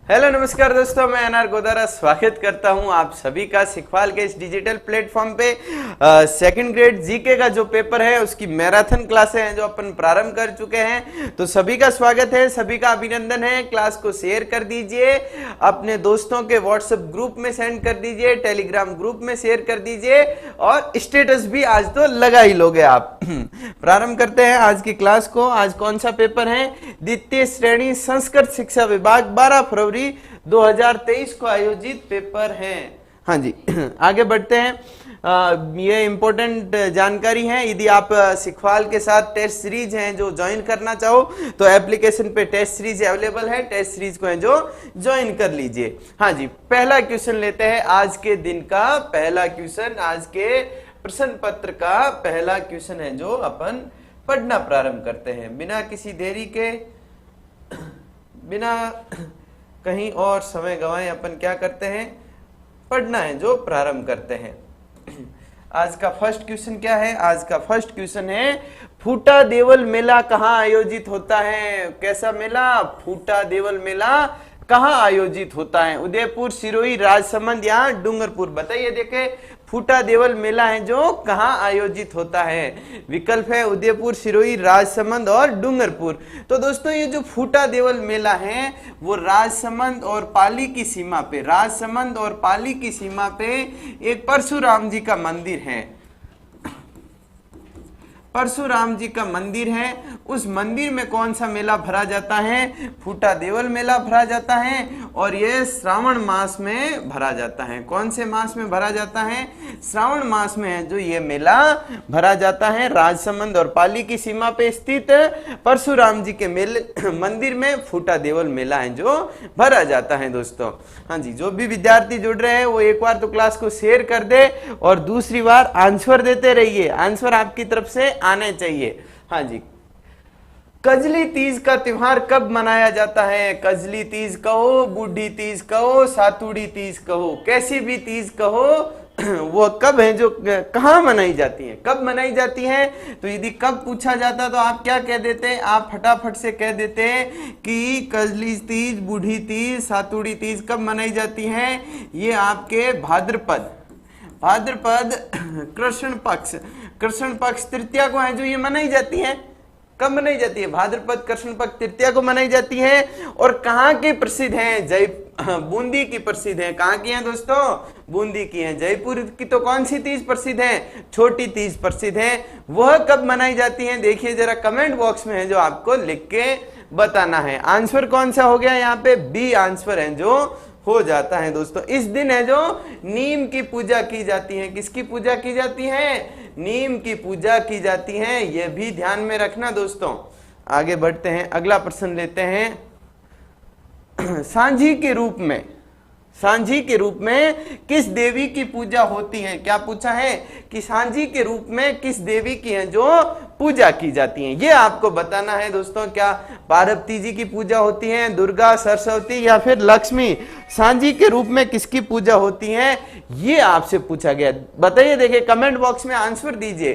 Hello नमस्कार दोस्तों, मैं अनार गोदारा स्वागत करता हूं आप सभी का सिखवाल के इस डिजिटल प्लेटफॉर्म पे। सेकंड ग्रेड जीके का जो पेपर है उसकी मैराथन क्लासें हैं जो अपन प्रारंभ कर चुके हैं। तो सभी का स्वागत है, सभी का अभिनंदन है। क्लास को शेयर कर दीजिए, अपने दोस्तों के व्हाट्सएप ग्रुप में सेंड कर दीजिए, टेलीग्राम ग्रुप में शेयर कर दीजिए और स्टेटस भी आज तो लगा ही लोगे आप। प्रारंभ करते हैं आज की क्लास को। आज कौन सा पेपर है? द्वितीय श्रेणी संस्कृत शिक्षा विभाग 12 फरवरी 2023 को आयोजित पेपर है। हाँ जी, आगे बढ़ते हैं। ये इंपॉर्टेंट जानकारी है। यदि आप सिखवाल के साथ टेस्ट सीरीज हैं जो ज्वाइन करना चाहो तो एप्लीकेशन पे टेस्ट सीरीज अवेलेबल है, टेस्ट सीरीज को है जो ज्वाइन कर लीजिए। हाँ जी, पहला क्वेश्चन लेते हैं आज के दिन का। पहला क्वेश्चन आज के प्रश्न पत्र का पहला क्वेश्चन है जो अपन पढ़ना प्रारंभ करते हैं। बिना किसी देरी के, बिना कहीं और समय गवाए अपन क्या करते हैं? पढ़ना है जो प्रारंभ करते हैं। आज का फर्स्ट क्वेश्चन क्या है? आज का फर्स्ट क्वेश्चन है फूटा देवल मेला कहाँ आयोजित होता है? कैसा मेला? फूटा देवल मेला कहाँ आयोजित होता है? उदयपुर, सिरोही, राजसमंद या डूंगरपुर? बताइए। देखे, फूटा देवल मेला है जो कहाँ आयोजित होता है? विकल्प है उदयपुर, सिरोही, राजसमंद और डूंगरपुर। तो दोस्तों ये जो फूटा देवल मेला है वो राजसमंद और पाली की सीमा पे, राजसमंद और पाली की सीमा पे एक परशुराम जी का मंदिर है। परशुराम जी का मंदिर है। उस मंदिर में कौन सा मेला भरा जाता है? फूटा देवल मेला भरा जाता है और यह श्रावण मास में भरा जाता है। कौन से मास में भरा जाता है? श्रावण मास में है जो ये मेला भरा जाता है। राजसमंद और पाली की सीमा पे स्थित परशुराम जी के मंदिर में फूटा देवल मेला है जो भरा जाता है दोस्तों। हाँ जी, जो भी विद्यार्थी जुड़ रहे हैं वो एक बार तो क्लास को शेयर कर दे और दूसरी बार आंसर देते रहिए। आंसर आपकी तरफ से आने चाहिए। हाँ जी, कजली तीज का त्योहार कब मनाया जाता है? कजली तीज कहो, बूढ़ी तीज कहो, सातुड़ी तीज कहो, कैसी भी तीज कहो, वो कब है जो कहाँ मनाई जाती है? कब मनाई जाती है? तो यदि कब पूछा जाता तो आप क्या कह देते? आप फटाफट से कह देते कि कजली तीज, बूढ़ी तीज, सातुड़ी तीज कब मनाई जाती है? ये आपके भाद्रपद कृष्ण पक्ष तृतीया को है जो ये मनाई जाती है। कब मनाई जाती है? भाद्रपद कृष्ण पक्ष तृतीया को मनाई जाती है। और कहाँ की प्रसिद्ध है? बूंदी की प्रसिद्ध है। कहाँ की है दोस्तों? बूंदी की है। जयपुर की तो कौन सी तीज प्रसिद्ध है? छोटी तीज प्रसिद्ध है। वह कब मनाई जाती है? देखिए जरा कमेंट बॉक्स में है जो आपको लिख के बताना है। आंसर कौन सा हो गया? यहाँ पे बी आंसर है जो हो जाता है दोस्तों। इस दिन है जो नीम की पूजा की जाती है। किसकी पूजा की जाती है? नीम की पूजा की जाती है। यह भी ध्यान में रखना दोस्तों। आगे बढ़ते हैं, अगला प्रश्न लेते हैं। सांझी के रूप में किस देवी की पूजा होती है? क्या पूछा है कि सांझी के रूप में किस देवी की है जो पूजा की जाती है? ये आपको बताना है दोस्तों। क्या पार्वती जी की पूजा होती है, दुर्गा, सरस्वती या फिर लक्ष्मी? सांझी के रूप में किसकी पूजा होती है ये आपसे पूछा गया। बताइए, देखिए कमेंट बॉक्स में आंसर दीजिए।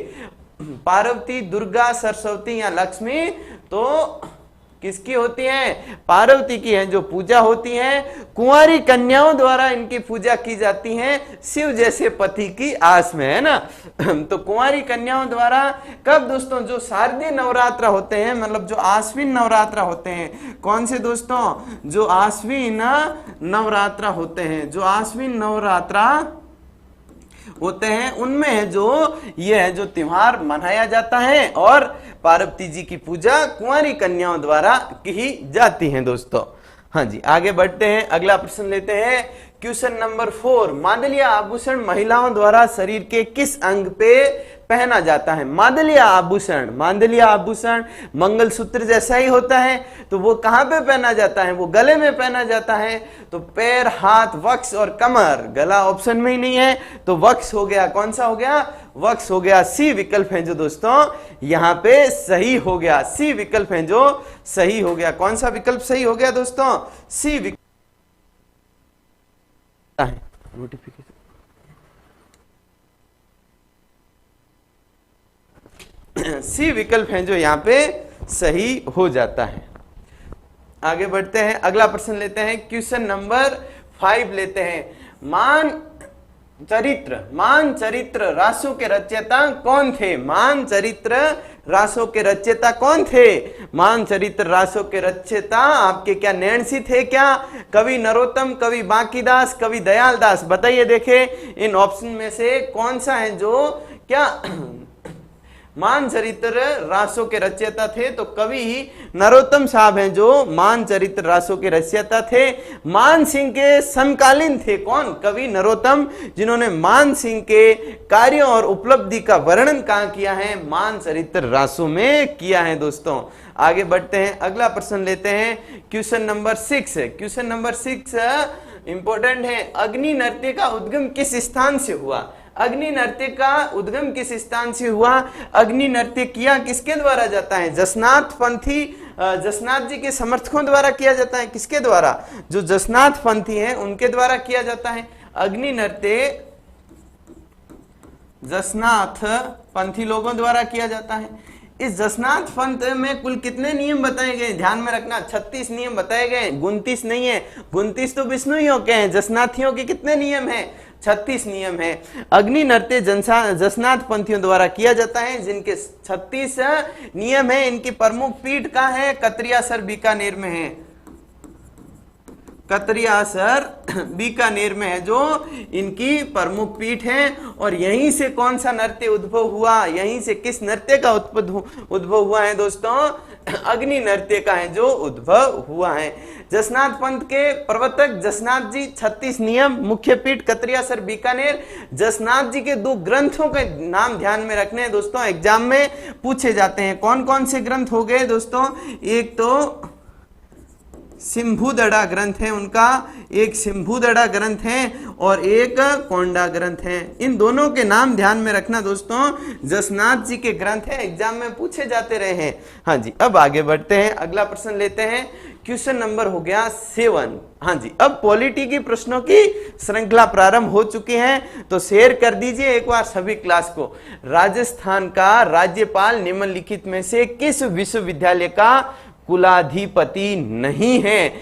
पार्वती, दुर्गा, सरस्वती या लक्ष्मी? तो किसकी होती है? पार्वती की है जो पूजा होती है। कुंवारी कन्याओं द्वारा इनकी पूजा की जाती है शिव जैसे पति की आस में, है ना। तो कुंवारी कन्याओं द्वारा कब दोस्तों? जो शारदीय नवरात्र होते हैं, मतलब जो आश्विन नवरात्र होते हैं। कौन से दोस्तों? जो आश्विन नवरात्र होते हैं, जो आश्विन नवरात्र होते हैं उनमें है जो ये है जो त्योहार मनाया जाता है और पार्वती जी की पूजा कुंवारी कन्याओं द्वारा की जाती है दोस्तों। हाँ जी, आगे बढ़ते हैं, अगला प्रश्न लेते हैं। क्वेश्चन नंबर 4, मांगल्य आभूषण महिलाओं द्वारा शरीर के किस अंग पे पहना जाता है? मांगल्य आभूषण मंगलसूत्र जैसा ही होता है। तो वो कहाँ पे पहना जाता है? वो गले में पहना जाता है। तो पैर, हाथ, वक्ष और कमर। गला ऑप्शन में ही नहीं है तो वक्ष हो गया। कौन सा हो गया? वक्ष हो गया। सी विकल्प है जो दोस्तों यहाँ पे सही हो गया। सी विकल्प है जो सही हो गया। कौन सा विकल्प सही हो गया दोस्तों? सी विकल्प है। नोटिफिकेशन सी विकल्प है जो यहाँ पे सही हो जाता है। आगे बढ़ते हैं, अगला प्रश्न लेते हैं, क्वेश्चन नंबर 5 लेते हैं। मानचरित्र रासों के रचयिता कौन थे? मानचरित्र रासों के रचयिता कौन थे? मानचरित्र रासों के रचयिता आपके क्या नैणसी थे क्या? कवि नरोत्तम, कवि बांकीदास, कवि दयाल दास? बताइए, देखे इन ऑप्शन में से कौन सा है जो क्या मानचरित्र रासों के रचयिता थे? तो कवि नरोत्तम साहब हैं जो मानचरित्र रासों के रचयिता थे। मान सिंह के समकालीन थे। कौन? कवि नरोत्तम, जिन्होंने मान सिंह के कार्यों और उपलब्धि का वर्णन कहाँ किया है? मानचरित्र रासों में किया है दोस्तों। आगे बढ़ते हैं, अगला प्रश्न लेते हैं, question number 6। Question number 6 important है। अग्नि नृत्य का उद्गम किस स्थान से हुआ? अग्नि नृत्य का उद्गम किस स्थान से हुआ? अग्नि नृत्य किया किसके द्वारा जाता है? जसनाथ पंथी, जसनाथ जी के समर्थकों द्वारा किया जाता है। किसके द्वारा? जो जसनाथ पंथी हैं उनके द्वारा किया जाता है। अग्नि नृत्य जसनाथ पंथी लोगों द्वारा किया जाता है। इस जसनाथ पंथ में कुल कितने नियम बताए गए? ध्यान में रखना, 36 नियम बताए गए, 29 नहीं है। 29 तो विष्णुइयों के हैं, जसनाथियों के कितने नियम हैं? 36 नियम है। अग्नि नृत्य जसनाथ पंथियों द्वारा किया जाता है, जिनके 36 नियम है। इनकी प्रमुख पीठ कहाँ है? कतरियासर बीकानेर में है। कतरियासर बीकानेर में है जो इनकी प्रमुख पीठ है। और यहीं से कौन सा नृत्य उद्भव हुआ? यहीं से किस नृत्य का उद्भव हुआ है दोस्तों? अग्नि नृत्य का है जो उद्भव हुआ है। जसनाथ पंथ के प्रवर्तक जसनाथ जी, 36 नियम, मुख्य पीठ कतरियासर बीकानेर। जसनाथ जी के 2 ग्रंथों के नाम ध्यान में रखने हैं दोस्तों, एग्जाम में पूछे जाते हैं। कौन कौन से ग्रंथ हो गए दोस्तों? एक तो सिंभुदड़ा ग्रंथ है उनका, एक सिंभुदड़ा ग्रंथ है और एक कोंडा ग्रंथ है। इन दोनों के नाम ध्यान में रखना दोस्तों, जसनाथ जी के ग्रंथ है, एग्जाम में पूछे जाते रहे हैं। हाँ जी, अब आगे बढ़ते हैं, अगला प्रश्न लेते हैं। क्वेश्चन नंबर हो गया 7। हाँ जी, अब पॉलिटी की प्रश्नों की श्रृंखला प्रारंभ हो चुकी है, तो शेयर कर दीजिए एक बार सभी क्लास को। राजस्थान का राज्यपाल निम्नलिखित में से किस विश्वविद्यालय का कुलाधिपति नहीं है?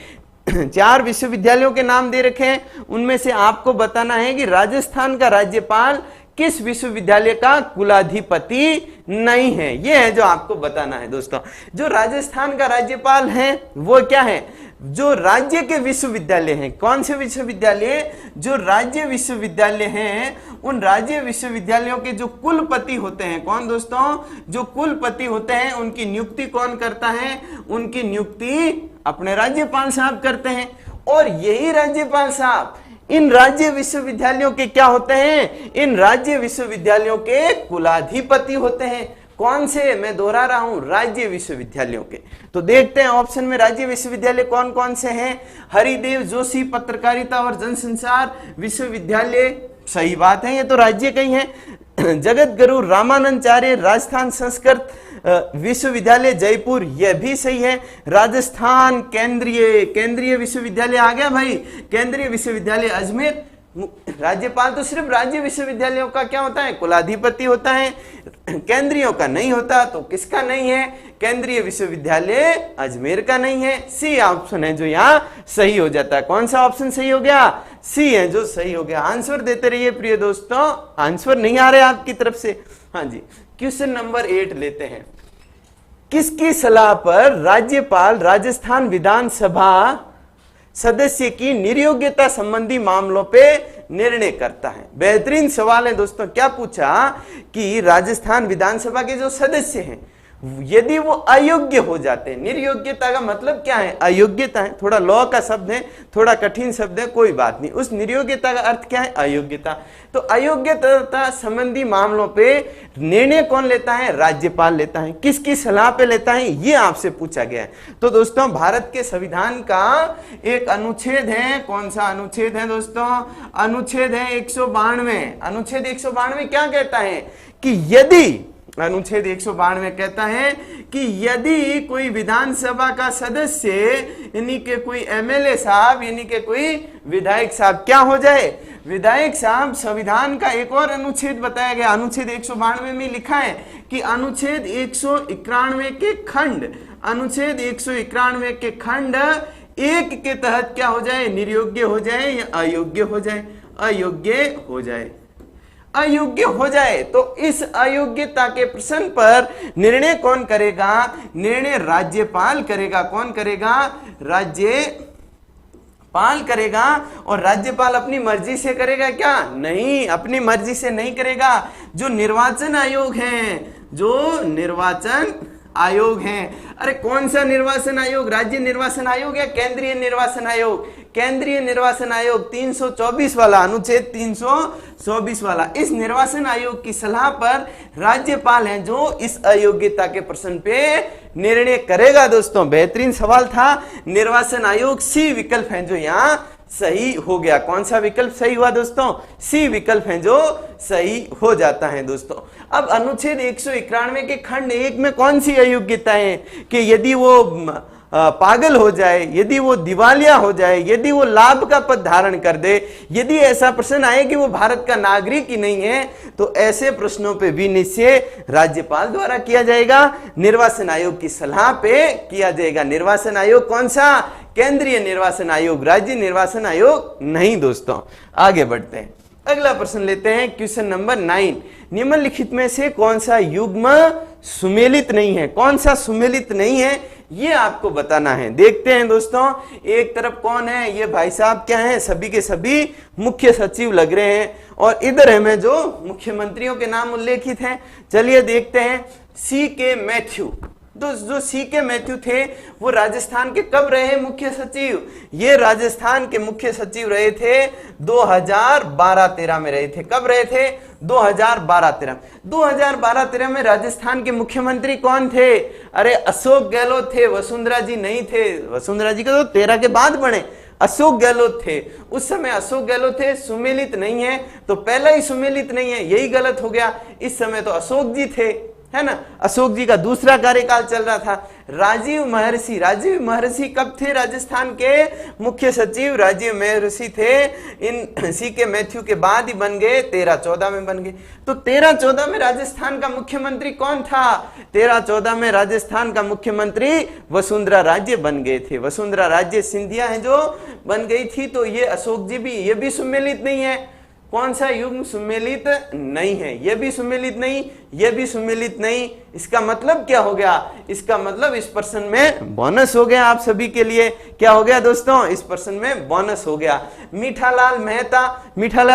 4 विश्वविद्यालयों के नाम दे रखे हैं, उनमें से आपको बताना है कि राजस्थान का राज्यपाल किस विश्वविद्यालय का कुलाधिपति नहीं है। यह है जो आपको बताना है दोस्तों। जो राजस्थान का राज्यपाल है वो क्या है? जो राज्य के विश्वविद्यालय हैं। कौन से विश्वविद्यालय? जो राज्य विश्वविद्यालय हैं, उन राज्य विश्वविद्यालयों के जो कुलपति होते हैं, कौन दोस्तों? जो कुलपति होते हैं उनकी नियुक्ति कौन करता है? उनकी नियुक्ति अपने राज्यपाल साहब करते हैं। और यही राज्यपाल साहब इन राज्य विश्वविद्यालयों के क्या होते हैं? इन राज्य विश्वविद्यालयों के कुलाधिपति होते हैं। कौन से? मैं दोहरा रहा हूं, राज्य विश्वविद्यालयों के। तो देखते हैं ऑप्शन में राज्य विश्वविद्यालय कौन कौन से हैं। हरिदेव जोशी पत्रकारिता और जनसंचार विश्वविद्यालय, सही बात है, ये तो राज्य का ही है। जगत गुरु रामानंदाचार्य राजस्थान संस्कृत विश्वविद्यालय जयपुर, यह भी सही है। राजस्थान केंद्रीय विश्वविद्यालय आ गया भाई, केंद्रीय विश्वविद्यालय अजमेर। राज्यपाल तो सिर्फ राज्य विश्वविद्यालयों का क्या होता है? कुलाधिपति होता है, केंद्रीयों का नहीं होता। तो किसका नहीं है? केंद्रीय विश्वविद्यालय अजमेर का नहीं है। सी ऑप्शन है जो यहाँ सही हो जाता है। कौन सा ऑप्शन सही हो गया? सी है जो सही हो गया। आंसर देते रहिए प्रिय दोस्तों, आंसर नहीं आ रहे आपकी तरफ से। हाँ जी, क्वेश्चन नंबर 8 लेते हैं। किसकी सलाह पर राज्यपाल राजस्थान विधानसभा सदस्य की निर्योग्यता संबंधी मामलों पे निर्णय करता है? बेहतरीन सवाल है दोस्तों। क्या पूछा कि राजस्थान विधानसभा के जो सदस्य हैं यदि वो अयोग्य हो जाते हैं, निर्योग्यता का मतलब क्या है? अयोग्यता है, थोड़ा लॉ का शब्द है, थोड़ा कठिन शब्द है, कोई बात नहीं। उस निर्योग्यता का अर्थ क्या है? अयोग्यता। तो अयोग्यता संबंधी मामलों पे निर्णय कौन लेता है? राज्यपाल लेता है। किसकी सलाह पे लेता है? ये आपसे पूछा गया है। तो दोस्तों, भारत के संविधान का एक अनुच्छेद है, कौन सा अनुच्छेद है दोस्तों? अनुच्छेद है 192। अनुच्छेद 192 क्या कहता है कि यदि अनुच्छेद 192 कहता है कि यदि कोई विधानसभा का सदस्य यानी कि कोई एमएलए साहब यानी कि कोई विधायक साहब क्या हो जाए, विधायक साहब, संविधान का एक और अनुच्छेद बताया गया, अनुच्छेद 192 में लिखा है कि अनुच्छेद 191 के खंड, अनुच्छेद 191 के खंड 1 के तहत क्या हो जाए, निर्योग्य हो जाए या अयोग्य हो जाए, अयोग्य हो जाए, अयोग्य हो जाए। तो इस अयोग्यता के प्रश्न पर निर्णय कौन करेगा, निर्णय राज्यपाल करेगा। कौन करेगा, राज्यपाल करेगा। और राज्यपाल अपनी मर्जी से करेगा क्या, नहीं, अपनी मर्जी से नहीं करेगा। जो निर्वाचन आयोग है, जो निर्वाचन आयोग हैं, अरे कौन सा निर्वाचन आयोग, राज्य निर्वाचन आयोग या केंद्रीय निर्वाचन आयोग, केंद्रीय निर्वाचन आयोग 324 वाला, अनुच्छेद 324 वाला, इस निर्वाचन आयोग की सलाह पर राज्यपाल हैं जो इस अयोग्यता के प्रश्न पे निर्णय करेगा। दोस्तों बेहतरीन सवाल था, निर्वाचन आयोग सी विकल्प है जो यहाँ सही हो गया। कौन सा विकल्प सही हुआ दोस्तों, सी विकल्प है जो सही हो जाता है। दोस्तों अब अनुच्छेद 191 के खंड 1 में कौन सी अयोग्यता है कि यदि वो पागल हो जाए, यदि वो दिवालिया हो जाए, यदि वो लाभ का पद धारण कर दे, यदि ऐसा प्रश्न आए कि वो भारत का नागरिक ही नहीं है, तो ऐसे प्रश्नों पे भी निश्चय राज्यपाल द्वारा किया जाएगा, निर्वाचन आयोग की सलाह पे किया जाएगा। निर्वाचन आयोग कौन सा, केंद्रीय निर्वाचन आयोग, राज्य निर्वाचन आयोग नहीं। दोस्तों आगे बढ़ते हैं, अगला प्रश्न लेते हैं, क्वेश्चन नंबर 9। निम्नलिखित में से कौन सा युग्म सुमेलित नहीं है, कौन सा सुमेलित नहीं है ये आपको बताना है। देखते हैं दोस्तों, एक तरफ कौन है, ये भाई साहब क्या हैं, सभी के सभी मुख्य सचिव लग रहे हैं, और इधर हमें जो मुख्यमंत्रियों के नाम उल्लेखित हैं। चलिए देखते हैं, C.K. मैथ्यू। जो C.K. मैथ्यू थे वो राजस्थान के कब रहे मुख्य सचिव, ये राजस्थान के मुख्य सचिव रहे थे 2012-13 में रहे थे। कब रहे थे, 2012-13 में राजस्थान के मुख्यमंत्री कौन थे, अरे अशोक गहलोत थे, वसुंधरा जी नहीं थे, वसुंधरा जी का तो 13 के बाद बने, अशोक गहलोत थे। उस समय अशोक गहलोत थे, सुमेलित नहीं है, तो पहला ही सुमेलित नहीं है, यही गलत हो गया। इस समय तो अशोक जी थे, है ना, अशोक जी का दूसरा कार्यकाल चल रहा था। राजीव महर्षि कब थे राजस्थान के मुख्य सचिव, राजीव महर्षि थे इन C.K. मैथ्यू के बाद ही बन गए, 13-14 में बन गए। तो 13-14 में राजस्थान का मुख्यमंत्री कौन था, 13-14 में राजस्थान का मुख्यमंत्री वसुंधरा राजे बन गए थे, वसुंधरा राजे सिंधिया है जो बन गई थी। तो ये अशोक जी भी, ये भी सुमेलित नहीं है। कौन सा युग्म सुमेलित नहीं है, ये भी सुमेलित नहीं, ये भी सुमेलित नहीं। इसका मतलब क्या हो गया, इसका मतलब इस प्रश्न में बोनस हो गया आप सभी के लिए। क्या हो गया दोस्तों, इस प्रश्न में बोनस हो गया। मीठालाल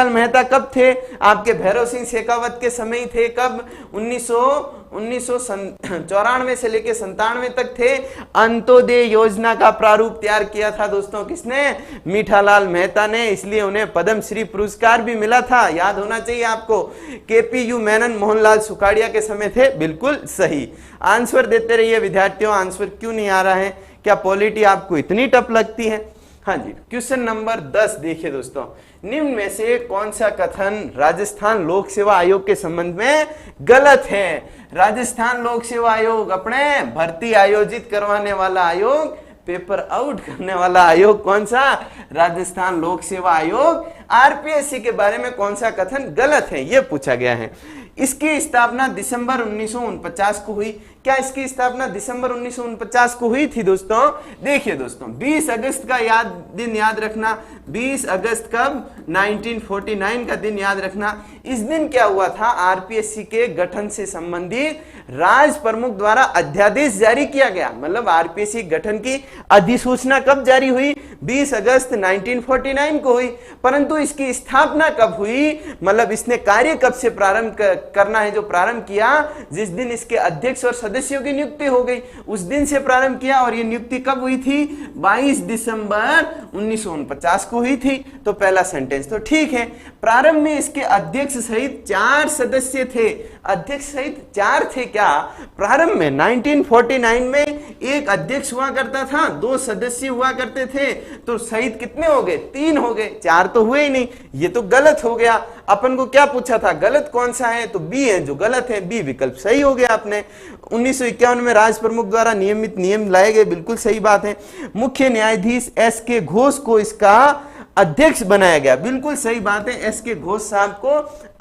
मेहता कब थे, आपके भैरव सिंह शेखावत के समय ही थे। कब, 1994 से लेकर 97 तक थे। अंत्योदय योजना का प्रारूप तैयार किया था दोस्तों किसने, मीठालाल मेहता ने, इसलिए उन्हें पद्मश्री पुरस्कार भी मिला था, याद होना चाहिए आपको। KPU मेनन मोहनलाल सुखाड़िया के समय थे, बिल्कुल सही। आंसर देते रहिए विद्यार्थियों, आंसर क्यों नहीं आ रहा है, क्या पॉलिटी आपको इतनी टफ लगती है। हाँ जी, क्वेश्चन नंबर 10 देखिए दोस्तों, निम्न में से कौन सा कथन राजस्थान लोक सेवा आयोग के संबंध में गलत है। राजस्थान लोक सेवा आयोग अपने भर्ती आयोजित करवाने वाला आयोग, पेपर आउट करने वाला आयोग कौन सा, राजस्थान लोक सेवा आयोग। RPSC के बारे में कौन सा कथन गलत है ये पूछा गया है। इसकी स्थापना दिसंबर 1949 को हुई। क्या इसकी स्थापना दिसंबर 1949 को हुई थी दोस्तों? देखिए दोस्तों, 20 अगस्त का दिन याद रखना, 20 अगस्त कब, 1949 का दिन याद रखना। इस दिन क्या हुआ था, आरपीएससी के गठन से संबंधित राज प्रमुख द्वारा अध्यादेश जारी किया गया। मतलब आरपीएससी गठन की अधिसूचना कब जारी हुई, 20 अगस्त 1949 को हुई। परंतु इसकी स्थापना कब हुई, मतलब इसने कार्य कब से प्रारंभ करना है, जो प्रारंभ किया जिस दिन इसके अध्यक्ष और सदस्यों की नियुक्ति हो गई उस दिन से प्रारंभ किया। और ये नियुक्ति कब हुई थी, 22 दिसंबर 1949 को हुई थी। तो पहला सेंटेंस तो ठीक है। प्रारंभ में इसके अध्यक्ष सहित 4 सदस्य थे। अध्यक्ष सहित 4 थे क्या? प्रारंभ में 1949 में एक अध्यक्ष हुआ करता था, 2 सदस्य हुआ करते थे, तो सहित कितने हो गए? 3 हो गए, 4 तो हुए ही नहीं। ये तो गलत हो गया। अपन को क्या पूछा था, गलत कौन सा है? तो बी है जो गलत है, बी विकल्प सही हो गया। आपने 1951 में राज प्रमुख द्वारा नियमित नियम लाए गए, बिल्कुल सही बात है। मुख्य न्यायाधीश एस के घोष को इसका अध्यक्ष बनाया गया, बिल्कुल सही बात है। एस के घोष साहब को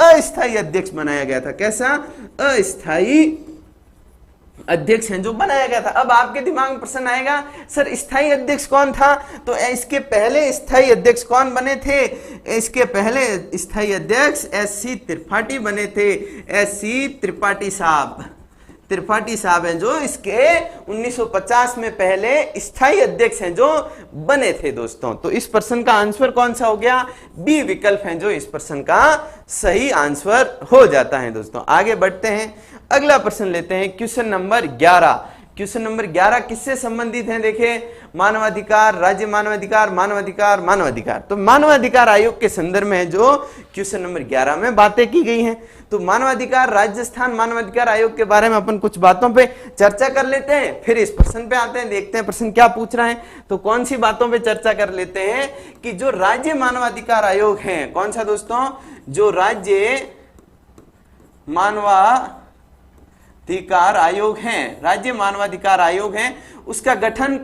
अस्थायी अध्यक्ष बनाया गया था। कैसा? अस्थायी अध्यक्ष हैं जो बनाया गया था। अब आपके दिमाग में प्रश्न आएगा, सर स्थायी अध्यक्ष कौन था? तो इसके पहले स्थायी अध्यक्ष कौन बने थे? इसके पहले स्थायी अध्यक्ष एस.सी. त्रिपाठी बने थे। एस.सी. त्रिपाठी साहब हैं जो इसके 1950 में पहले स्थायी अध्यक्ष हैं जो बने थे दोस्तों। तो इस प्रश्न का आंसर कौन सा हो गया? बी विकल्प है जो इस प्रश्न का सही आंसर हो जाता है दोस्तों। आगे बढ़ते हैं, अगला प्रश्न लेते हैं, क्वेश्चन नंबर 11। क्वेश्चन नंबर 11 किससे संबंधित है? देखिए, मानवाधिकार, राज्य मानवाधिकार, मानवाधिकार, मानवाधिकार। तो मानवाधिकार आयोग के संदर्भ में जो क्वेश्चन नंबर 11 में बातें की गई हैं। तो मानवाधिकार राजस्थान मानवाधिकार आयोग के बारे में अपन कुछ बातों पे चर्चा कर लेते हैं, फिर इस प्रश्न पे आते हैं, देखते हैं प्रश्न क्या पूछ रहा है। तो कौन सी बातों पे चर्चा कर लेते हैं कि जो राज्य मानवाधिकार आयोग है, कौन सा दोस्तों? जो राज्य मानवाधिकार आयोग है, राज्य मानवाधिकार आयोग है, उसका गठन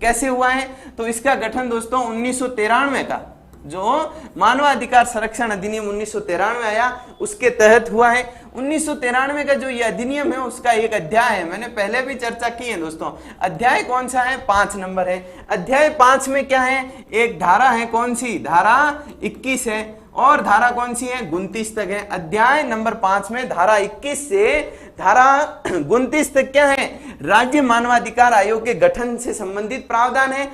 कैसे हुआ है? तो इसका गठन दोस्तों 1993 का जो मानवाधिकार संरक्षण अधिनियम 1993 आया उसके तहत हुआ है। 1993 का जो ये अधिनियम है उसका एक अध्याय है, मैंने पहले भी चर्चा की है दोस्तों। अध्याय कौन सा है? 5 नंबर है। अध्याय 5 में क्या है? एक धारा है, कौन सी? धारा 21 है, और धारा कौन सी है? 29 तक है। अध्याय नंबर 5 में धारा 21 से धारा 29 तक क्या है? राज्य मानवाधिकार आयोग के गठन से संबंधित प्रावधान है।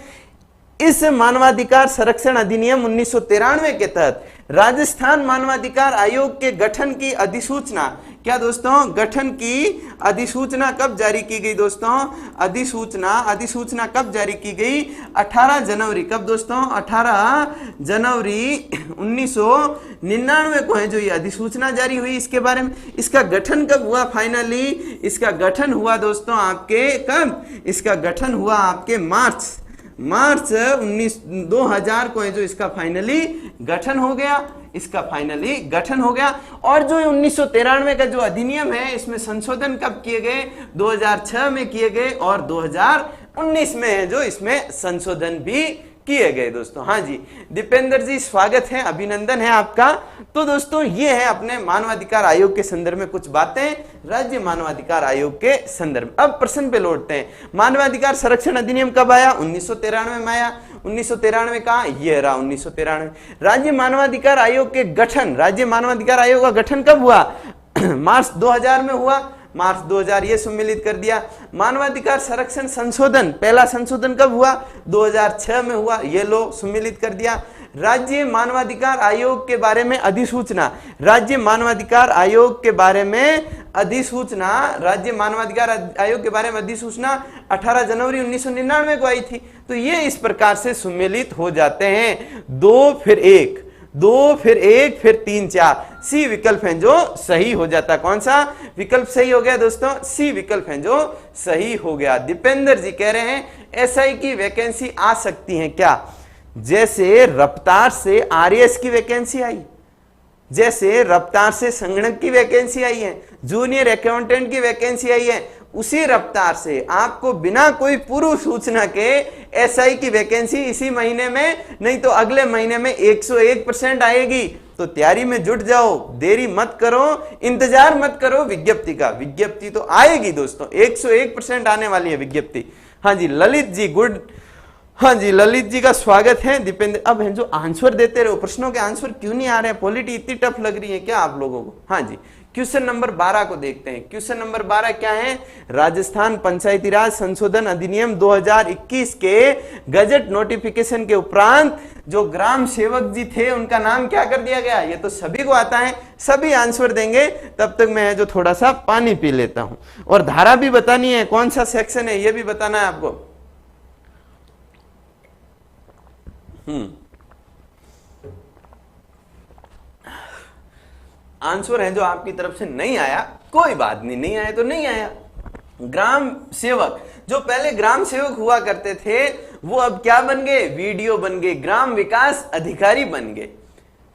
इस मानवाधिकार संरक्षण अधिनियम 1993 के तहत राजस्थान मानवाधिकार आयोग के गठन की अधिसूचना, क्या दोस्तों? गठन की अधिसूचना कब जारी की गई दोस्तों? अधिसूचना कब जारी की गई? 18 जनवरी। कब दोस्तों? 18 जनवरी 1999 को है जो ये अधिसूचना जारी हुई इसके बारे में। इसका गठन कब हुआ फाइनली? इसका गठन हुआ दोस्तों आपके कब? इसका गठन हुआ आपके मार्च 2000 को है जो इसका फाइनली गठन हो गया। इसका फाइनली गठन हो गया। और जो 1993 का जो अधिनियम है इसमें संशोधन कब किए गए? 2006 में किए गए, और 2019 में है जो इसमें संशोधन भी किए गए दोस्तों। हाँ जी, दीपेंद्र जी स्वागत है, अभिनंदन है आपका। तो दोस्तों ये है अपने मानवाधिकार आयोग के संदर्भ में कुछ बातें, राज्य मानवाधिकार आयोग के संदर्भ। अब प्रश्न पे लौटते हैं। मानवाधिकार संरक्षण अधिनियम कब आया? 1993 में आया। 1993 का ये रहा 1993। राज्य मानवाधिकार आयोग के गठन, राज्य मानवाधिकार आयोग का गठन कब हुआ? मार्च 2000 में हुआ। मार्च 2000 ये सम्मिलित कर दिया। मानवाधिकार संरक्षण संशोधन, पहला संशोधन कब हुआ? 2006 में हुआ, ये लो सम्मिलित कर दिया। राज्य मानवाधिकार आयोग के बारे में अधिसूचना, राज्य मानवाधिकार आयोग के बारे में अधिसूचना, राज्य मानवाधिकार आयोग के बारे में अधिसूचना 18 जनवरी 1999 को आई थी। तो ये इस प्रकार से सम्मिलित हो जाते हैं, 2 फिर 1 फिर 3 4। सी विकल्प है जो सही हो जाता। कौन सा विकल्प सही हो गया दोस्तों? सी विकल्प है जो सही हो गया। दीपेंद्र जी कह रहे हैं एसआई की वैकेंसी आ सकती है क्या? जैसे रफ्तार से आरएएस की वैकेंसी आई, जैसे रफ्तार से संगणक की वैकेंसी आई है, जूनियर अकाउंटेंट की वैकेंसी आई है, उसी रफ्तार से आपको बिना कोई पूर्व सूचना के एसआई की वैकेंसी इसी महीने में नहीं तो अगले महीने में 101% आएगी। तो तैयारी में जुट जाओ, देरी मत करो, इंतजार मत करो विज्ञप्ति का। विज्ञप्ति तो आएगी दोस्तों, 101% आने वाली है विज्ञप्ति। हाँ जी ललित जी गुड, हाँ जी ललित जी का स्वागत है। दीपेंद्र, अब है जो आंसर देते रहो, प्रश्नों के आंसर क्यों नहीं आ रहे हैं? पॉलिटी इतनी टफ लग रही है क्या आप लोगों को? हाँ जी, क्वेश्चन नंबर 12 को देखते हैं। क्वेश्चन नंबर 12 क्या है? राजस्थान पंचायती राज संशोधन अधिनियम 2021 के गजट नोटिफिकेशन के उपरांत जो ग्राम सेवक जी थे उनका नाम क्या कर दिया गया? ये तो सभी को आता है, सभी आंसर देंगे। तब तक मैं जो थोड़ा सा पानी पी लेता हूं, और धारा भी बतानी है, कौन सा सेक्शन है ये भी बताना है आपको। आंसर है जो आपकी तरफ से नहीं आया, कोई बात नहीं, नहीं आया तो नहीं आया। ग्राम सेवक, जो पहले ग्राम सेवक हुआ करते थे वो अब क्या बन गए, वीडियो बन गए, ग्राम विकास अधिकारी बन गए।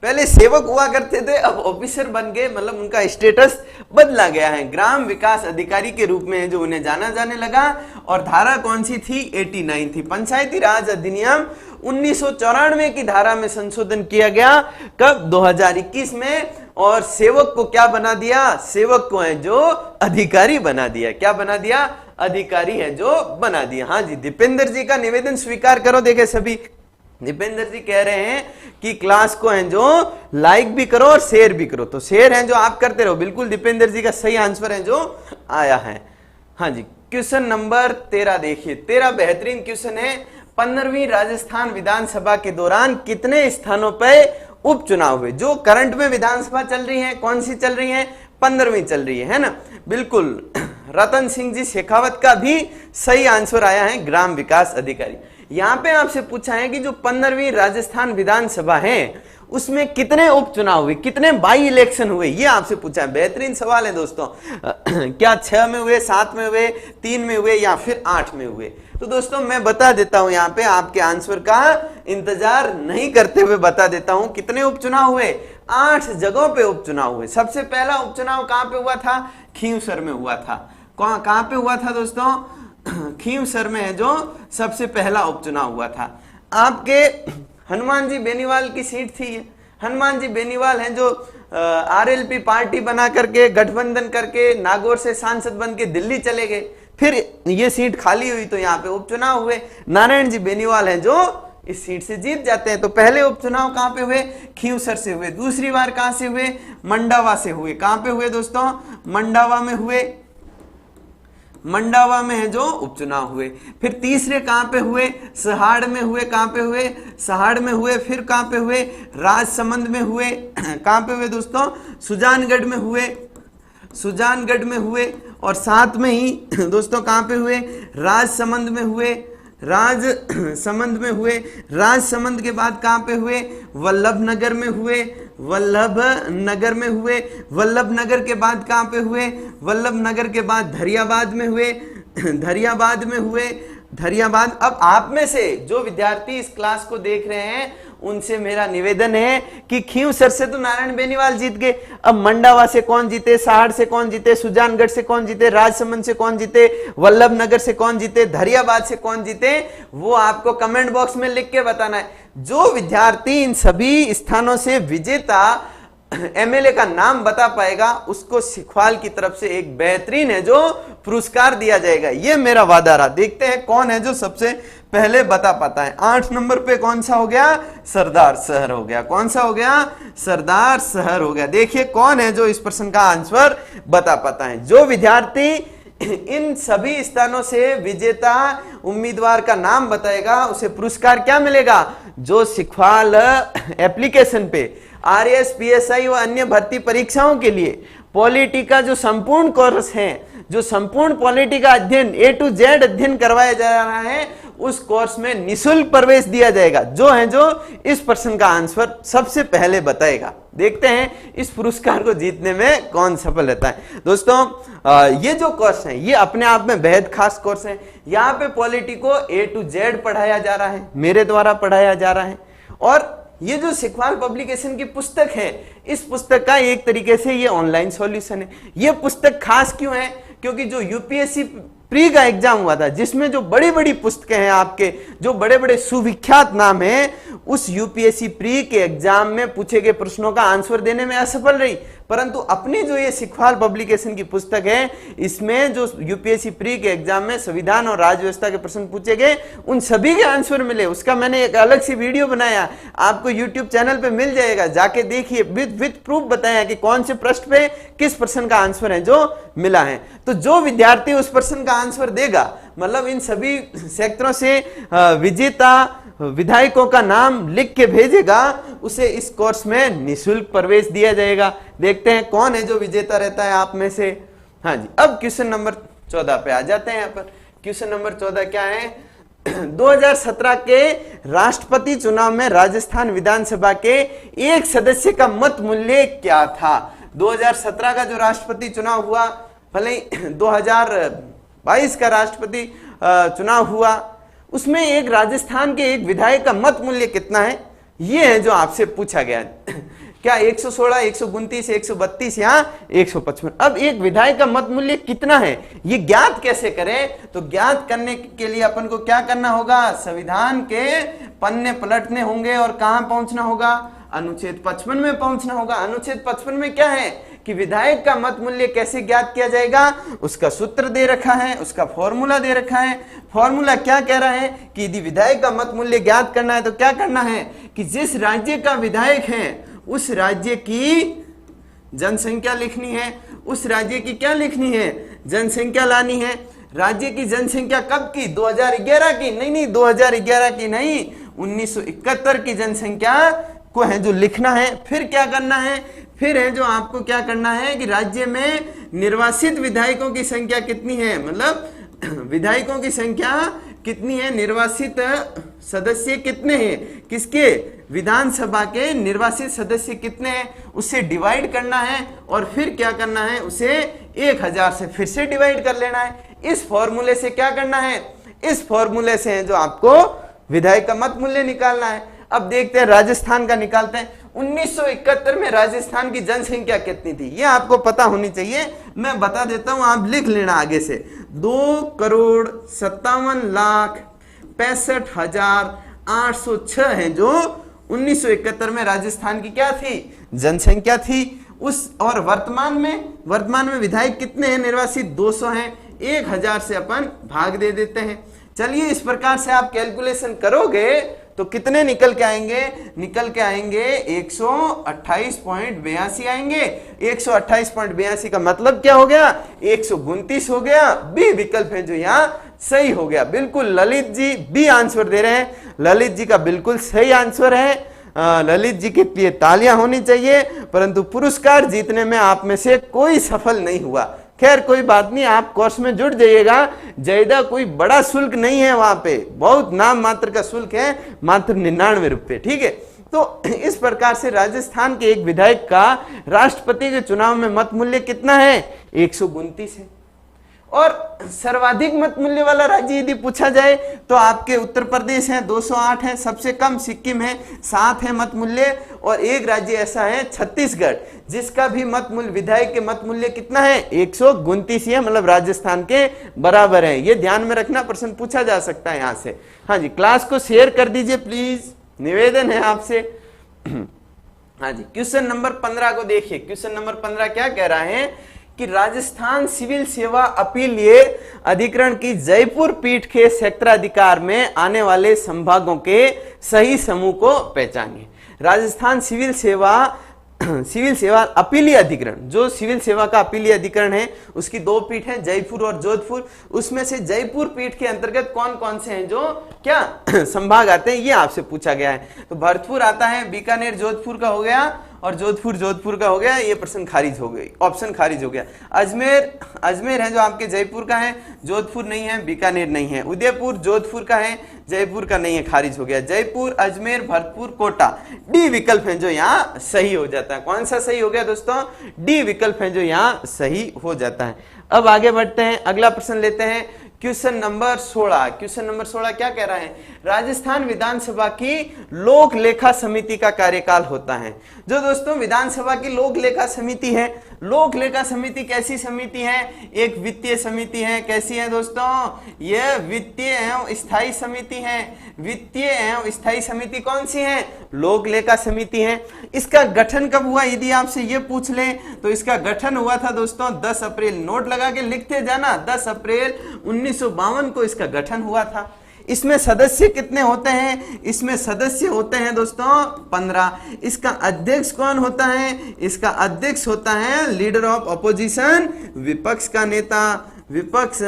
पहले सेवक हुआ करते थे, अब ऑफिसर बन गए, मतलब उनका स्टेटस बदला गया है, ग्राम विकास अधिकारी के रूप में जो उन्हें जाना जाने लगा। और धारा कौन सी थी, 89 थी। पंचायती राज अधिनियम 1994 की धारा में संशोधन किया गया, कब, 2021 में। और सेवक को क्या बना दिया, सेवक को है जो अधिकारी बना दिया। क्या बना दिया, अधिकारी है जो बना दिया। हाँ जी, दीपेंद्र जी का निवेदन स्वीकार करो। देखे सभी, दीपेंद्र जी कह रहे हैं कि क्लास को है जो लाइक भी करो और शेयर भी करो, तो शेयर है जो आप करते रहो। बिल्कुल दीपेंद्र जी का सही आंसर है जो आया है। हाँ जी, क्वेश्चन नंबर 13 देखिए, 13 बेहतरीन क्वेश्चन है। 15वीं राजस्थान विधानसभा के दौरान कितने स्थानों पर उपचुनाव हुए? जो करंट में विधानसभा चल रही है, कौन सी चल रही है, 15वीं चल रही है ना। बिल्कुल रतन सिंह जी शेखावत का भी सही आंसर आया है, ग्राम विकास अधिकारी। यहां पे आपसे पूछा है कि जो 15वीं राजस्थान विधानसभा है उसमें कितने उपचुनाव हुए, कितने बाई इलेक्शन हुए, ये आपसे पूछा है। बेहतरीन सवाल है दोस्तों। क्या 6 में हुए, 7 में हुए, 3 में हुए या फिर 8 में हुए? तो दोस्तों मैं बता देता हूं, यहाँ पे आपके आंसर का इंतजार नहीं करते हुए बता देता हूं कितने उपचुनाव हुए। 8 जगहों पे उपचुनाव हुए। सबसे पहला उपचुनाव कहां पे हुआ था, खींवसर में हुआ था। कहां पे हुआ था दोस्तों, खींवसर में है जो सबसे पहला उपचुनाव हुआ था। आपके हनुमान जी बेनीवाल की सीट थी। हनुमान जी बेनीवाल हैं जो आरएलपी पार्टी बना करके, गठबंधन करके, नागौर से सांसद बन के दिल्ली चले गए, फिर ये सीट खाली हुई तो यहाँ पे उपचुनाव हुए। नारायण जी बेनीवाल हैं जो इस सीट से जीत जाते हैं। तो पहले उपचुनाव कहां पे हुए, खींवसर से हुए। दूसरी बार कहां से हुए, मंडावा से हुए। कहां पे हुए दोस्तों, मंडावा में हुए। मंडावा में है जो उपचुनाव हुए। फिर तीसरे कहां पे हुए, सहाड़ में हुए। कहां पे हुए, सहाड़ में हुए। फिर कहां पे हुए, राजसमंद में हुए। कहां पे हुए दोस्तों, सुजानगढ़ में हुए। सुजानगढ़ में हुए। और साथ में ही दोस्तों कहां पे हुए, राजसमंद में हुए। राजसमंद में हुए। राजसमंद के बाद कहां पे हुए, वल्लभनगर में हुए। वल्लभनगर में हुए। वल्लभनगर के बाद कहां पे हुए, वल्लभनगर के बाद धरियाबाद में हुए। धरियाबाद में हुए। धरियाबाद। अब आप में से जो विद्यार्थी इस क्लास को देख रहे हैं उनसे मेरा निवेदन है कि खींवसर से तो नारायण बेनीवाल जीत गए, अब मंडावा से कौन जीते, सहाड़ से कौन जीते, सुजानगढ़ से कौन जीते, राजसमंद से कौन जीते, वल्लभनगर से कौन जीते, धरियाबाद से कौन जीते, वो आपको कमेंट बॉक्स में लिख के बताना है। जो विद्यार्थी इन सभी स्थानों से विजेता एमएलए का नाम बता पाएगा उसको सिखवाल की तरफ से एक बेहतरीन है जो पुरस्कार दिया जाएगा, ये मेरा वादा रहा। देखते हैं कौन है जो सबसे पहले बता पाता है। 8 नंबर पे कौन सा हो गया, सरदार शहर हो गया। कौन सा हो गया, सरदार शहर हो गया। देखिए कौन है जो इस प्रश्न का आंसर बता पाता है। जो विद्यार्थी इन सभी स्थानों से विजेता उम्मीदवार का नाम बताएगा उसे पुरस्कार क्या मिलेगा, जो सिखवाल एप्लीकेशन पे आरएएस, पीएसआई व अन्य भर्ती परीक्षाओं के लिए पॉलिटी का जो संपूर्ण कोर्स है, जो संपूर्ण पॉलिटी का अध्ययन A to Z अध्ययन करवाया जा रहा है, उस कोर्स में निशुल्क प्रवेश दिया जाएगा। जो है जो इस प्रश्न का आंसर सबसे पहले बताएगा। देखते हैं इस पुरस्कार को जीतने में कौन सफल रहता है। दोस्तों ये जो कोर्स है ये अपने आप में बेहद खास कोर्स है। यहाँ पे पॉलिटी को A to Z पढ़ाया जा रहा है, मेरे द्वारा पढ़ाया जा रहा है। और ये जो सिखवाल पब्लिकेशन की पुस्तक है, इस पुस्तक का एक तरीके से ये ऑनलाइन सॉल्यूशन है। ये पुस्तक खास क्यों है, क्योंकि जो यूपीएससी प्री का एग्जाम हुआ था जिसमें जो बड़ी बड़ी पुस्तकें हैं, आपके जो बड़े बड़े सुविख्यात नाम हैं, उस यूपीएससी प्री के एग्जाम में पूछे गए प्रश्नों का आंसर देने में असफल रही। परंतु अपनी जो ये सिखवाल पब्लिकेशन की पुस्तक है, इसमें जो यूपीएससी प्री के एग्जाम में संविधान और राज्य व्यवस्था के प्रश्न पूछे गए उन सभी के आंसर मिले। उसका मैंने एक अलग सी वीडियो बनाया, आपको यूट्यूब चैनल पे मिल जाएगा, जाके देखिए। विद प्रूफ बताया कि कौन से प्रश्न पे किस प्रश्न का आंसर है जो मिला है। तो जो विद्यार्थी उस प्रश्न का आंसर देगा, मतलब इन सभी सेक्टरों से विजेता विधायकों का नाम लिख के भेजेगा, उसे इस कोर्स में निशुल्क प्रवेश दिया जाएगा। देखते हैं कौन है जो विजेता रहता है आप में से। हाँ जी, अब क्वेश्चन नंबर 14 पे आ जाते हैं। यहाँ पर क्वेश्चन नंबर 14 क्या है, 2017 के राष्ट्रपति चुनाव में राजस्थान विधानसभा के एक सदस्य का मत मूल्य क्या था। 2017 का जो राष्ट्रपति चुनाव हुआ, भले ही 2022 का राष्ट्रपति चुनाव हुआ, उसमें एक राजस्थान के एक विधायक का मत मूल्य कितना है, ये है जो आपसे पूछा गया क्या 116, 129, 132 या 155। अब एक विधायक का मत मूल्य कितना है ये ज्ञात कैसे करें, तो ज्ञात करने के लिए अपन को क्या करना होगा, संविधान के पन्ने पलटने होंगे और कहां पहुंचना होगा, अनुच्छेद 55 में पहुंचना होगा। अनुच्छेद 55 में क्या है कि विधायक का मत मूल्य कैसे ज्ञात किया जाएगा, उसका सूत्र दे रखा है, उसका फॉर्मूला दे रखा है। फॉर्मूला क्या कह रहा है कि यदि विधायक का मत मूल्य ज्ञात करना है तो क्या करना है कि जिस राज्य का विधायक है उस राज्य की जनसंख्या लिखनी है, उस राज्य की क्या लिखनी है, जनसंख्या लानी है। राज्य की जनसंख्या कब की, 2011 की, नहीं 2011 की नहीं, 1971 की जनसंख्या को है जो लिखना है। फिर क्या करना है, फिर है जो आपको क्या करना है कि राज्य में निर्वासित विधायकों की संख्या कितनी है, मतलब विधायकों की संख्या कितनी है, निर्वासित सदस्य कितने हैं, किसके, विधानसभा के निर्वासित सदस्य कितने हैं, उससे डिवाइड करना है और फिर क्या करना है, उसे 1000 से फिर से डिवाइड कर लेना है। इस फॉर्मूले से क्या करना है, इस फॉर्मूले से है जो आपको विधायक का मत मूल्य निकालना है। अब देखते हैं राजस्थान का निकालते हैं। 1971 में राजस्थान की जनसंख्या कितनी थी, ये आपको पता होनी चाहिए, मैं बता देता हूं, आप लिख लेना आगे से। 2,57,65,806 है जो 1971 में राजस्थान की क्या थी, जनसंख्या थी। उस और वर्तमान में विधायक कितने हैं, निर्वासित 200 हैं। 1000 से अपन भाग दे देते हैं। चलिए इस प्रकार से आप कैलकुलेशन करोगे तो कितने निकल के आएंगे, 128.82 आएंगे। 128.82 का मतलब क्या हो गया, 129 हो गया। बी विकल्प है जो यहाँ सही हो गया। बिल्कुल ललित जी बी आंसर दे रहे हैं, ललित जी का बिल्कुल सही आंसर है। ललित जी के लिए तालियां होनी चाहिए, परंतु पुरस्कार जीतने में आप में से कोई सफल नहीं हुआ। खैर कोई बात नहीं, आप कोर्स में जुड़ जाइएगा। ज्यादा कोई बड़ा शुल्क नहीं है, वहां पे बहुत नाम मात्र का शुल्क है, मात्र 99 रुपए, ठीक है। तो इस प्रकार से राजस्थान के एक विधायक का राष्ट्रपति के चुनाव में मत मूल्य कितना है, 129 है। और सर्वाधिक मत मूल्य वाला राज्य यदि पूछा जाए तो आपके उत्तर प्रदेश है, 208 है। सबसे कम सिक्किम है, 7 है मत मूल्य। और एक राज्य ऐसा है छत्तीसगढ़, जिसका भी मत मूल्य, विधायक के मत मूल्य कितना है, 129 है, मतलब राजस्थान के बराबर है। ये ध्यान में रखना, प्रश्न पूछा जा सकता है यहां से। हाँ जी, क्लास को शेयर कर दीजिए प्लीज, निवेदन है आपसे। हाँ जी, क्वेश्चन नंबर 15 को देखिए। क्वेश्चन नंबर 15 क्या कह रहा है कि राजस्थान सिविल सेवा अपीलीय अधिकरण की जयपुर पीठ के क्षेत्राधिकार में आने वाले संभागों के सही समूह को पहचानिए। राजस्थान सिविल सेवा अपीलीय अधिकरण, जो सिविल सेवा का अपीलीय अधिकरण है, उसकी 2 पीठ है, जयपुर और जोधपुर। उसमें से जयपुर पीठ के अंतर्गत कौन कौन से हैं जो क्या संभाग आते हैं, ये आपसे पूछा गया है। तो भरतपुर आता है, बीकानेर जोधपुर का हो गया और जोधपुर का हो गया। ये प्रश्न खारिज हो गई, ऑप्शन खारिज हो गया। अजमेर है जो आपके जयपुर का है, जोधपुर नहीं है, बीकानेर नहीं है। उदयपुर जोधपुर का है, जयपुर का नहीं है, खारिज हो गया। जयपुर, अजमेर, भरतपुर, कोटा, डी विकल्प है जो यहाँ सही हो जाता है। कौन सा सही हो गया दोस्तों, डी विकल्प है जो यहाँ सही हो जाता है। अब आगे बढ़ते हैं, अगला प्रश्न लेते हैं। Question number 16। क्वेश्चन नंबर 16 क्या कह रहा है, राजस्थान विधानसभा की लोक लेखा समिति का कार्यकाल होता है। जो दोस्तों विधानसभा की लोक लेखा समिति है, लोक लेखा समिति कैसी समिति है, एक वित्तीय समिति है। कैसी है दोस्तों, यह वित्तीय एवं स्थायी समिति है। वित्तीय एवं स्थायी समिति कौन सी है, लोक लेखा समिति है। इसका गठन कब हुआ, यदि आपसे ये पूछ ले तो इसका गठन हुआ था दोस्तों 10 अप्रैल, नोट लगा के लिखते जाना, 10 अप्रैल 1952 को इसका गठन हुआ था। इसमें सदस्य कितने होते हैं, इसमें सदस्य होते हैं दोस्तों 15। इसका अध्यक्ष कौन होता है, इसका अध्यक्ष होता है लीडर ऑफ अपोजिशन, विपक्ष का नेता। विपक्ष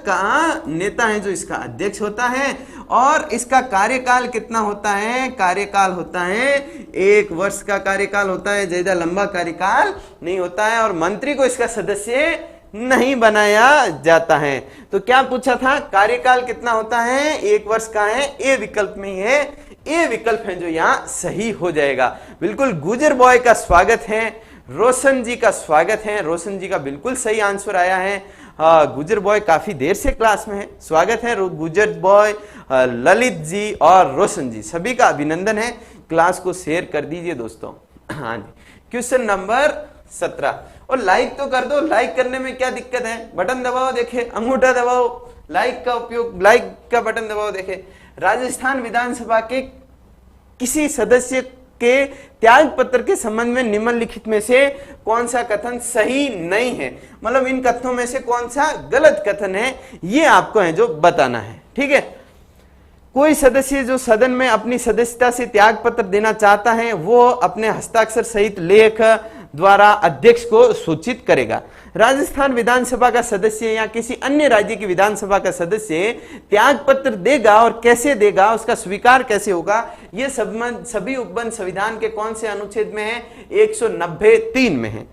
का नेता है जो इसका अध्यक्ष होता है। और इसका कार्यकाल कितना होता है, कार्यकाल होता है 1 वर्ष का कार्यकाल होता है, ज्यादा लंबा कार्यकाल नहीं होता है। और मंत्री को इसका सदस्य नहीं बनाया जाता है। तो क्या पूछा था, कार्यकाल कितना होता है, 1 वर्ष का है। ए विकल्प में ही है, ए विकल्प है जो यहाँ सही हो जाएगा। बिल्कुल गुजर बॉय का स्वागत है, रोशन जी का स्वागत है, रोशन जी का बिल्कुल सही आंसर आया है। गुजर बॉय काफी देर से क्लास में है, स्वागत है गुजर बॉय, ललित जी और रोशन जी, सभी का अभिनंदन है। क्लास को शेयर कर दीजिए दोस्तों। हाँ जी, क्वेश्चन नंबर 17, और लाइक तो कर दो, लाइक करने में क्या दिक्कत है, बटन दबाओ, देखे अंगूठा दबाओ, लाइक का उपयोग, लाइक का बटन दबाओ। देखे राजस्थान विधानसभा के किसी सदस्य के त्याग पत्र के संबंध में निम्नलिखित में से कौन सा कथन सही नहीं है, मतलब इन कथनों में से कौन सा गलत कथन है, ये आपको है जो बताना है। ठीक है, कोई सदस्य जो सदन में अपनी सदस्यता से त्याग पत्र देना चाहता है वो अपने हस्ताक्षर सहित लेख द्वारा अध्यक्ष को सूचित करेगा। राजस्थान विधानसभा का सदस्य या किसी अन्य राज्य की विधानसभा का सदस्य त्याग पत्र देगा और कैसे देगा, उसका स्वीकार कैसे होगा, ये सभी उपबंध संविधान के कौन से अनुच्छेद में है, 190(3) में है।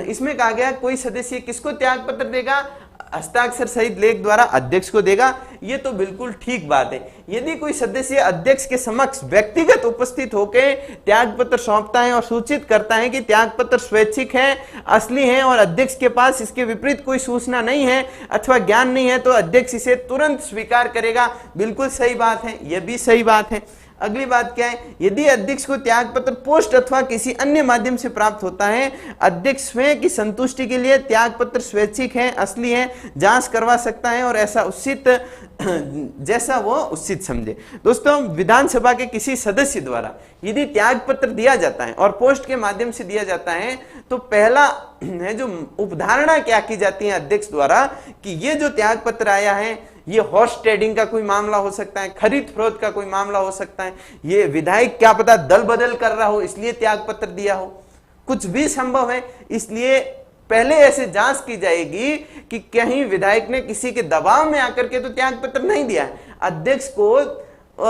इसमें कहा गया कोई सदस्य किसको त्याग पत्र देगा, हस्ताक्षर सहित लेख द्वारा अध्यक्ष को देगा। ये तो बिल्कुल ठीक बात है। यदि कोई सदस्य अध्यक्ष के समक्ष व्यक्तिगत उपस्थित होकर त्याग पत्र सौंपता है और सूचित करता है कि त्याग पत्र स्वैच्छिक है, असली है और अध्यक्ष के पास इसके विपरीत कोई सूचना नहीं है अथवा ज्ञान नहीं है, तो अध्यक्ष इसे तुरंत स्वीकार करेगा। बिल्कुल सही बात है, यह भी सही बात है। अगली बात क्या है, यदि अध्यक्ष को त्याग पत्र पोस्ट अथवा किसी अन्य माध्यम से प्राप्त होता है, अध्यक्ष स्वयं की संतुष्टि के लिए त्याग पत्र स्वैच्छिक है, असली है, जांच करवा सकता है और ऐसा उचित जैसा वो उचित समझे। दोस्तों, विधानसभा के किसी सदस्य द्वारा यदि त्याग पत्र दिया जाता है और पोस्ट के माध्यम से दिया जाता है, तो पहला है जो उपधारणा क्या की जाती है अध्यक्ष द्वारा कि ये जो त्याग पत्र आया है ये हॉर्स ट्रेडिंग का कोई मामला हो सकता है, खरीद फरोख्त का कोई मामला हो सकता है, ये विधायक क्या पता दल बदल कर रहा हो इसलिए त्याग पत्र दिया हो, कुछ भी संभव है। इसलिए पहले ऐसे जांच की जाएगी कि कहीं विधायक ने किसी के दबाव में आकर के तो त्याग पत्र नहीं दिया है। अध्यक्ष को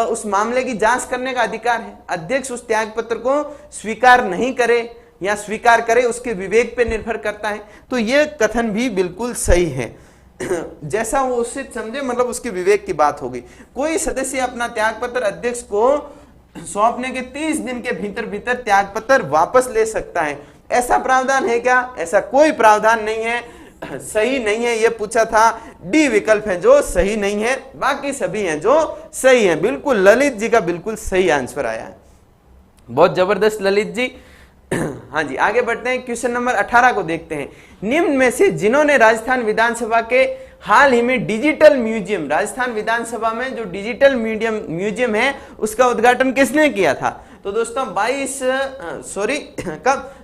उस मामले की जांच करने का अधिकार है। अध्यक्ष उस त्याग पत्र को स्वीकार नहीं करे या स्वीकार करे, उसके विवेक पे निर्भर करता है। तो ये कथन भी बिल्कुल सही है, जैसा वो उचित समझे, मतलब उसके विवेक की बात होगी। कोई सदस्य अपना त्याग पत्र अध्यक्ष को सौंपने के 30 दिन के भीतर भीतर त्याग पत्र वापस ले सकता है। ऐसा प्रावधान है क्या? ऐसा कोई प्रावधान नहीं है, सही नहीं है। ये पूछा था, डी विकल्प है जो सही नहीं है, बाकी सभी हैं जो सही हैं। बिल्कुल ललित जी का बिल्कुल सही आंसर आया है, बहुत जबरदस्त ललित जी। हाँ जी, आगे बढ़ते हैं, क्वेश्चन नंबर 18 को देखते हैं। निम्न में से जिन्होंने राजस्थान विधानसभा के हाल ही में डिजिटल म्यूजियम, राजस्थान विधानसभा में जो डिजिटल म्यूजियम है उसका उद्घाटन किसने किया था? तो दोस्तों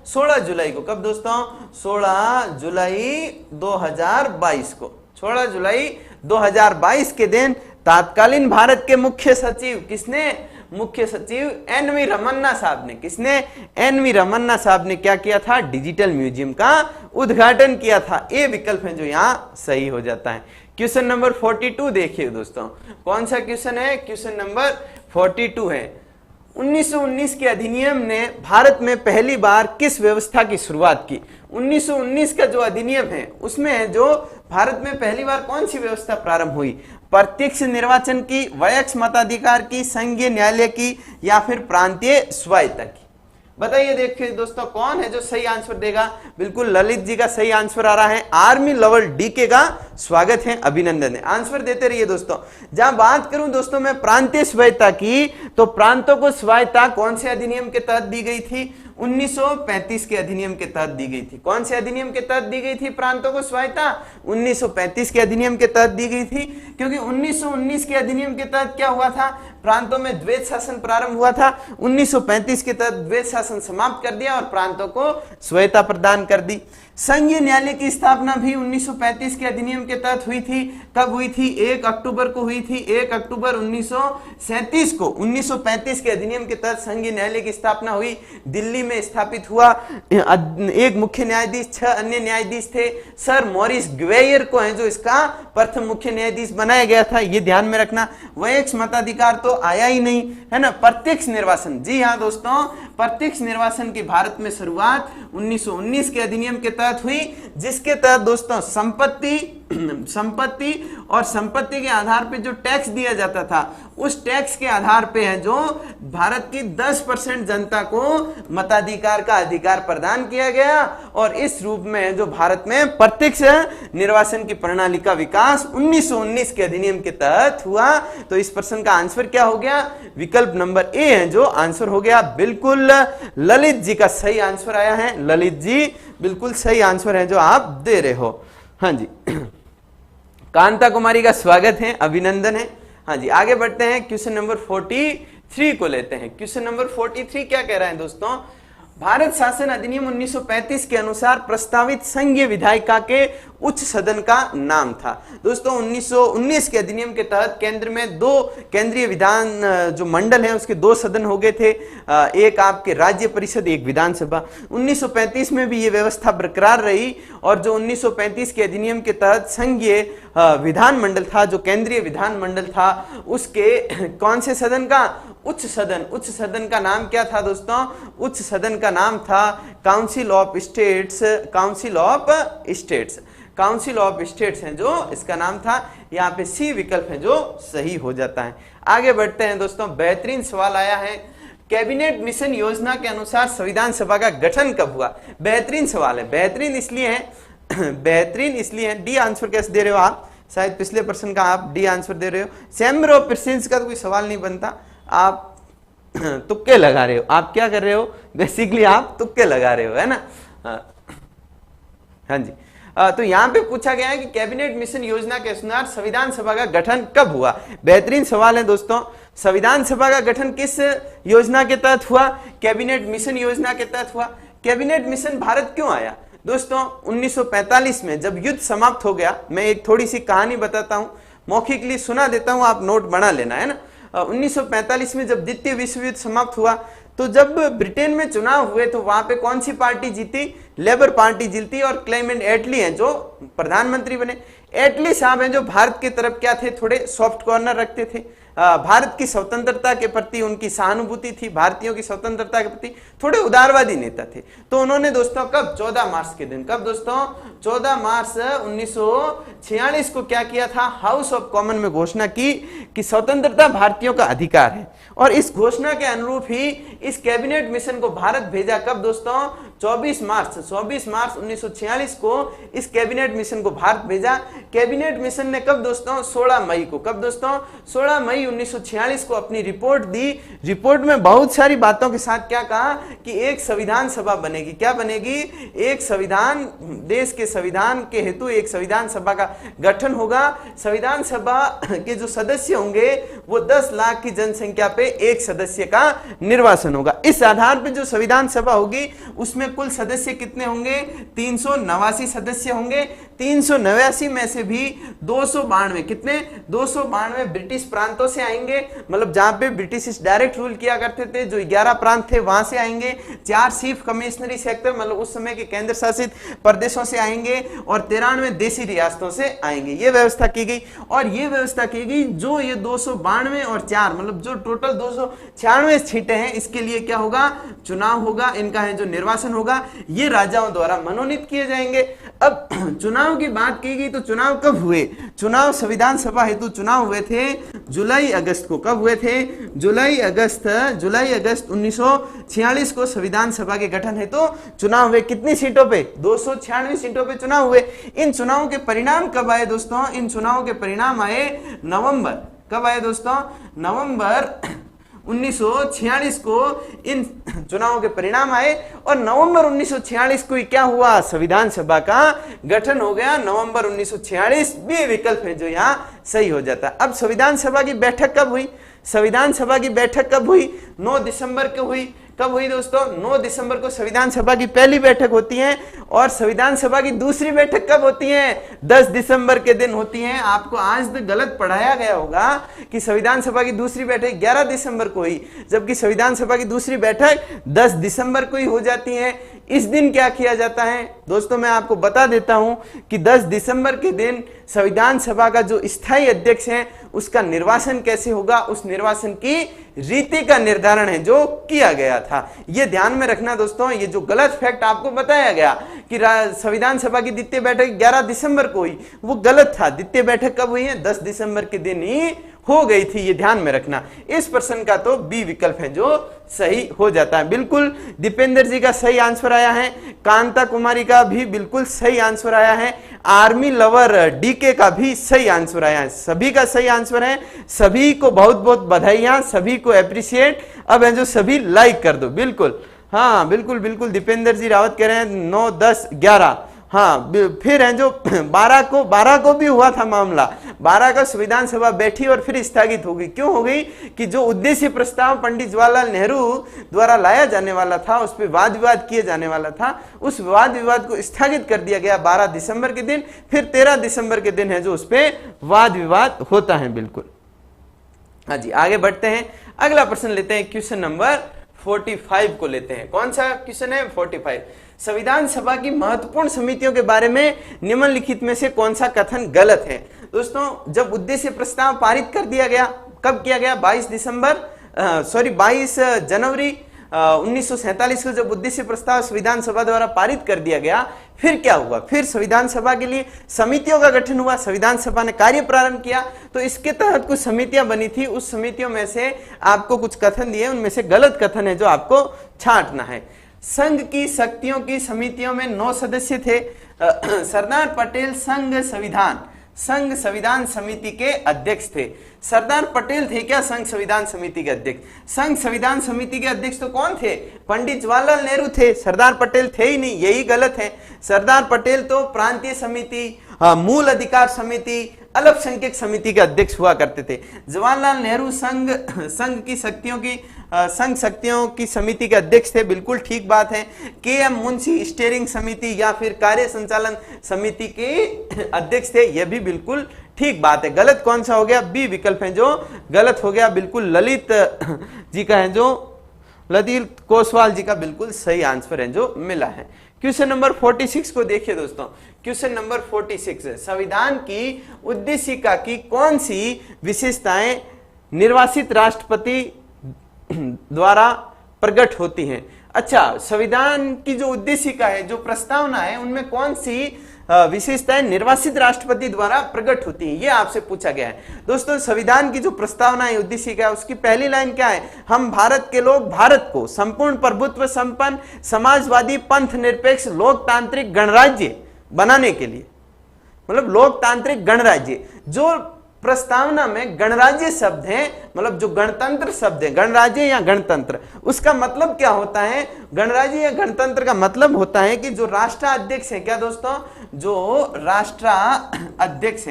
16 जुलाई को। कब दोस्तों? 16 जुलाई 2022 को। 16 जुलाई 2022 के दिन तत्कालीन भारत के मुख्य सचिव किसने? मुख्य सचिव एन.वी. रमन्ना साहब ने। किसने? एन.वी. रमन्ना साहब ने क्या किया था? डिजिटल म्यूजियम का उद्घाटन किया था। ए विकल्प है जो यहाँ सही हो जाता है। क्वेश्चन नंबर 42 देखिए दोस्तों, कौन सा क्वेश्चन है? क्वेश्चन नंबर 42 है। 1919 के अधिनियम ने भारत में पहली बार किस व्यवस्था की शुरुआत की? 1919 का जो अधिनियम है उसमें जो भारत में पहली बार कौन सी व्यवस्था प्रारंभ हुई? प्रत्यक्ष निर्वाचन की, वयस्क मताधिकार की, संघीय न्यायालय की या फिर प्रांतीय स्वायत्ता की? बताइए, देखिए दोस्तों कौन है जो सही आंसर देगा। बिल्कुल ललित जी का सही आंसर आ रहा है। आर्मी लवर डीके का स्वागत है, अभिनंदन है। आंसर देते रहिए दोस्तों। जहां बात करूं दोस्तों मैं प्रांतीय स्वायत्ता की, तो प्रांतों को स्वायत्ता कौन से अधिनियम के तहत दी गई थी? 1935 के अधिनियम के तहत दी गई थी। कौन से अधिनियम के तहत दी गई थी प्रांतों को स्वायत्ता? 1935 के अधिनियम के तहत दी गई थी, क्योंकि 1919 के अधिनियम के तहत क्या हुआ था? प्रांतों में द्वैध शासन प्रारंभ हुआ था। 1935 के तहत द्वैध शासन समाप्त कर दिया और प्रांतों को स्वायत्ता प्रदान कर दी। संघीय न्यायालय की स्थापना भी 1935 के अधिनियम के तहत हुई थी। कब हुई थी? 1 अक्टूबर को हुई थी। 1 अक्टूबर 1937 को 1935 के अधिनियम के तहत संघीय न्यायालय की स्थापना हुई। दिल्ली में स्थापित हुआ। एक मुख्य न्यायाधीश, 6 अन्य न्यायाधीश थे। सर मॉरिस ग्वेयर को है जो इसका प्रथम मुख्य न्यायाधीश बनाया गया था, ये ध्यान में रखना। वयस्क मताधिकार तो आया ही नहीं, है ना। प्रत्यक्ष निर्वाचन, जी हाँ दोस्तों, प्रत्यक्ष निर्वाचन की भारत में शुरुआत 1919 के अधिनियम के तहत हुई, जिसके तहत दोस्तों संपत्ति संपत्ति और संपत्ति के आधार पे जो टैक्स दिया जाता था, उस टैक्स के आधार पे है जो भारत की 10% जनता को मताधिकार का अधिकार प्रदान किया गया। और इस रूप में जो भारत में प्रत्यक्ष निर्वाचन की प्रणाली का विकास 1919 के अधिनियम के तहत हुआ। तो इस प्रश्न का आंसर क्या हो गया? विकल्प नंबर ए है जो आंसर हो गया। बिल्कुल ललित जी का सही आंसर आया है। ललित जी बिल्कुल सही आंसर है जो आप दे रहे हो। हाँ जी, कांता कुमारी का स्वागत है, अभिनंदन है। हाँ जी, आगे बढ़ते हैं, क्वेश्चन नंबर 43 को लेते हैं। क्वेश्चन नंबर 43 क्या कह रहा है दोस्तों? भारत शासन अधिनियम 1935 के अनुसार प्रस्तावित संघीय विधायिका के उच्च सदन का नाम था। दोस्तों 1919 के अधिनियम के तहत केंद्र में 2 केंद्रीय विधान जो मंडल है उसके 2 सदन हो गए थे, एक आपके राज्य परिषद, एक विधानसभा। 1935 में भी ये व्यवस्था बरकरार रही और जो 1935 के अधिनियम के तहत संघीय विधान मंडल था, जो केंद्रीय विधान मंडल था, उसके कौन से सदन का? उच्च सदन। उच्च सदन का नाम क्या था दोस्तों? उच्च सदन का नाम था council of states. Council of states, council of states है जो इसका नाम था। यहाँ पे सी विकल्प है जो सही हो जाता है। आगे बढ़ते हैं दोस्तों, बेहतरीन सवाल आया है। कैबिनेट मिशन योजना के अनुसार संविधान सभा का गठन कब हुआ? बेहतरीन सवाल है। बेहतरीन इसलिए है, बेहतरीन इसलिए है, डी आंसर कैसे दे रहे हो आप? शायद पिछले प्रश्न का आप डी आंसर दे रहे हो। चैम्बर ऑफ प्रेसिडेंट्स का तो कोई सवाल नहीं बनता, आप तुक्के लगा रहे हो। आप क्या कर रहे हो? बेसिकली आप तुक्के लगा रहे हो, है ना? हाँ जी, तो यहां पे पूछा गया है कि कैबिनेट मिशन योजना के अनुसार संविधान सभा का गठन कब हुआ? बेहतरीन सवाल है दोस्तों। संविधान सभा का गठन किस योजना के तहत हुआ? कैबिनेट मिशन योजना के तहत हुआ। कैबिनेट मिशन भारत क्यों आया? दोस्तों 1945 में जब युद्ध समाप्त हो गया, मैं एक थोड़ी सी कहानी बताता हूं, मौखिकली सुना देता हूं, आप नोट बना लेना, है ना? 1945 में जब द्वितीय विश्व युद्ध समाप्त हुआ, तो जब ब्रिटेन में चुनाव हुए तो वहां पे कौन सी पार्टी जीती? लेबर पार्टी जीती और क्लेमेंट एटली हैं जो प्रधानमंत्री बने। एटली साहब हैं जो भारत की तरफ क्या थे? थोड़े सॉफ्ट कॉर्नर रखते थे। भारत की स्वतंत्रता के प्रति उनकी सहानुभूति थी, भारतीयों की स्वतंत्रता के प्रति थोड़े उदारवादी नेता थे। तो उन्होंने दोस्तों कब? 14 मार्च के दिन, कब दोस्तों? 14 मार्च 1946 को क्या किया था? हाउस ऑफ कॉमन में घोषणा की कि स्वतंत्रता भारतीयों का अधिकार है। और इस घोषणा के अनुरूप ही इस कैबिनेट मिशन को भारत भेजा। कब दोस्तों? 24 मार्च 1946 को इस कैबिनेट मिशन को भारत भेजा। कैबिनेट मिशन ने कब दोस्तों? 16 मई को। कब दोस्तों? 16 मई 1946 को अपनी रिपोर्ट दी। रिपोर्ट में बहुत सारी बातों के साथ क्या कहा कि एक संविधान सभा बनेगी। क्या बनेगी? एक संविधान, देश के संविधान के हेतु एक संविधान सभा का गठन होगा। संविधान सभा के जो सदस्य होंगे वो 10 लाख की जनसंख्या पे एक सदस्य का निर्वाचन होगा। इस आधार पर जो संविधान सभा होगी उसमें कुल सदस्य कितने होंगे? 389 सदस्य होंगे। 389 में से भी 292, कितने? 292 ब्रिटिश प्रांतों से आएंगे, मतलब जहां पे ब्रिटिश डायरेक्ट रूल किया करते थे, जो 11 प्रांत थे वहां से आएंगे। 4 चीफ कमिश्नरी सेक्टर, मतलब उस समय के केंद्र शासित प्रदेशों से आएंगे और 93 देशी रियासतों से आएंगे। ये व्यवस्था की गई। और ये व्यवस्था की गई जो ये 292 और 4, मतलब जो टोटल 296 सीटें हैं, इसके लिए क्या होगा? चुनाव होगा। इनका है जो निर्वाचन होगा ये राजाओं द्वारा मनोनीत किए जाएंगे। अब चुनाव की बात की गई तो चुनाव कब हुए? चुनाव संविधान सभा हेतु चुनाव हुए थे जुलाई अगस्त को। कब हुए थे? जुलाई अगस्त 1946 को संविधान सभा के गठन हेतु चुनाव हुए। कितनी सीटों पे? 296 सीटों पे चुनाव हुए। इन चुनावों के परिणाम कब आए दोस्तों? इन चुनावों के परिणाम आए नवंबर। कब आए दोस्तों? नवंबर 1946 को इन चुनावों के परिणाम आए और नवंबर 1946 को क्या हुआ? संविधान सभा का गठन हो गया। नवंबर 1946 बी विकल्प है जो यहाँ सही हो जाता है। अब संविधान सभा की बैठक कब हुई? संविधान सभा की बैठक कब हुई? 9 दिसंबर को हुई। कब हुई दोस्तों? 9 दिसंबर को संविधान सभा की पहली बैठक होती है और संविधान सभा की दूसरी बैठक कब होती है? 10 दिसंबर के दिन होती है। आपको आज तक गलत पढ़ाया गया होगा कि संविधान सभा की दूसरी बैठक 11 दिसंबर को हुई, जबकि संविधान सभा की दूसरी बैठक 10 दिसंबर को ही हो जाती है। इस दिन क्या किया जाता है दोस्तों? मैं आपको बता देता हूं कि 10 दिसंबर के दिन संविधान सभा का जो स्थायी अध्यक्ष है उसका निर्वासन कैसे होगा, उस निर्वासन की रीति का निर्धारण है जो किया गया था। ये ध्यान में रखना दोस्तों, ये जो गलत फैक्ट आपको बताया गया कि संविधान सभा की द्वितीय बैठक 11 दिसंबर को हुई, वो गलत था। द्वितीय बैठक कब हुई है? 10 दिसंबर के दिन ही हो गई थी, ये ध्यान में रखना। इस प्रश्न का तो बी विकल्प है जो सही हो जाता है। बिल्कुल दीपेंद्र जी का सही आंसर आया है, कांता कुमारी का भी बिल्कुल सही आंसर आया है, आर्मी लवर डीके का भी सही आंसर आया है। सभी का सही आंसर है, सभी को बहुत बहुत बधाइयां, सभी को एप्रिशिएट। अब है जो सभी लाइक कर दो। बिल्कुल हाँ, बिल्कुल बिल्कुल दीपेंद्र जी रावत कह रहे हैं 9, 10, 11। हाँ, फिर है जो 12 को भी हुआ था मामला। 12 का संविधान सभा बैठी और फिर स्थगित हो गई। क्यों हो गई? कि जो उद्देश्य प्रस्ताव पंडित जवाहरलाल नेहरू द्वारा लाया जाने वाला था, उस पर वाद विवाद किए जाने वाला था, उस वाद विवाद को स्थगित कर दिया गया 12 दिसंबर के दिन। फिर 13 दिसंबर के दिन है जो उस पर वाद विवाद होता है। बिल्कुल हाँ जी, आगे बढ़ते हैं। अगला प्रश्न लेते हैं, क्वेश्चन नंबर 45 को लेते हैं। कौन सा क्वेश्चन है? 45। संविधान सभा की महत्वपूर्ण समितियों के बारे में निम्नलिखित में से कौन सा कथन गलत है? दोस्तों, जब उद्देश्य प्रस्ताव पारित कर दिया गया, कब किया गया? 22 जनवरी 1947 को जब उद्देश्य प्रस्ताव संविधान सभा द्वारा पारित कर दिया गया, फिर क्या हुआ? फिर संविधान सभा के लिए समितियों का गठन हुआ, संविधान सभा ने कार्य प्रारंभ किया। तो इसके तहत कुछ समितियां बनी थी, उस समितियों में से आपको कुछ कथन दिए, उनमें से गलत कथन है जो आपको छांटना है। संघ की शक्तियों की समितियों में 9 सदस्य थे। सरदार पटेल संघ संविधान समिति के अध्यक्ष थे। सरदार पटेल थे क्या संघ संविधान समिति के अध्यक्ष? संघ संविधान समिति के अध्यक्ष तो कौन थे? पंडित जवाहरलाल नेहरू थे, सरदार पटेल थे ही नहीं, यही गलत है। सरदार पटेल तो प्रांतीय समिति, मूल अधिकार समिति, अल्पसंख्यक समिति के अध्यक्ष हुआ करते थे। जवाहरलाल नेहरू संघ शक्तियों की समिति के अध्यक्ष थे, बिल्कुल ठीक बात है। के.एम. मुंशी स्टीयरिंग समिति या फिर कार्य संचालन समिति के अध्यक्ष थे, यह भी बिल्कुल ठीक बात है। गलत कौन सा हो गया? बी विकल्प है जो गलत हो गया। बिल्कुल ललित जी का है जो ललित कोसवाल जी का बिल्कुल सही आंसर है जो मिला है। क्वेश्चन नंबर 46 को देखिए दोस्तों। क्वेश्चन नंबर 46 है, संविधान की उद्देशिका की कौन सी विशेषताएं निर्वाचित राष्ट्रपति द्वारा प्रकट होती हैं? अच्छा, संविधान की जो उद्देशिका है, जो प्रस्तावना है, उनमें कौन सी विशेषताएं निर्वाचित राष्ट्रपति द्वारा प्रकट होती हैं, ये आपसे पूछा गया है। दोस्तों, संविधान की जो प्रस्तावना है, उद्देशिका है, उसकी पहली लाइन क्या है? हम भारत के लोग भारत को संपूर्ण प्रभुत्व संपन्न समाजवादी पंथ निरपेक्ष लोकतांत्रिक गणराज्य बनाने के लिए, मतलब लोकतांत्रिक गणराज्य। जो प्रस्तावना में गणराज्य शब्द है, मतलब जो गणतंत्र शब्द है, गणराज्य या गणतंत्र, उसका मतलब क्या होता है? गणराज्य या गणतंत्र का मतलब होता है कि जो राष्ट्राध्यक्ष है, क्या दोस्तों, जो राष्ट्राध्यक्ष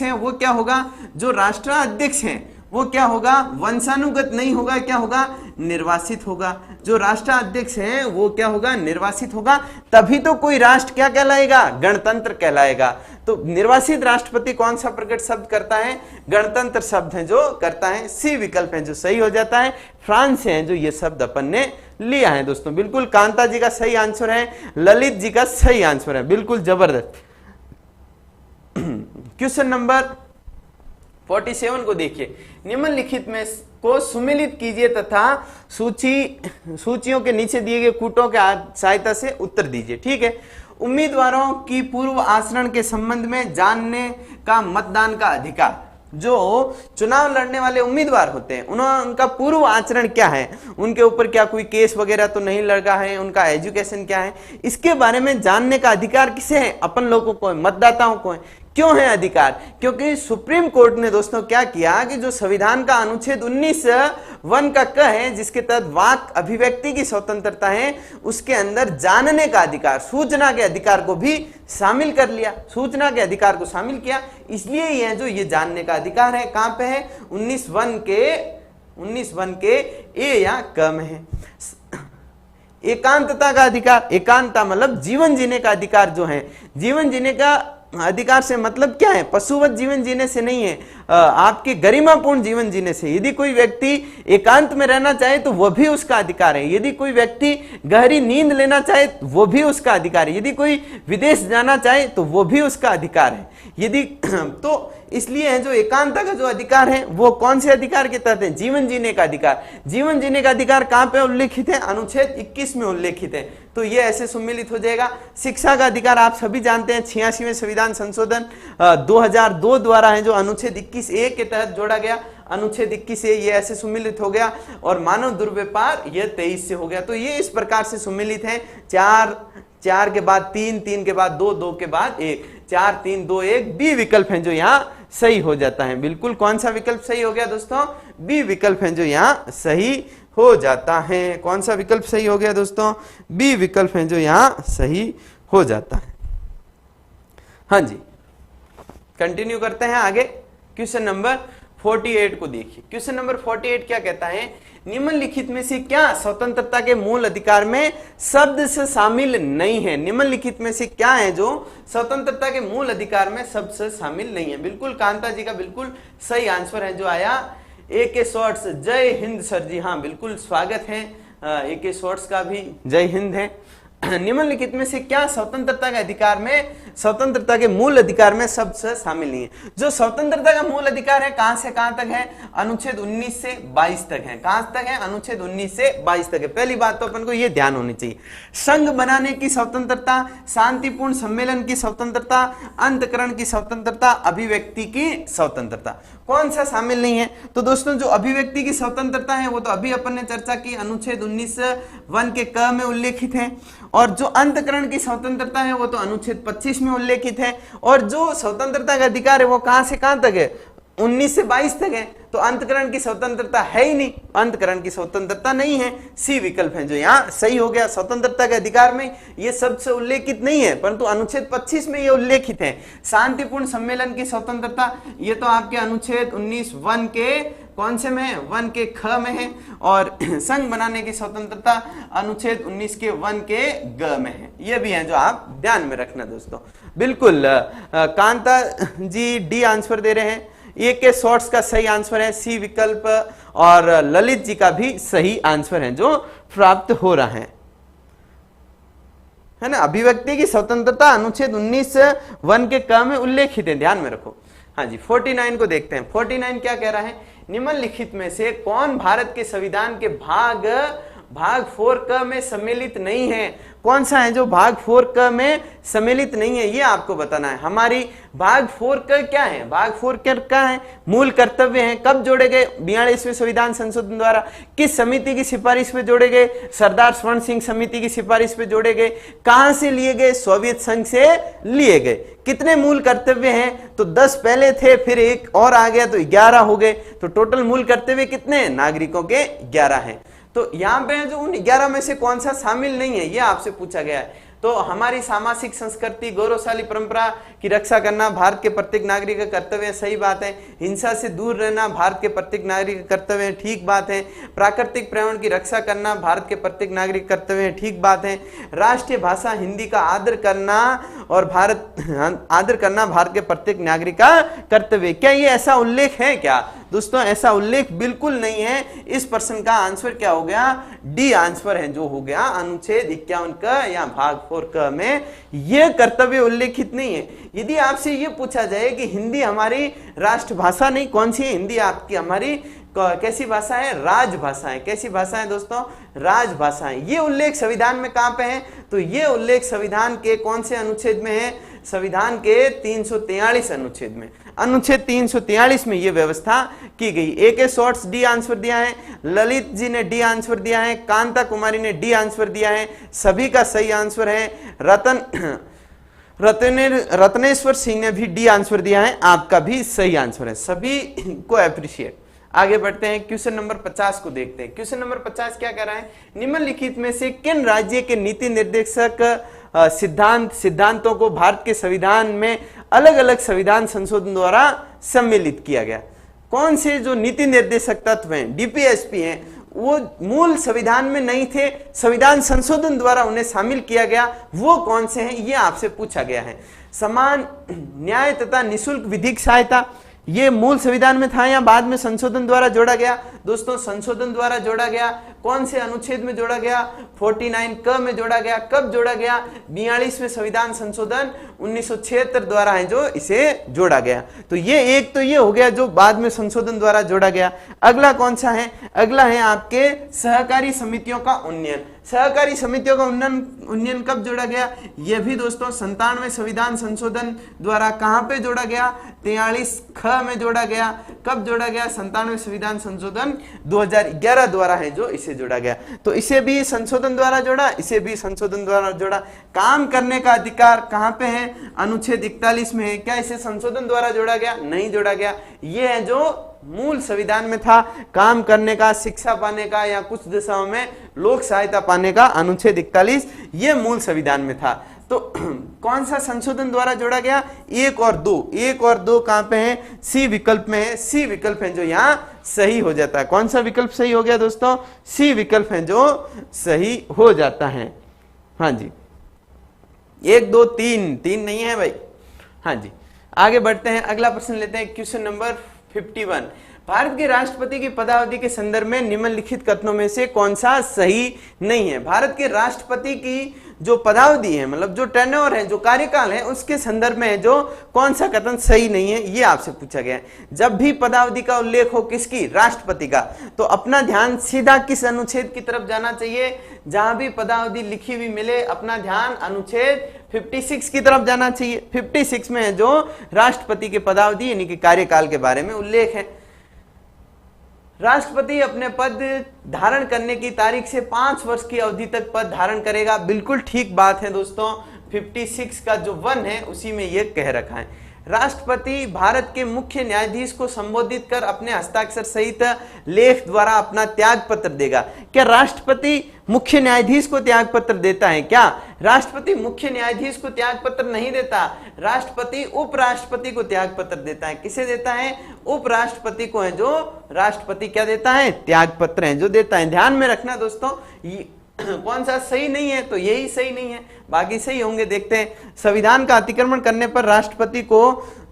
है वो क्या होगा? जो राष्ट्राध्यक्ष है वो क्या होगा? वंशानुगत नहीं होगा, क्या होगा? निर्वासित होगा। जो राष्ट्राध्यक्ष है वो क्या होगा? निर्वासित होगा। तभी तो कोई राष्ट्र क्या कहलाएगा? गणतंत्र कहलाएगा। तो निर्वासित राष्ट्रपति कौन सा प्रकट शब्द करता है? गणतंत्र शब्द है जो करता है। सी विकल्प है जो सही हो जाता है। फ्रांस से है जो ये शब्द अपन ने लिया है दोस्तों। बिल्कुल कांता जी का सही आंसर है, ललित जी का सही आंसर है, बिल्कुल जबरदस्त। क्वेश्चन नंबर 47 को देखिए। निम्नलिखित में को सुमेलित कीजिए तथा सूचियों के नीचे दिए गए कूटों के सहायता से उत्तर दीजिए। ठीक है। उम्मीदवारों की पूर्व आचरण के संबंध में जानने का मतदान का अधिकार। जो चुनाव लड़ने वाले उम्मीदवार होते हैं उनका पूर्व आचरण क्या है, उनके ऊपर क्या कोई केस वगैरह तो नहीं लगा है, उनका एजुकेशन क्या है, इसके बारे में जानने का अधिकार किसे है? अपन लोगों को, मतदाताओं को है। क्यों है अधिकार? क्योंकि सुप्रीम कोर्ट ने दोस्तों क्या किया कि जो संविधान का अनुच्छेद 19(1) का क है, जिसके तहत वाक अभिव्यक्ति की स्वतंत्रता है, उसके अंदर जानने का अधिकार, सूचना के अधिकार को भी शामिल कर लिया, सूचना के अधिकार को शामिल किया। इसलिए ये जो ये जानने का अधिकार है कहां पे है? 19(1) के ए या क में है। एकांतता का अधिकार, एकांतता मतलब जीवन जीने का अधिकार जो है, जीवन जीने का अधिकार से मतलब क्या है? पशुवत जीवन जीने से नहीं है, आपके गरिमापूर्ण जीवन जीने से। यदि कोई व्यक्ति एकांत में रहना चाहे तो वह भी उसका अधिकार है। यदि कोई व्यक्ति गहरी नींद लेना चाहे वो भी उसका अधिकार है। यदि कोई विदेश जाना चाहे तो वो भी उसका अधिकार है। यदि तो इसलिए है जो एकांता का जो अधिकार है वो कौन से अधिकार के तहत है? जीवन जीने का अधिकार। जीवन जीने का अधिकार कहां पे उल्लेखित है? अनुच्छेद 21 में उल्लेखित है, तो ये ऐसे सम्मिलित हो जाएगा। शिक्षा का अधिकार आप सभी जानते हैं 86वें संविधान संशोधन 2002 द्वारा है जो अनुच्छेद 21A के तहत जोड़ा गया, अनुच्छेद 21A ये ऐसे सम्मिलित हो गया, और मानव दुर्व्यापार ये 23 से हो गया। तो ये इस प्रकार से सम्मिलित है, 4 के बाद 3, 3 के बाद 2, 2 के बाद 1, 4 3 2 1 बी विकल्प है जो यहाँ सही हो जाता है। बिल्कुल कौन सा विकल्प सही हो गया दोस्तों? बी विकल्प है जो यहाँ सही हो जाता है। कौन सा विकल्प सही हो गया दोस्तों? बी विकल्प है जो यहाँ सही हो जाता है। हाँ जी, कंटिन्यू करते हैं आगे। क्वेश्चन नंबर 48 को देखिए। क्वेश्चन नंबर 48 क्या कहता है? निम्नलिखित में से क्या स्वतंत्रता के मूल अधिकार में शब्द से शामिल नहीं है? निम्नलिखित में से क्या है जो स्वतंत्रता के मूल अधिकार में शब्द से शामिल नहीं है? बिल्कुल कांता जी का बिल्कुल सही आंसर है जो आया AK शॉर्ट्स। जय हिंद सर जी, हाँ बिल्कुल स्वागत है, AK शॉर्ट्स का भी जय हिंद है। निम्नलिखित में से क्या स्वतंत्रता के अधिकार में, स्वतंत्रता के मूल अधिकार में शब्द से शामिल नहीं है? जो स्वतंत्रता का मूल अधिकार है कहां से कहां तक है? अनुच्छेद 19 से 22 तक है। कहां तक है? अनुच्छेद 19 से 22 तक है। पहली बात तो अपन को यह ध्यान होनी चाहिए, संघ बनाने की स्वतंत्रता, शांतिपूर्ण सम्मेलन की स्वतंत्रता, अंतकरण की स्वतंत्रता, अभिव्यक्ति की स्वतंत्रता, कौन सा शामिल नहीं है? तो दोस्तों जो अभिव्यक्ति की स्वतंत्रता है वो तो अभी अपन ने चर्चा की, अनुच्छेद 19(1) के क में उल्लेखित है, और जो अंतकरण की स्वतंत्रता है वो तो अनुच्छेद 25 में उल्लेखित है, और जो स्वतंत्रता का अधिकार है वो कहां से कहां तक है? 19 से 22 तक है। तो अंतकरण की स्वतंत्रता है ही नहीं, अंतकरण की स्वतंत्रता नहीं है। सी विकल्प है जो यहाँ सही हो गया। स्वतंत्रता के अधिकार में ये शब्द से उल्लेखित नहीं है, परंतु अनुच्छेद 25 में ये उल्लेखित है। शांतिपूर्ण सम्मेलन की स्वतंत्रता ये तो आपके अनुच्छेद 19(1) के कौन से में है? 1 के ख में है, और संघ बनाने की स्वतंत्रता अनुच्छेद 19 के 1 के ग में है। ये भी है जो आप ध्यान में रखना दोस्तों। बिल्कुल कांता जी डी आंसर दे रहे हैं, AK शॉर्ट्स का सही आंसर है सी विकल्प, और ललित जी का भी सही आंसर है जो प्राप्त हो रहा है ना। अभिव्यक्ति की स्वतंत्रता अनुच्छेद 19(1) के क में उल्लेखित है, ध्यान में रखो। हाँ जी, 49 को देखते हैं। 49 क्या कह रहा है? निम्नलिखित में से कौन भारत के संविधान के भाग 4 क में सम्मिलित नहीं है? कौन सा है जो भाग 4 क में सम्मिलित नहीं है, ये आपको बताना है। हमारी भाग 4 क क्या है? भाग 4 क्या है? मूल कर्तव्य हैं। कब जोड़े गए? 42वें संविधान संशोधन द्वारा। किस समिति की सिफारिश पे जोड़े गए? सरदार स्वर्ण सिंह समिति की सिफारिश पे जोड़े गए। कहां से लिए गए? सोवियत संघ से लिए गए। कितने मूल कर्तव्य हैं? तो 10 पहले थे, फिर एक और आ गया तो 11 हो गए। तो टोटल मूल कर्तव्य कितने हैं? नागरिकों के 11 हैं। तो यहाँ पे जो उन 11 में से कौन सा शामिल नहीं है ये आपसे पूछा गया है। तो हमारी सामाजिक संस्कृति, गौरवशाली परंपरा की रक्षा करना भारत के प्रत्येक नागरिक का कर्तव्य है, सही बात है। हिंसा से दूर रहना भारत के प्रत्येक नागरिक का कर्तव्य है, ठीक बात है। प्राकृतिक पर्यावरण की रक्षा करना भारत के प्रत्येक नागरिक का कर्तव्य है, ठीक बात है। राष्ट्रीय भाषा हिंदी का आदर करना और आदर करना भारत के प्रत्येक नागरिक का कर्तव्य। क्या ये ऐसा उल्लेख है क्या? दोस्तों ऐसा उल्लेख बिल्कुल नहीं है। इस प्रश्न का आंसर क्या हो गया? डी आंसर है जो हो गया अनुच्छेद 51 क या भाग 4 क में यह कर्तव्य उल्लेखित नहीं है। यदि आपसे ये पूछा जाए कि हिंदी हमारी राष्ट्रभाषा नहीं, कौन सी है? हिंदी आपकी हमारी कैसी भाषा है? राजभाषा है। कैसी भाषा है दोस्तों? राजभाषा है। ये उल्लेख संविधान में कहां पे है? तो ये उल्लेख संविधान के कौन से अनुच्छेद में है? संविधान के 343 अनुच्छेद में। अनुच्छेद 343 में ये व्यवस्था की गई। AK शॉर्ट्स डी आंसर दिया है, ललित जी ने डी आंसर दिया है, कांता कुमारी ने डी आंसर दिया है, सभी का सही आंसर है। रत्नेश्वर सिंह ने भी डी आंसर दिया है, आपका भी सही आंसर है। सभी को अप्रिशिएट। आगे बढ़ते हैं, क्वेश्चन नंबर 50 को देखते हैं। क्वेश्चन नंबर 50 क्या कह रहा है? निम्नलिखित में से किन राज्य के नीति निर्देशक सिद्धांतों को भारत के संविधान में अलग अलग संविधान संशोधन द्वारा सम्मिलित किया गया? कौन से जो नीति निर्देशक तत्व हैं, DPSP हैं, वो मूल संविधान में नहीं थे, संविधान संशोधन द्वारा उन्हें शामिल किया गया, वो कौन से हैं ये आपसे पूछा गया है। समान न्याय तथा निःशुल्क विधिक सहायता, ये मूल संविधान में था या बाद में संशोधन द्वारा जोड़ा गया? दोस्तों संशोधन द्वारा जोड़ा गया। कौन से अनुच्छेद में जोड़ा गया? 49 क में जोड़ा गया। कब जोड़ा गया? 42वें संविधान संशोधन 1976 द्वारा है जो इसे जोड़ा गया। तो ये हो गया जो बाद में संशोधन द्वारा जोड़ा गया। अगला कौन सा है? अगला है आपके सहकारी समितियों का उन्नयन। सहकारी समितियों का उन्नयन कब जोड़ा गया? यह भी दोस्तों 97वें संविधान संशोधन द्वारा कहां पे जोड़ा गया? 43 ख में जोड़ा गया। कब जोड़ा गया? 97वें संविधान संशोधन 2011 द्वारा है जो इसे जोड़ा गया। तो इसे भी संशोधन द्वारा जोड़ा, इसे भी संशोधन द्वारा जोड़ा। काम करने का अधिकार कहां पे है? अनुच्छेद 41 में है। क्या इसे संशोधन द्वारा जोड़ा गया? नहीं जोड़ा गया। ये है जो मूल संविधान में था, काम करने का, शिक्षा पाने का या कुछ दिशाओं में लोक सहायता पाने का अनुच्छेद 41 ये मूल संविधान में था। तो कौन सा संशोधन द्वारा जोड़ा गया? 1 और 2। 1 और 2 कहां पे है? सी विकल्प में है। सी विकल्प है जो यहां सही हो जाता है। कौन सा विकल्प सही हो गया दोस्तों? सी विकल्प है जो सही हो जाता है। हाँ जी, 1 2 3 नहीं है भाई। हाँ जी, आगे बढ़ते हैं। अगला प्रश्न लेते हैं, क्वेश्चन नंबर 51। भारत के राष्ट्रपति की पदावधि के संदर्भ में निम्नलिखित कथनों में से कौन सा सही नहीं है? भारत के राष्ट्रपति की जो पदावधि है, मतलब जो टेन्योर है, जो कार्यकाल है, उसके संदर्भ में जो कौन सा कथन सही नहीं है, ये आपसे पूछा गया है। जब भी पदावधि का उल्लेख हो किसकी? राष्ट्रपति का, तो अपना ध्यान सीधा किस अनुच्छेद की तरफ जाना चाहिए? जहां भी पदावधि लिखी हुई मिले अपना ध्यान अनुच्छेद 56 की तरफ जाना चाहिए। 56 में है जो राष्ट्रपति के पदावधि यानी कि कार्यकाल के बारे में उल्लेख है। राष्ट्रपति अपने पद धारण करने की तारीख से 5 वर्ष की अवधि तक पद धारण करेगा। बिल्कुल ठीक बात है दोस्तों। 56 का जो 1 है उसी में यह कह रखा है। राष्ट्रपति भारत के मुख्य न्यायाधीश को संबोधित कर अपने हस्ताक्षर सहित लेख द्वारा अपना त्याग पत्र देगा। क्या राष्ट्रपति मुख्य न्यायाधीश को त्याग पत्र देता है? क्या राष्ट्रपति मुख्य न्यायाधीश को त्याग पत्र नहीं देता। राष्ट्रपति उपराष्ट्रपति को त्याग पत्र देता है। किसे देता है? उपराष्ट्रपति को है जो राष्ट्रपति क्या देता है? त्याग पत्र है जो देता है। ध्यान में रखना दोस्तों, कौन सा सही नहीं है? तो यही सही नहीं है, बाकी सही होंगे। देखते हैं। संविधान का अतिक्रमण करने पर राष्ट्रपति को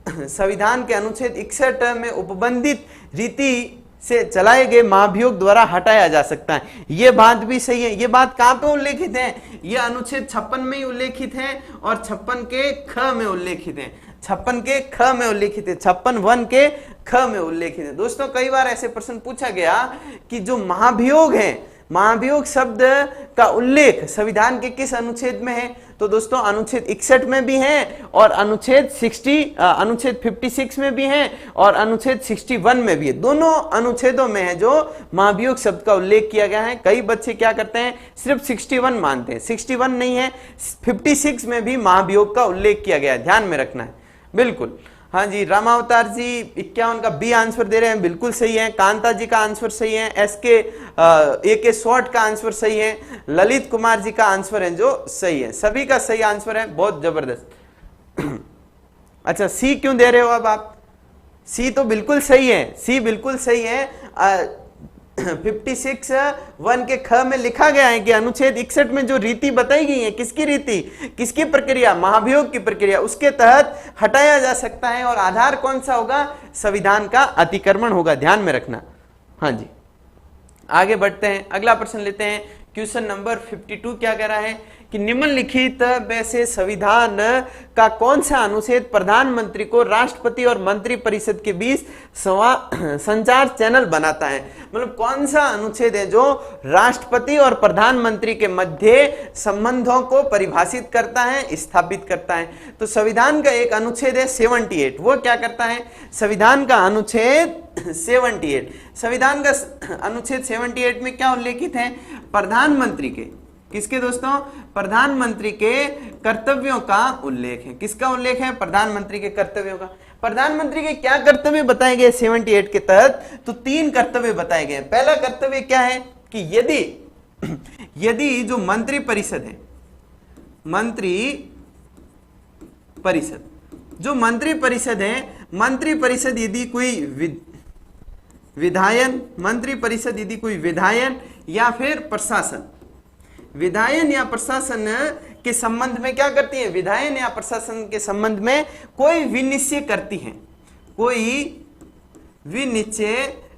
संविधान के अनुच्छेद 61 में उपबंधित रीति से चलाए गए महाभियोग द्वारा हटाया जा सकता है। यह बात भी सही है। यह बात कहां पे उल्लेखित है? यह अनुच्छेद 56 में ही उल्लेखित है और 56 के ख में उल्लेखित है। 56 के ख में उल्लेखित है। 56 1 के ख में उल्लेखित है। दोस्तों कई बार ऐसे प्रश्न पूछा गया कि जो महाभियोग है, महाभियोग शब्द का उल्लेख संविधान के किस अनुच्छेद में है? तो दोस्तों अनुच्छेद 61 में भी है और अनुच्छेद 56 में भी है और अनुच्छेद 61 में भी है। दोनों अनुच्छेदों में है जो महाभियोग शब्द का उल्लेख किया गया है। कई बच्चे क्या करते हैं? सिर्फ 61 मानते हैं। 61 नहीं है, 56 में भी महाभियोग का उल्लेख किया गया है। ध्यान में रखना है। बिल्कुल। हाँ जी, रामावतार जी 51 का बी आंसर दे रहे हैं, बिल्कुल सही है। कांता जी का आंसर सही है। ए के शॉर्ट का आंसर सही है। ललित कुमार जी का आंसर है जो सही है। सभी का सही आंसर है, बहुत जबरदस्त। अच्छा, सी क्यों दे रहे हो अब आप? सी तो बिल्कुल सही है। सी बिल्कुल सही है। 56 1 के ख में लिखा गया है कि अनुच्छेद 61 में जो रीति बताई गई है, किसकी रीति, किसकी प्रक्रिया? महाभियोग की प्रक्रिया, उसके तहत हटाया जा सकता है। और आधार कौन सा होगा? संविधान का अतिक्रमण होगा। ध्यान में रखना। हाँ जी, आगे बढ़ते हैं। अगला प्रश्न लेते हैं। क्वेश्चन नंबर 52 क्या कह रहा है कि निम्नलिखित में से संविधान का कौन सा अनुच्छेद प्रधानमंत्री को राष्ट्रपति और मंत्री परिषद के बीच संचार चैनल बनाता है? मतलब कौन सा अनुच्छेद है जो राष्ट्रपति और प्रधानमंत्री के मध्य संबंधों को परिभाषित करता है, स्थापित करता है? तो संविधान का एक अनुच्छेद है 78। वो क्या करता है? संविधान का अनुच्छेद 78, संविधान का अनुच्छेद 78 में क्या उल्लेखित है? प्रधानमंत्री के, किसके दोस्तों? प्रधानमंत्री के कर्तव्यों का उल्लेख है। किसका उल्लेख है? प्रधानमंत्री के कर्तव्यों का। प्रधानमंत्री के क्या कर्तव्य बताए गए 78 के तहत? तो 3 कर्तव्य बताए गए। पहला कर्तव्य क्या है कि यदि जो मंत्री परिषद है, मंत्री परिषद यदि कोई विधायन या फिर प्रशासन, विधायन या प्रशासन के संबंध में क्या करती है? विधायन या प्रशासन के संबंध में कोई विनिश्चय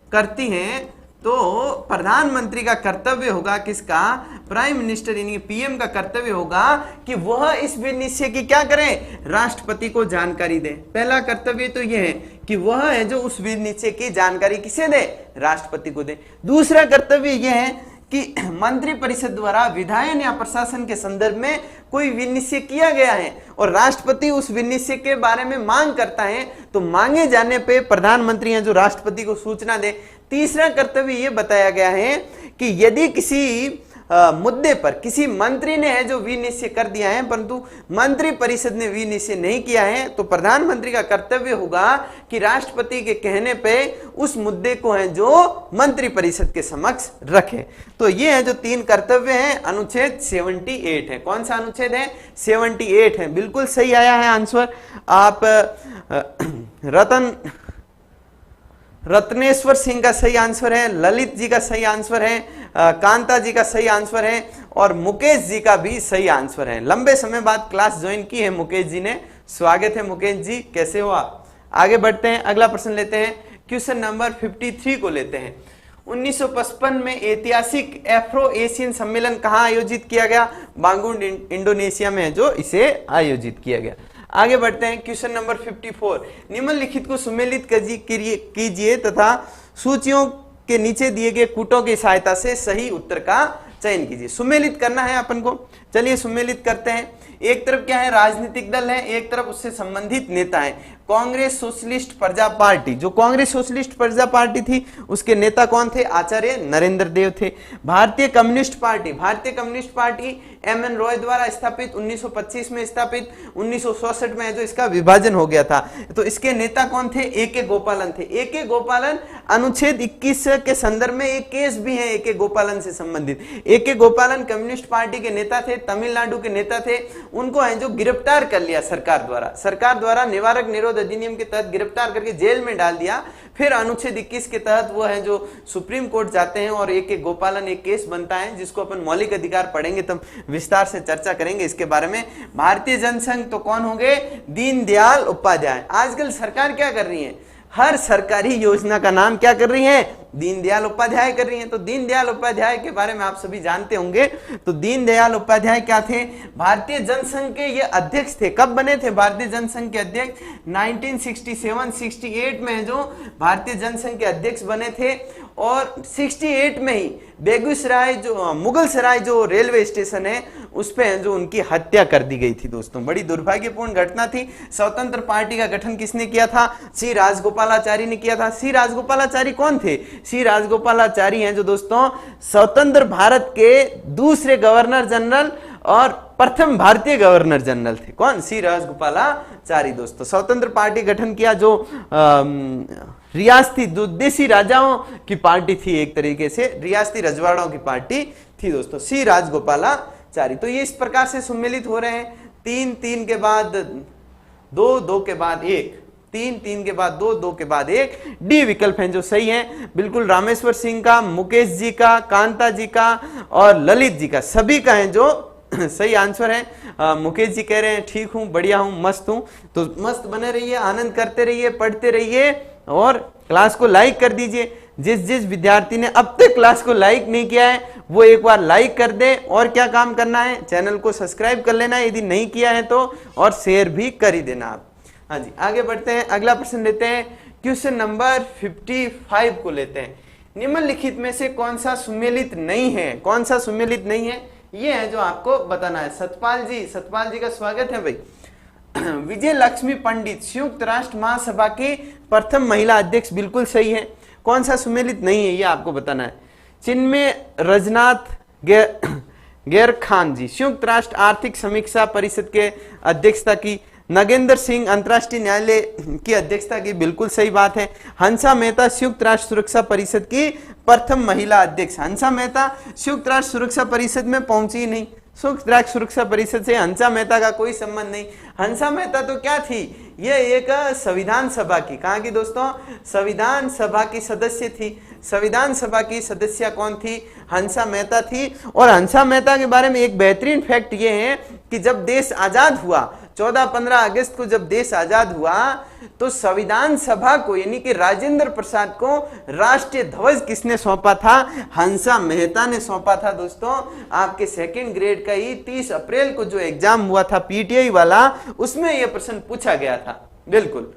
करती है, तो प्रधानमंत्री का कर्तव्य होगा, किसका, प्राइम मिनिस्टर यानी पीएम का कर्तव्य होगा कि वह इस विनिश्चय की क्या करें, राष्ट्रपति को जानकारी दे। पहला कर्तव्य तो यह है कि वह है जो उस विनिश्चय की जानकारी किसे दे, राष्ट्रपति को दे। दूसरा कर्तव्य यह है कि मंत्री परिषद द्वारा विधायन या प्रशासन के संदर्भ में कोई विनिश्चय किया गया है और राष्ट्रपति उस विनिश्चय के बारे में मांग करता है, तो मांगे जाने पे प्रधानमंत्री हैं जो राष्ट्रपति को सूचना दे। तीसरा कर्तव्य यह बताया गया है कि यदि किसी मुद्दे पर किसी मंत्री ने है जो विनिश्चय कर दिया है परंतु मंत्री परिषद ने विनिश्चय नहीं किया है, तो प्रधानमंत्री का कर्तव्य होगा कि राष्ट्रपति के कहने पे उस मुद्दे को है जो मंत्री परिषद के समक्ष रखे। तो ये है जो 3 कर्तव्य हैं। अनुच्छेद 78 है। कौन सा अनुच्छेद है, 78 है। बिल्कुल सही आया है आंसर। आप रत्नेश्वर सिंह का सही आंसर है, ललित जी का सही आंसर है, कांता जी का सही आंसर है और मुकेश जी का भी सही आंसर है। लंबे समय बाद क्लास ज्वाइन की है मुकेश जी ने, स्वागत है मुकेश जी, कैसे हो आप। आगे बढ़ते हैं, अगला प्रश्न लेते हैं, क्वेश्चन नंबर 53 को लेते हैं। 1955 में ऐतिहासिक एफ्रो एशियन सम्मेलन कहाँ आयोजित किया गया, बांगुंड इंडोनेशिया में है जो इसे आयोजित किया गया। आगे बढ़ते हैं, क्वेश्चन नंबर 54, निम्नलिखित को सुमेलित कीजिए तथा सूचियों के नीचे दिए गए कूटों की सहायता से सही उत्तर का चयन कीजिए। सुमेलित करना है अपन को, चलिए सुमेलित करते हैं। एक तरफ क्या है, राजनीतिक दल है, एक तरफ उससे संबंधित नेता है। कांग्रेस सोशलिस्ट प्रजा पार्टी, जो कांग्रेस सोशलिस्ट प्रजा पार्टी थी उसके नेता कौन थे, आचार्य नरेंद्र देव थे। भारतीय कम्युनिस्ट पार्टी एम.एन. रॉय द्वारा स्थापित, 1925 में स्थापित, 1967 में जो इसका विभाजन हो गया था, तो इसके नेता कौन थे, ए.के. गोपालन थे। ए.के. गोपालन अनुच्छेद 21 के संदर्भ में एक केस भी है ए.के. गोपालन से संबंधित। ए.के. गोपालन कम्युनिस्ट पार्टी के नेता थे, तमिलनाडु के नेता थे। उनको है जो गिरफ्तार कर लिया सरकार द्वारा निवारक निरोध अधिनियम के तहत गिरफ्तार करके जेल में डाल दिया। फिर अनुच्छेद 21 के तहत वो है जो सुप्रीम कोर्ट जाते हैं और ए.के. गोपालन एक केस बनता है जिसको अपन मौलिक अधिकार पढ़ेंगे तब विस्तार से चर्चा करेंगे इसके बारे में। भारतीय जनसंघ तो कौन होंगे, दीनदयाल उपाध्याय। आजकल सरकार क्या कर रही है, हर सरकारी योजना का नाम क्या कर रही है, दीनदयाल उपाध्याय कर रही हैं। तो दीनदयाल उपाध्याय के बारे में आप सभी जानते होंगे। तो दीनदयाल उपाध्याय क्या थे, भारतीय जनसंघ के ये अध्यक्ष थे। कब बने थे भारतीय जनसंघ के अध्यक्ष, 1967-68 में जो भारतीय जनसंघ के अध्यक्ष बने थे। और 68 में ही बेगूसराय जो मुगल सराय जो रेलवे स्टेशन है उस पे जो उनकी हत्या कर दी गई थी। दोस्तों बड़ी दुर्भाग्यपूर्ण घटना थी। स्वतंत्र पार्टी का गठन किसने किया था, सी राजगोपालाचारी ने किया था। सी राजगोपालाचारी कौन थे, सी राजगोपालाचारी हैं जो दोस्तों स्वतंत्र भारत के दूसरे गवर्नर जनरल और प्रथम भारतीय गवर्नर जनरल थे। कौन, सी राजगोपालाचारी। दोस्तों स्वतंत्र पार्टी गठन किया जो रियासती जो देसी राजाओं की पार्टी थी, एक तरीके से रियासती रजवाड़ों की पार्टी थी दोस्तों, सी राजगोपालाचारी। तो ये इस प्रकार से सम्मिलित हो रहे हैं, 3 के बाद 2 के बाद 1, 3 के बाद 2 के बाद 1, डी विकल्प हैं जो सही है। बिल्कुल रामेश्वर सिंह का, मुकेश जी का, कांता जी का और ललित जी का, सभी का है जो सही आंसर है। मुकेश जी कह रहे हैं ठीक हूं, बढ़िया हूं, मस्त हूं। तो मस्त बने रहिए, आनंद करते रहिए, पढ़ते रहिए और क्लास को लाइक कर दीजिए। जिस विद्यार्थी ने अब तक क्लास को लाइक नहीं किया है वो एक बार लाइक कर दे। और क्या काम करना है, चैनल को सब्सक्राइब कर लेना है यदि नहीं किया है तो, और शेयर भी कर ही देना आप। हाँ जी, आगे बढ़ते हैं, अगला प्रश्न लेते हैं, क्वेश्चन नंबर 55 को लेते हैं। निम्नलिखित में से कौन सा सुमेलित नहीं है, कौन सा सुमेलित नहीं है, ये है जो आपको बताना है। सतपाल जी का स्वागत है भाई। विजय लक्ष्मी पंडित संयुक्त राष्ट्र महासभा की प्रथम महिला अध्यक्ष, बिल्कुल सही है। कौन सा सुमेलित नहीं है ये आपको बताना है। चिन्मय रजनाथ गैर खान जी संयुक्त राष्ट्र आर्थिक समीक्षा परिषद के अध्यक्षता की। नगेंद्र सिंह अंतर्राष्ट्रीय न्यायालय की अध्यक्षता की, बिल्कुल सही बात है। हंसा मेहता संयुक्त राष्ट्र सुरक्षा परिषद की प्रथम महिला अध्यक्ष। हंसा मेहता संयुक्त राष्ट्र सुरक्षा परिषद में पहुंची नहीं, संयुक्त राष्ट्र सुरक्षा परिषद से हंसा मेहता का कोई संबंध नहीं। हंसा मेहता तो क्या थी, ये एक संविधान सभा की, कहाँ की दोस्तों, संविधान सभा की सदस्य थी। संविधान सभा की सदस्य कौन थी, हंसा मेहता थी। और हंसा मेहता के बारे में एक बेहतरीन फैक्ट ये है कि जब देश आजाद हुआ 14-15 अगस्त को जब देश आजाद हुआ तो संविधान सभा को यानी कि राजेंद्र प्रसाद को राष्ट्रीय ध्वज किसने सौंपा था? हंसा मेहता ने सौंपा था। दोस्तों आपके सेकंड ग्रेड का ही 30 अप्रैल को जो एग्जाम हुआ था पीटीआई वाला, उसमें यह प्रश्न पूछा गया था। बिल्कुल।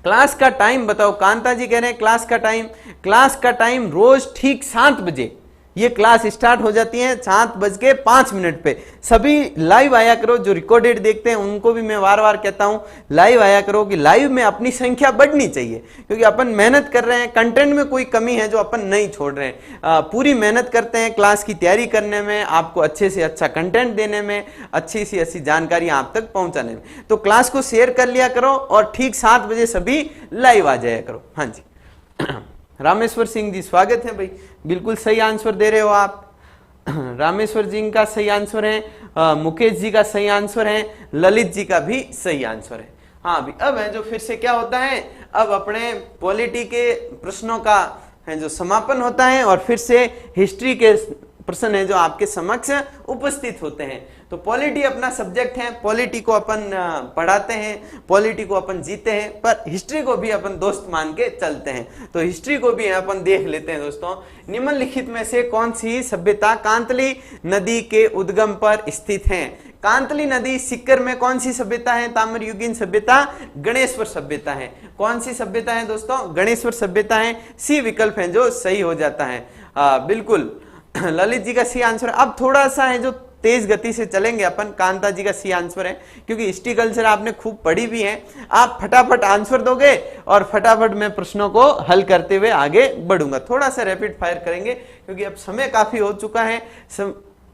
क्लास का टाइम बताओ, कांता जी कह रहे हैं क्लास का टाइम रोज ठीक 7 बजे ये क्लास स्टार्ट हो जाती है, 7:05 पे। सभी लाइव आया करो, जो रिकॉर्डेड देखते हैं उनको भी मैं बार बार कहता हूं लाइव आया करो, कि लाइव में अपनी संख्या बढ़नी चाहिए, क्योंकि अपन मेहनत कर रहे हैं, कंटेंट में कोई कमी है जो अपन नहीं छोड़ रहे हैं, पूरी मेहनत करते हैं क्लास की तैयारी करने में, आपको अच्छे से अच्छा कंटेंट देने में, अच्छी सी अच्छी जानकारी आप तक पहुंचाने में। तो क्लास को शेयर कर लिया करो और ठीक 7 बजे सभी लाइव आ जाया करो। हाँ जी रामेश्वर सिंह जी स्वागत है भाई, बिल्कुल सही आंसर दे रहे हो आप। रामेश्वर जी का सही आंसर है, मुकेश जी का सही आंसर है, ललित जी का भी सही आंसर है। हाँ अभी अब है जो फिर से क्या होता है, अब अपने पॉलिटी के प्रश्नों का है जो समापन होता है और फिर से हिस्ट्री के प्रश्न है जो आपके समक्ष उपस्थित होते हैं। तो पॉलिटी अपना सब्जेक्ट है, पॉलिटी को अपन पढ़ाते हैं, पॉलिटी को अपन जीते हैं, पर हिस्ट्री को भी अपन दोस्त मान के चलते हैं। तो हिस्ट्री को भी अपन देख लेते हैं। दोस्तों निम्नलिखित में से कौन सी सभ्यता कांतली नदी के उद्गम पर स्थित है? कांतली नदी सिक्कर में कौन सी सभ्यता है? ताम्रयुगीन सभ्यता, गणेश्वर सभ्यता है। कौन सी सभ्यता है दोस्तों? गणेश्वर सभ्यता है। सी विकल्प है जो सही हो जाता है। बिल्कुल ललित जी का सी आंसर। अब थोड़ा सा है जो तेज गति से चलेंगे अपन, कांता जी का सी आंसर है, क्योंकि हिस्ट्री कल्चर आपने खूब पढ़ी भी है। आप फटाफट आंसर दोगे और फटाफट मैं प्रश्नों को हल करते हुए आगे बढ़ूंगा। थोड़ा सा रैपिड फायर करेंगे क्योंकि अब समय काफी हो चुका है।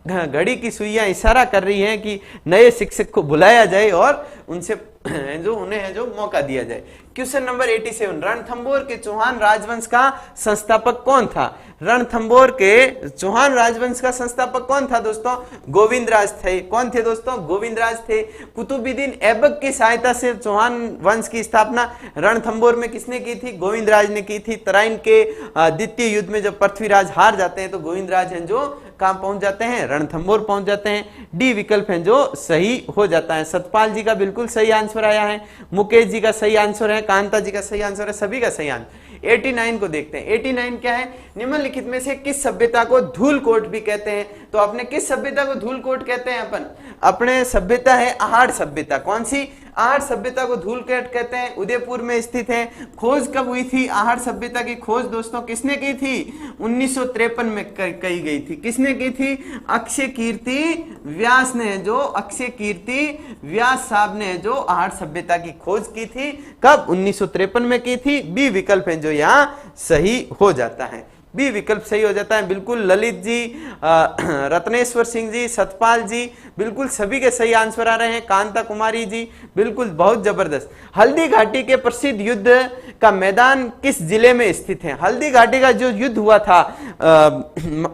घड़ी की सुइयां इशारा कर रही हैं कि नए शिक्षक को बुलाया जाए और उनसे जो उन्हें है जो मौका दिया जाए। क्वेश्चन नंबर 87, रणथंभौर के चौहान राजवंश का संस्थापक कौन था? रणथंभौर के चौहान राजवंश का संस्थापक कौन था दोस्तों? गोविंदराज थे। कौन थे दोस्तों? गोविंदराज थे। कुतुबुद्दीन ऐबक की सहायता से चौहान वंश की स्थापना रणथंभौर में किसने की थी? गोविंदराज ने की थी। तराइन के द्वितीय युद्ध में जब पृथ्वीराज हार जाते हैं तो गोविंदराज हैं जो कहां पहुंच जाते हैं? रणथंभौर पहुंच जाते हैं। डी विकल्प है जो सही हो जाता है। सतपाल जी का बिल्कुल सही आंसर आया है, मुकेश जी का सही आंसर है, कांता जी का सही आंसर है, सभी का सही आंसर। 89 को देखते हैं। 89 क्या है? निम्नलिखित में से किस सभ्यता को धूलकोट भी कहते हैं? तो अपने किस सभ्यता को धूलकोट कहते हैं? अपन अपने सभ्यता है आहड़ सभ्यता। कौन सी? आहड़ सभ्यता को धूलकोट कहते हैं। उदयपुर में स्थित है। खोज कब हुई थी आहड़ सभ्यता की? खोज दोस्तों किसने की थी? 1953 में कही गई थी। किसने की थी? अक्षय कीर्ति व्यास ने, जो अक्षय कीर्ति व्यास साहब ने जो आहड़ सभ्यता की खोज की थी। कब? 1953 में की थी। बी विकल्प है जो यहाँ सही हो जाता है। बी विकल्प सही हो जाता है। बिल्कुल ललित जी, रत्नेश्वर सिंह जी, सतपाल जी, बिल्कुल सभी के सही आंसर आ रहे हैं। कांता कुमारी जी बिल्कुल बहुत जबरदस्त। हल्दी घाटी के प्रसिद्ध युद्ध का मैदान किस जिले में स्थित है? हल्दी घाटी का जो युद्ध हुआ था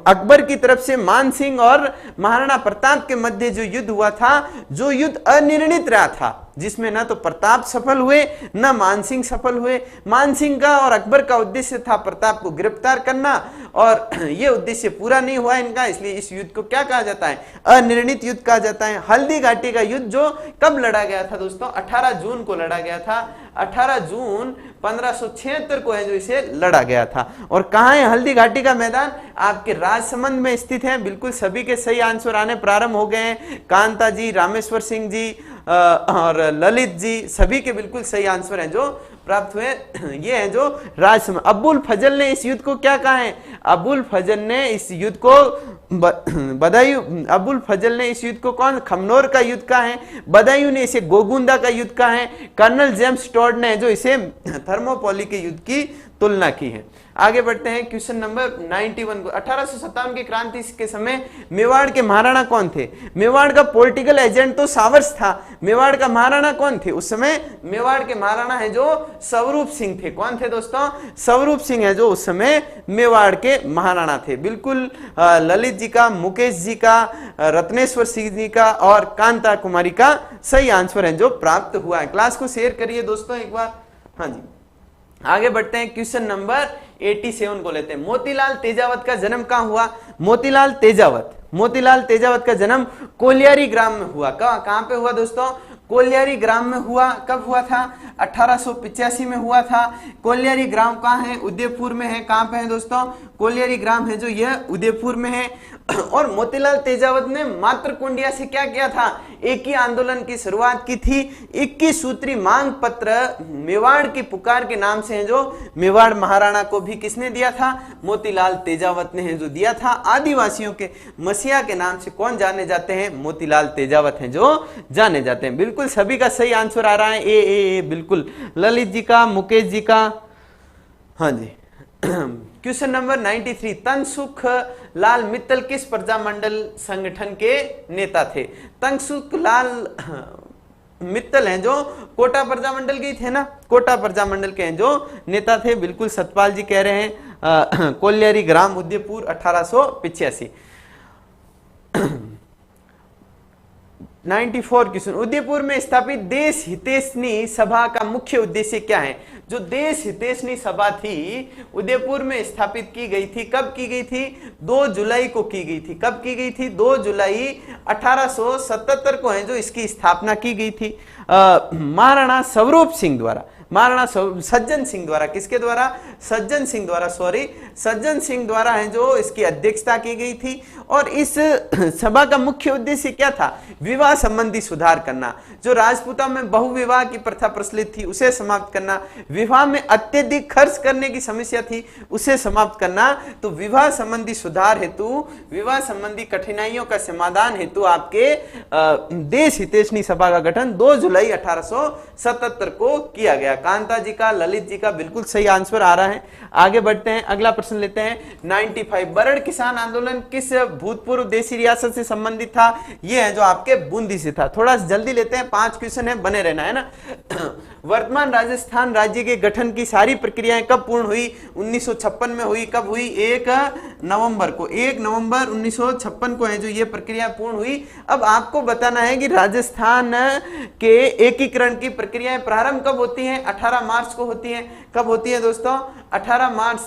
अकबर की तरफ से मान सिंह और महाराणा प्रताप के मध्य जो युद्ध हुआ था, जो युद्ध अनिर्णित रहा था, जिसमें ना तो प्रताप सफल हुए ना मानसिंह सफल हुए। मानसिंह का और अकबर का उद्देश्य था प्रताप को गिरफ्तार करना और यह उद्देश्य पूरा नहीं हुआ इनका, इसलिए इस युद्ध को क्या कहा जाता है? अनिर्णित युद्ध कहा जाता है। हल्दी घाटी का युद्ध जो कब लड़ा गया था दोस्तों? 18 जून को लड़ा गया था। 18 जून 1576 को है जो इसे लड़ा गया था। और कहां है हल्दी घाटी का मैदान? आपके राजसमंद में स्थित है। बिल्कुल सभी के सही आंसर आने प्रारंभ हो गए हैं। कांता जी, रामेश्वर सिंह जी और ललित जी, सभी के बिल्कुल सही आंसर हैं जो प्राप्त हुए। ये है जो राजसमंद। अबुल फजल ने इस युद्ध को क्या कहा है? अबुल फजल ने इस युद्ध को बदायूं, अबुल फजल ने इस युद्ध को कौन? खमनोर का युद्ध कहा है। बदायूं ने इसे गोगुंदा का युद्ध कहा है। कर्नल जेम्स टॉड ने जो इसे थर्मोपोली के युद्ध की तुलना की है। आगे बढ़ते हैं क्वेश्चन नंबर 91 को। 1857 की क्रांति के समय मेवाड़ के महाराणा कौन थे? मेवाड़ का पॉलिटिकल एजेंट तो सावरस था। मेवाड़ का महाराणा कौन थे उस समय? मेवाड़ के महाराणा है जो स्वरूप सिंह थे। कौन थे दोस्तों? स्वरूप सिंह है जो उस समय मेवाड़ के महाराणा थे। बिल्कुल ललित जी का, मुकेश जी का, रत्नेश्वर सिंह जी का और कांता कुमारी का सही आंसर है जो प्राप्त हुआ है। क्लास को शेयर करिए दोस्तों एक बार। हाँ जी आगे बढ़ते हैं। क्वेश्चन नंबर 87 को लेते हैं। मोतीलाल तेजावत का जन्म कहां हुआ? मोतीलाल तेजावत का जन्म कोलियारी ग्राम में हुआ। कहां पे हुआ दोस्तों? कोलियारी ग्राम में हुआ। कब हुआ था? 1885 में हुआ था। कोलियारी ग्राम कहाँ है? उदयपुर में है। कहाँ पे है दोस्तों? कोलियारी ग्राम है जो यह उदयपुर में है। और मोतीलाल तेजावत ने मातृकुंडिया से क्या किया था? एक ही आंदोलन की शुरुआत की थी। 21 सूत्री मांग पत्र मेवाड़ की पुकार के नाम से है जो मेवाड़ महाराणा को भी किसने दिया था? मोतीलाल तेजावत ने है जो दिया था। आदिवासियों के मसीहा के नाम से कौन जाने जाते हैं? मोतीलाल तेजावत हैं जो जाने जाते हैं। बिल्कुल सभी का सही आंसर आ रहा है ए बिल्कुल। ललित जी का, मुकेश जी का, हाँ जी। क्वेश्चन नंबर 93, तंगसुख लाल मित्तल किस प्रजामंडल संगठन के नेता थे? तंगसुख लाल मित्तल हैं जो कोटा प्रजामंडल के थे ना, कोटा प्रजामंडल के हैं जो नेता थे। बिल्कुल सतपाल जी कह रहे हैं कोलियारी ग्राम उदयपुर 1885। 94 क्वेश्चन, उदयपुर में स्थापित देश हितैषणी सभा का मुख्य उद्देश्य क्या है? जो देश हितैषणी सभा थी उदयपुर में स्थापित की गई थी। कब की गई थी? 2 जुलाई को की गई थी। कब की गई थी? 2 जुलाई 1877 को है जो इसकी स्थापना की गई थी। महाराणा स्वरूप सिंह द्वारा, महाराणा सज्जन सिंह द्वारा, किसके द्वारा? सज्जन सिंह द्वारा, सॉरी सज्जन सिंह द्वारा है जो इसकी अध्यक्षता की गई थी। और इस सभा का मुख्य उद्देश्य क्या था? विवाह संबंधी सुधार करना। जो राजपूता में बहुविवाह की प्रथा प्रचलित थी उसे समाप्त करना, विवाह में अत्यधिक खर्च करने की समस्या थी उसे समाप्त करना। तो विवाह संबंधी सुधार हेतु, विवाह संबंधी कठिनाइयों का समाधान हेतु आपके देश हितैषणी सभा का गठन 2 जुलाई 1877 को किया गया। कांता जी का, ललित जी का बिल्कुल सही आंसर आ रहा है। आगे बढ़ते हैं, अगला प्रश्न लेते हैं 95, बरड़ किसान आंदोलन किस भूतपूर्व देशी रियासत से संबंधित था? ये है जो आपके बूंदी से था। थोड़ा जल्दी लेते हैं, 5 क्वेश्चन है, बने रहना है ना। वर्तमान राजस्थान राज्य के गठन की सारी प्रक्रियाएं कब पूर्ण हुई? 1956 में हुई। कब हुई? 1 नवंबर को, 1 नवंबर 1956 को है जो ये प्रक्रिया पूर्ण हुई। अब आपको बताना है कि राजस्थान के एकीकरण की प्रक्रियाएं प्रारंभ कब होती हैं? 18 मार्च को होती हैं। कब होती है दोस्तों? 18 मार्च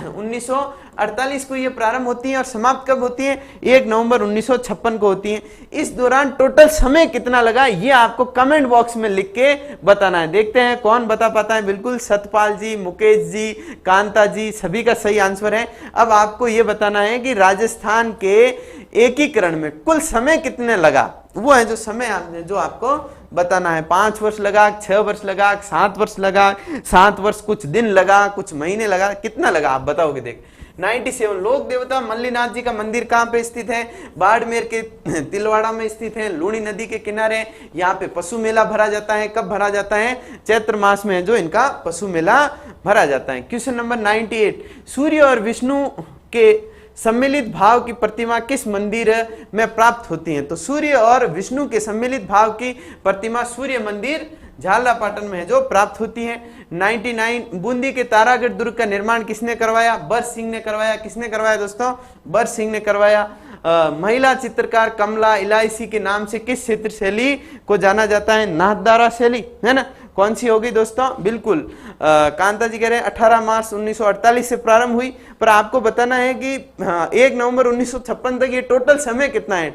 1948 को ये प्रारंभ होती हैं और समाप्त कब होती हैं? 1 नवंबर 1956 को होती हैं। इस दौरान टोटल समय कितना लगा ये आपको कमेंट बॉक्स में लिख के बताना है। देखते हैं कौन बता पाता है। बिल्कुल सतपाल जी, मुकेश जी, कांता जी, सभी का सही आंसर है। अब आपको ये बताना है कि राजस्थान के एकीकरण में कुल समय कितने लगा, वो है जो समय जो आपको बताना है। 5 वर्ष लगा, 6 वर्ष लगा, 7 वर्ष लगा, 7 वर्ष कुछ दिन लगा, कुछ महीने लगा, कितना लगा आप बताओगे? देख 97, लोक देवता मल्लीनाथ जी का मंदिर कहाँ पे स्थित है? बाड़मेर के तिलवाड़ा में स्थित है, लूणी नदी के किनारे। यहाँ पे पशु मेला भरा जाता है। कब भरा जाता है? चैत्र मास में जो इनका पशु मेला भरा जाता है। क्वेश्चन नंबर 98, सूर्य और विष्णु के सम्मिलित भाव की प्रतिमा किस मंदिर में प्राप्त होती है? तो सूर्य और विष्णु के सम्मिलित भाव की प्रतिमा सूर्य मंदिर झालरापाटन में है जो प्राप्त होती है। 99, बूंदी के तारागढ़ दुर्ग का निर्माण किसने करवाया? बर सिंह ने करवाया। किसने करवाया दोस्तों? बर सिंह ने करवाया। महिला चित्रकार कमला इलायची के नाम से किस चित्र शैली को जाना जाता है? नाथद्वारा शैली, है ना। कौन सी होगी दोस्तों? बिल्कुल कांता जी कह रहे हैं 18 मार्च 1948 से प्रारंभ हुई। पर आपको बताना है कि 1 नवंबर 1956 तक ये टोटल समय कितना है,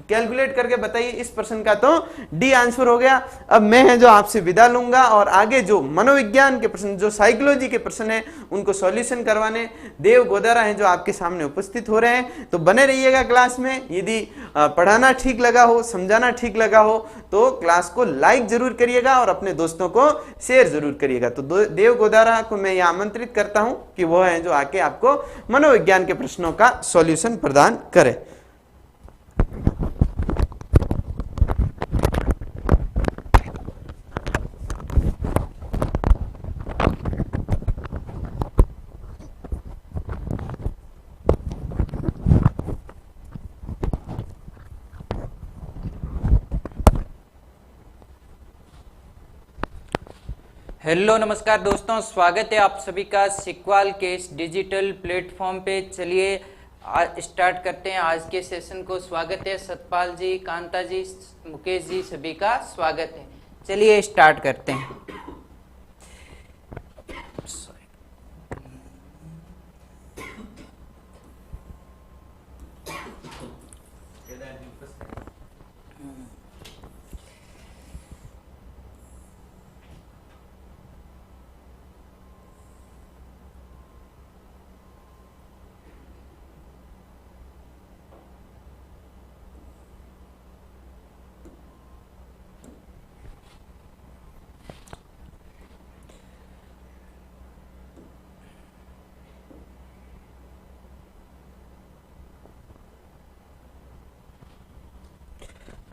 कैलकुलेट करके बताइए। इस प्रश्न का तो डी आंसर हो गया। अब मैं है जो आपसे विदा लूंगा और आगे जो मनोविज्ञान के प्रश्न, जो साइकोलॉजी के प्रश्न है उनको सॉल्यूशन करवाने देव गोदारा है जो आपके सामने उपस्थित हो रहे हैं। तो बने रहिएगा क्लास में। यदि पढ़ाना ठीक लगा हो, समझाना ठीक लगा हो तो क्लास को लाइक जरूर करिएगा और अपने दोस्तों को शेयर जरूर करिएगा। तो देव गोदारा को मैं यह आमंत्रित करता हूं कि वो है जो आके आपको मनोविज्ञान के प्रश्नों का सॉल्यूशन प्रदान करे। हेलो नमस्कार दोस्तों, स्वागत है आप सभी का सिक्वाल के इस डिजिटल प्लेटफॉर्म पे। चलिए स्टार्ट करते हैं आज के सेशन को। स्वागत है सतपाल जी, कांता जी, मुकेश जी, सभी का स्वागत है। चलिए स्टार्ट करते हैं।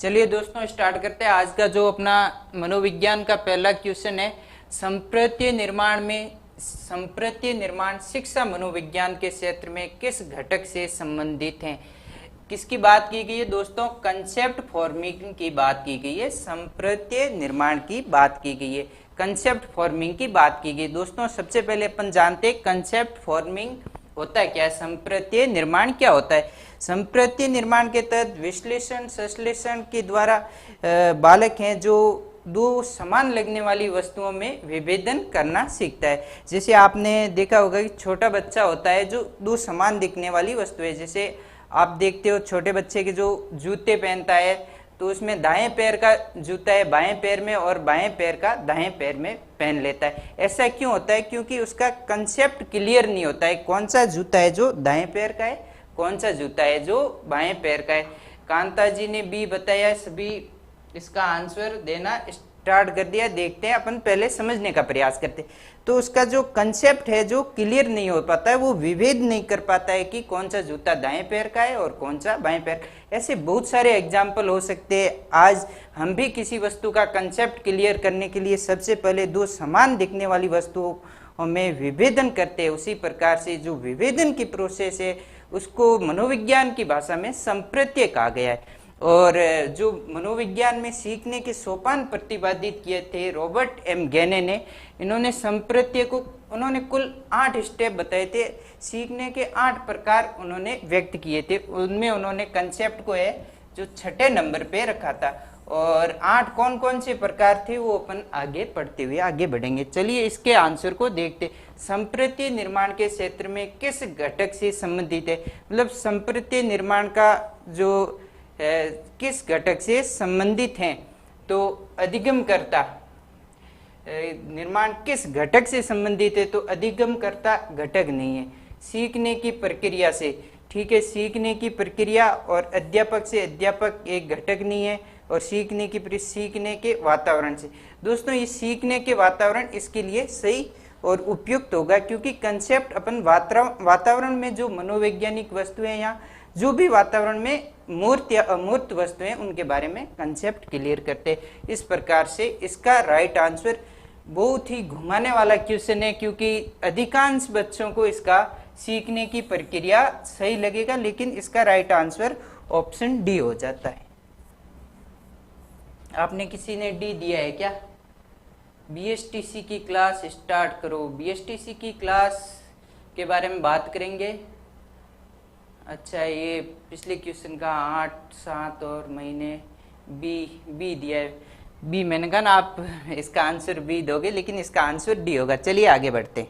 चलिए दोस्तों स्टार्ट करते हैं। आज का जो अपना मनोविज्ञान का पहला क्वेश्चन है, संप्रत्य निर्माण शिक्षा मनोविज्ञान के क्षेत्र में किस घटक से संबंधित है। किसकी बात की गई है दोस्तों? कंसेप्ट फॉर्मिंग की बात की गई है, संप्रत्य निर्माण की बात की गई है, कंसेप्ट फॉर्मिंग की बात की गई। दोस्तों सबसे पहले अपन जानते हैं कंसेप्ट फॉर्मिंग होता है क्या है, संप्रत्य निर्माण क्या होता है। संप्रत्य निर्माण के तहत विश्लेषण संश्लेषण के द्वारा बालक हैं जो दो समान लगने वाली वस्तुओं में विभेदन करना सीखता है। जैसे आपने देखा होगा कि छोटा बच्चा होता है जो दो समान दिखने वाली वस्तु है। जैसे आप देखते हो छोटे बच्चे के जो जूते पहनता है तो उसमें दाएं पैर का जूता है बाएं पैर में और बाएं पैर का दाएं पैर में पहन लेता है। ऐसा क्यों होता है? क्योंकि उसका कंसेप्ट क्लियर नहीं होता है, कौन सा जूता है जो दाएं पैर का है, कौन सा जूता है जो बाएं पैर का है। कांता जी ने बी बताया, सभी इसका आंसर देना स्टार्ट कर दिया। देखते हैं, अपन पहले समझने का प्रयास करते। तो उसका जो कंसेप्ट है जो क्लियर नहीं हो पाता है, वो विभेद नहीं कर पाता है कि कौन सा जूता दाएं पैर का है और कौन सा बाएं पैर। ऐसे बहुत सारे एग्जाम्पल हो सकते हैं। आज हम भी किसी वस्तु का कंसेप्ट क्लियर करने के लिए सबसे पहले दो समान दिखने वाली वस्तुओं में विभेदन करते हैं। उसी प्रकार से जो विभेदन की प्रोसेस है उसको मनोविज्ञान की भाषा में संप्रत्य कहा गया है। और जो मनोविज्ञान में सीखने के सोपान प्रतिपादित किए थे रॉबर्ट एम गैने ने, इन्होंने संप्रत्य को उन्होंने कुल 8 स्टेप बताए थे। सीखने के 8 प्रकार उन्होंने व्यक्त किए थे। उनमें उन्होंने कंसेप्ट को है जो 6ठे नंबर पे रखा था। और 8 कौन कौन से प्रकार थे वो अपन आगे पढ़ते हुए आगे बढ़ेंगे। चलिए इसके आंसर को देखते। संप्रत्य निर्माण के क्षेत्र में किस घटक से संबंधित है, मतलब संप्रत्य निर्माण का जो किस घटक से संबंधित हैं। तो अधिगमकर्ता निर्माण किस घटक से संबंधित है, तो अधिगमकर्ता घटक नहीं है। सीखने की प्रक्रिया से, ठीक है, सीखने की प्रक्रिया और अध्यापक से, अध्यापक एक घटक नहीं है। और सीखने के वातावरण से, दोस्तों ये सीखने के वातावरण इसके लिए सही और उपयुक्त होगा, क्योंकि कंसेप्ट अपन वातावरण में जो मनोवैज्ञानिक वस्तुएं या जो भी वातावरण में मूर्त या अमूर्त वस्तुएं उनके बारे में कंसेप्ट क्लियर करते। इस प्रकार से इसका राइट आंसर बहुत ही घुमाने वाला क्वेश्चन है, क्योंकि अधिकांश बच्चों को इसका सीखने की प्रक्रिया सही लगेगा, लेकिन इसका राइट आंसर ऑप्शन डी हो जाता है। आपने किसी ने डी दिया है क्या? बीएसटीसी की क्लास स्टार्ट करो। बीएसटीसी की क्लास के बारे में बात करेंगे। अच्छा, ये पिछले क्वेश्चन का 8, 7 और महीने बी दिया है। बी मैंने कहा ना आप इसका आंसर बी दोगे, लेकिन इसका आंसर डी होगा। चलिए आगे बढ़ते।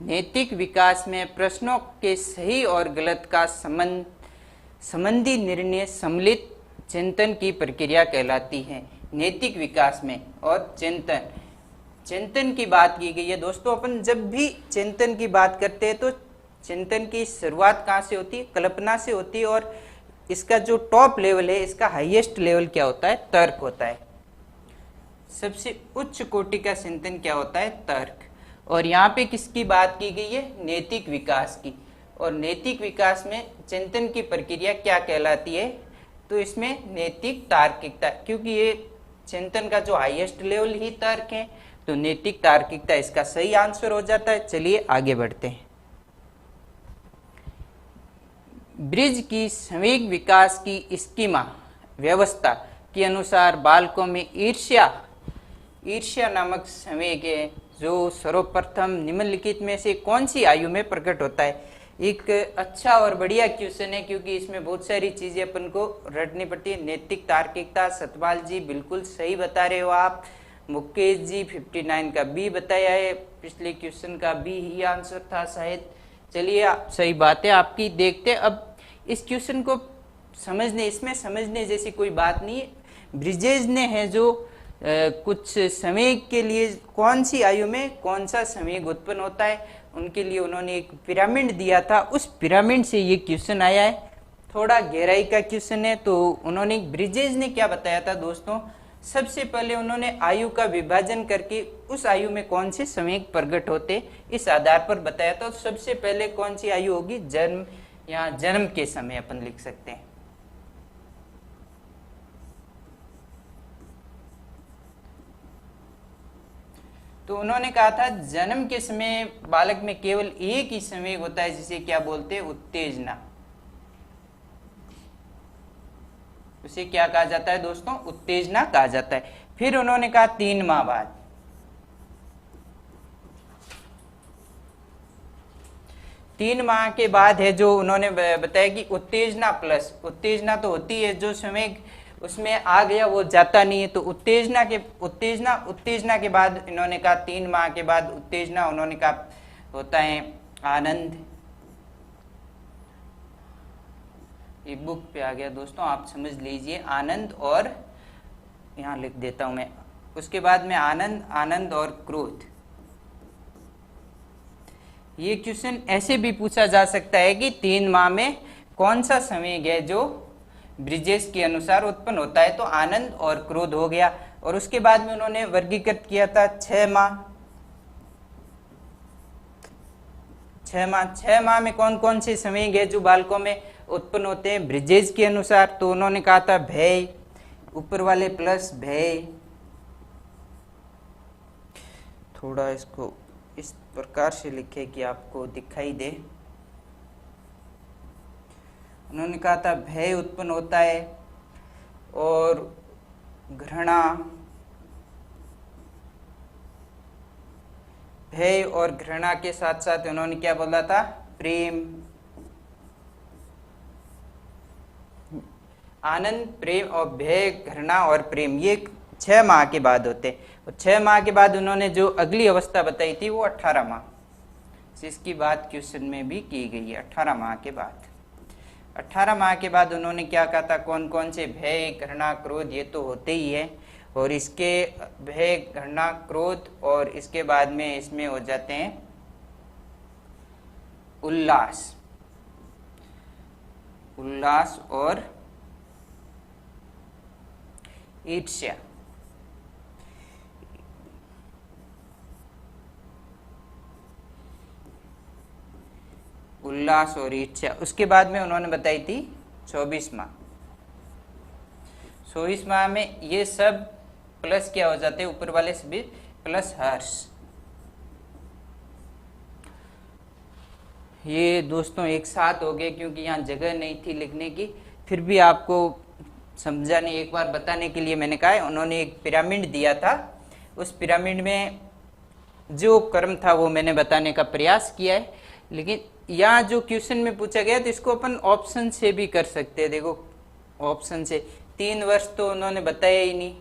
नैतिक विकास में प्रश्नों के सही और गलत का संबंधी निर्णय सम्मिलित चिंतन की प्रक्रिया कहलाती है। नैतिक विकास में और चिंतन की बात की गई है। दोस्तों अपन जब भी चिंतन की बात करते हैं तो चिंतन की शुरुआत कहाँ से होती है? कल्पना से होती है। और इसका जो टॉप लेवल है, इसका हाईएस्ट लेवल क्या होता है? तर्क होता है। सबसे उच्च कोटि का चिंतन क्या होता है? तर्क। और यहाँ पे किसकी बात की गई है? नैतिक विकास की। और नैतिक विकास में चिंतन की प्रक्रिया क्या कहलाती है? तो इसमें नैतिक तार्किकता, क्योंकि ये चिंतन का जो हाईएस्ट लेवल ही तर्क है, तो नैतिक तार्किकता इसका सही आंसर हो जाता है। चलिए आगे बढ़ते हैं। ब्रिज की संवेग विकास की स्कीमा व्यवस्था के अनुसार बालकों में ईर्ष्या नामक संवेग है जो सर्वप्रथम निम्नलिखित में से कौन सी आयु में प्रकट होता है। एक अच्छा और बढ़िया क्वेश्चन है, क्योंकि इसमें बहुत सारी चीजें अपन को रटनी पड़ती है। नैतिक तार्किकता, सतपाल जी बिल्कुल सही बता रहे हो आप। मुकेश जी 59 का बी बताया है, पिछले क्वेश्चन का बी ही आंसर था शायद। चलिए सही बात है आपकी। देखते अब इस क्वेश्चन को इसमें समझने जैसी कोई बात नहीं है। ब्रिजेज ने है जो कुछ संवेग के लिए कौन सी आयु में कौन सा संवेग उत्पन्न होता है, उनके लिए उन्होंने एक पिरामिड दिया था। उस पिरामिड से ये क्वेश्चन आया है। थोड़ा गहराई का क्वेश्चन है। तो उन्होंने ब्रिजेज ने क्या बताया था दोस्तों? सबसे पहले उन्होंने आयु का विभाजन करके उस आयु में कौन से संवेग प्रकट होते इस आधार पर बताया था। तो सबसे पहले कौन सी आयु होगी? जन्म, या जन्म के समय अपन लिख सकते हैं। तो उन्होंने कहा था जन्म के समय बालक में केवल एक ही संवेग होता है, जिसे क्या बोलते हैं, उत्तेजना। उसे क्या कहा जाता है दोस्तों, उत्तेजना कहा जाता है। फिर उन्होंने कहा 3 माह बाद, 3 माह के बाद है जो उन्होंने बताया कि उत्तेजना प्लस, उत्तेजना तो होती है, जो संवेग उसमें आ गया वो जाता नहीं है, तो उत्तेजना के बाद इन्होंने कहा 3 माह के बाद उत्तेजना, उन्होंने कहा होता है आनंद। ये बुक पे आ गया दोस्तों, आप समझ लीजिए, आनंद, और यहाँ लिख देता हूं मैं, उसके बाद में आनंद, आनंद और क्रोध। ये क्वेश्चन ऐसे भी पूछा जा सकता है कि 3 माह में कौन सा संवेग है जो ब्रिजेश के अनुसार उत्पन्न होता है, तो आनंद और क्रोध हो गया। और उसके बाद में उन्होंने वर्गीकृत किया था 6 माह। 6 माह में कौन कौन से संवेग है जो बालकों में उत्पन्न होते हैं ब्रिजेश के अनुसार, तो उन्होंने कहा था भय, ऊपर वाले प्लस भय, थोड़ा इसको इस प्रकार से लिखे कि आपको दिखाई दे। उन्होंने कहा था भय उत्पन्न होता है, और घृणा, भय और घृणा के साथ साथ उन्होंने क्या बोला था, प्रेम, आनंद, प्रेम और भय, घृणा और प्रेम, ये 6 माह के बाद होते हैं। और 6 माह के बाद उन्होंने जो अगली अवस्था बताई थी वो 18 माह, जिसकी बात क्वेश्चन में भी की गई है। 18 माह के बाद, 18 माह के बाद उन्होंने क्या कहा था, कौन कौन से भय, घृणा, क्रोध, ये तो होते ही है, और इसके भय, घृणा, क्रोध, और इसके बाद में इसमें हो जाते हैं उल्लास, उल्लास और ईर्ष्या। उल्लास और ईर्ष्या। उसके बाद में उन्होंने बताई थी 24 माह। 24 माह में ये सब प्लस क्या हो जाते हैं, ऊपर वाले सभी प्लस हर्ष। ये दोस्तों एक साथ हो गए, क्योंकि यहाँ जगह नहीं थी लिखने की, फिर भी आपको समझाने, एक बार बताने के लिए मैंने कहा है। उन्होंने एक पिरामिड दिया था, उस पिरामिड में जो कर्म था वो मैंने बताने का प्रयास किया है, लेकिन यहाँ जो क्वेश्चन में पूछा गया तो इसको अपन ऑप्शन से भी कर सकते हैं। देखो ऑप्शन से 3 वर्ष तो उन्होंने बताया ही नहीं,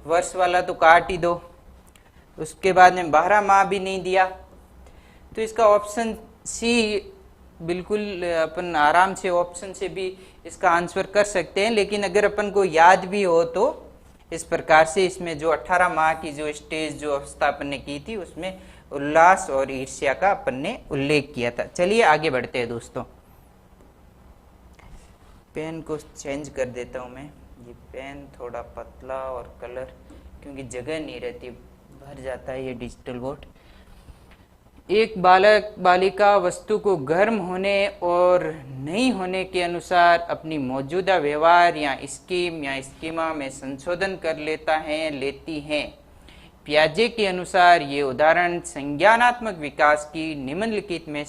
वर्ष वाला तो काट ही दो, उसके बाद में 12 माह भी नहीं दिया, तो इसका ऑप्शन सी बिल्कुल अपन आराम से ऑप्शन से भी इसका आंसर कर सकते हैं। लेकिन अगर अपन को याद भी हो तो इस प्रकार से इसमें जो 18 माह की जो स्टेज जो अवस्था अपन ने की थी उसमें उल्लास और ईर्ष्या का अपन ने उल्लेख किया था। चलिए आगे बढ़ते हैं दोस्तों। पेन को चेंज कर देता हूं मैं, ये पेन थोड़ा पतला और कलर, क्योंकि जगह नहीं रहती, भर जाता है ये डिजिटल बोर्ड। एक बालक बालिका वस्तु को गर्म होने और नहीं होने के अनुसार अपनी मौजूदा व्यवहार या स्कीम या स्कीमा में संशोधन कर लेता है, लेती हैं। पियाजे के अनुसार ये उदाहरण संज्ञानात्मक विकास की निम्नलिखित में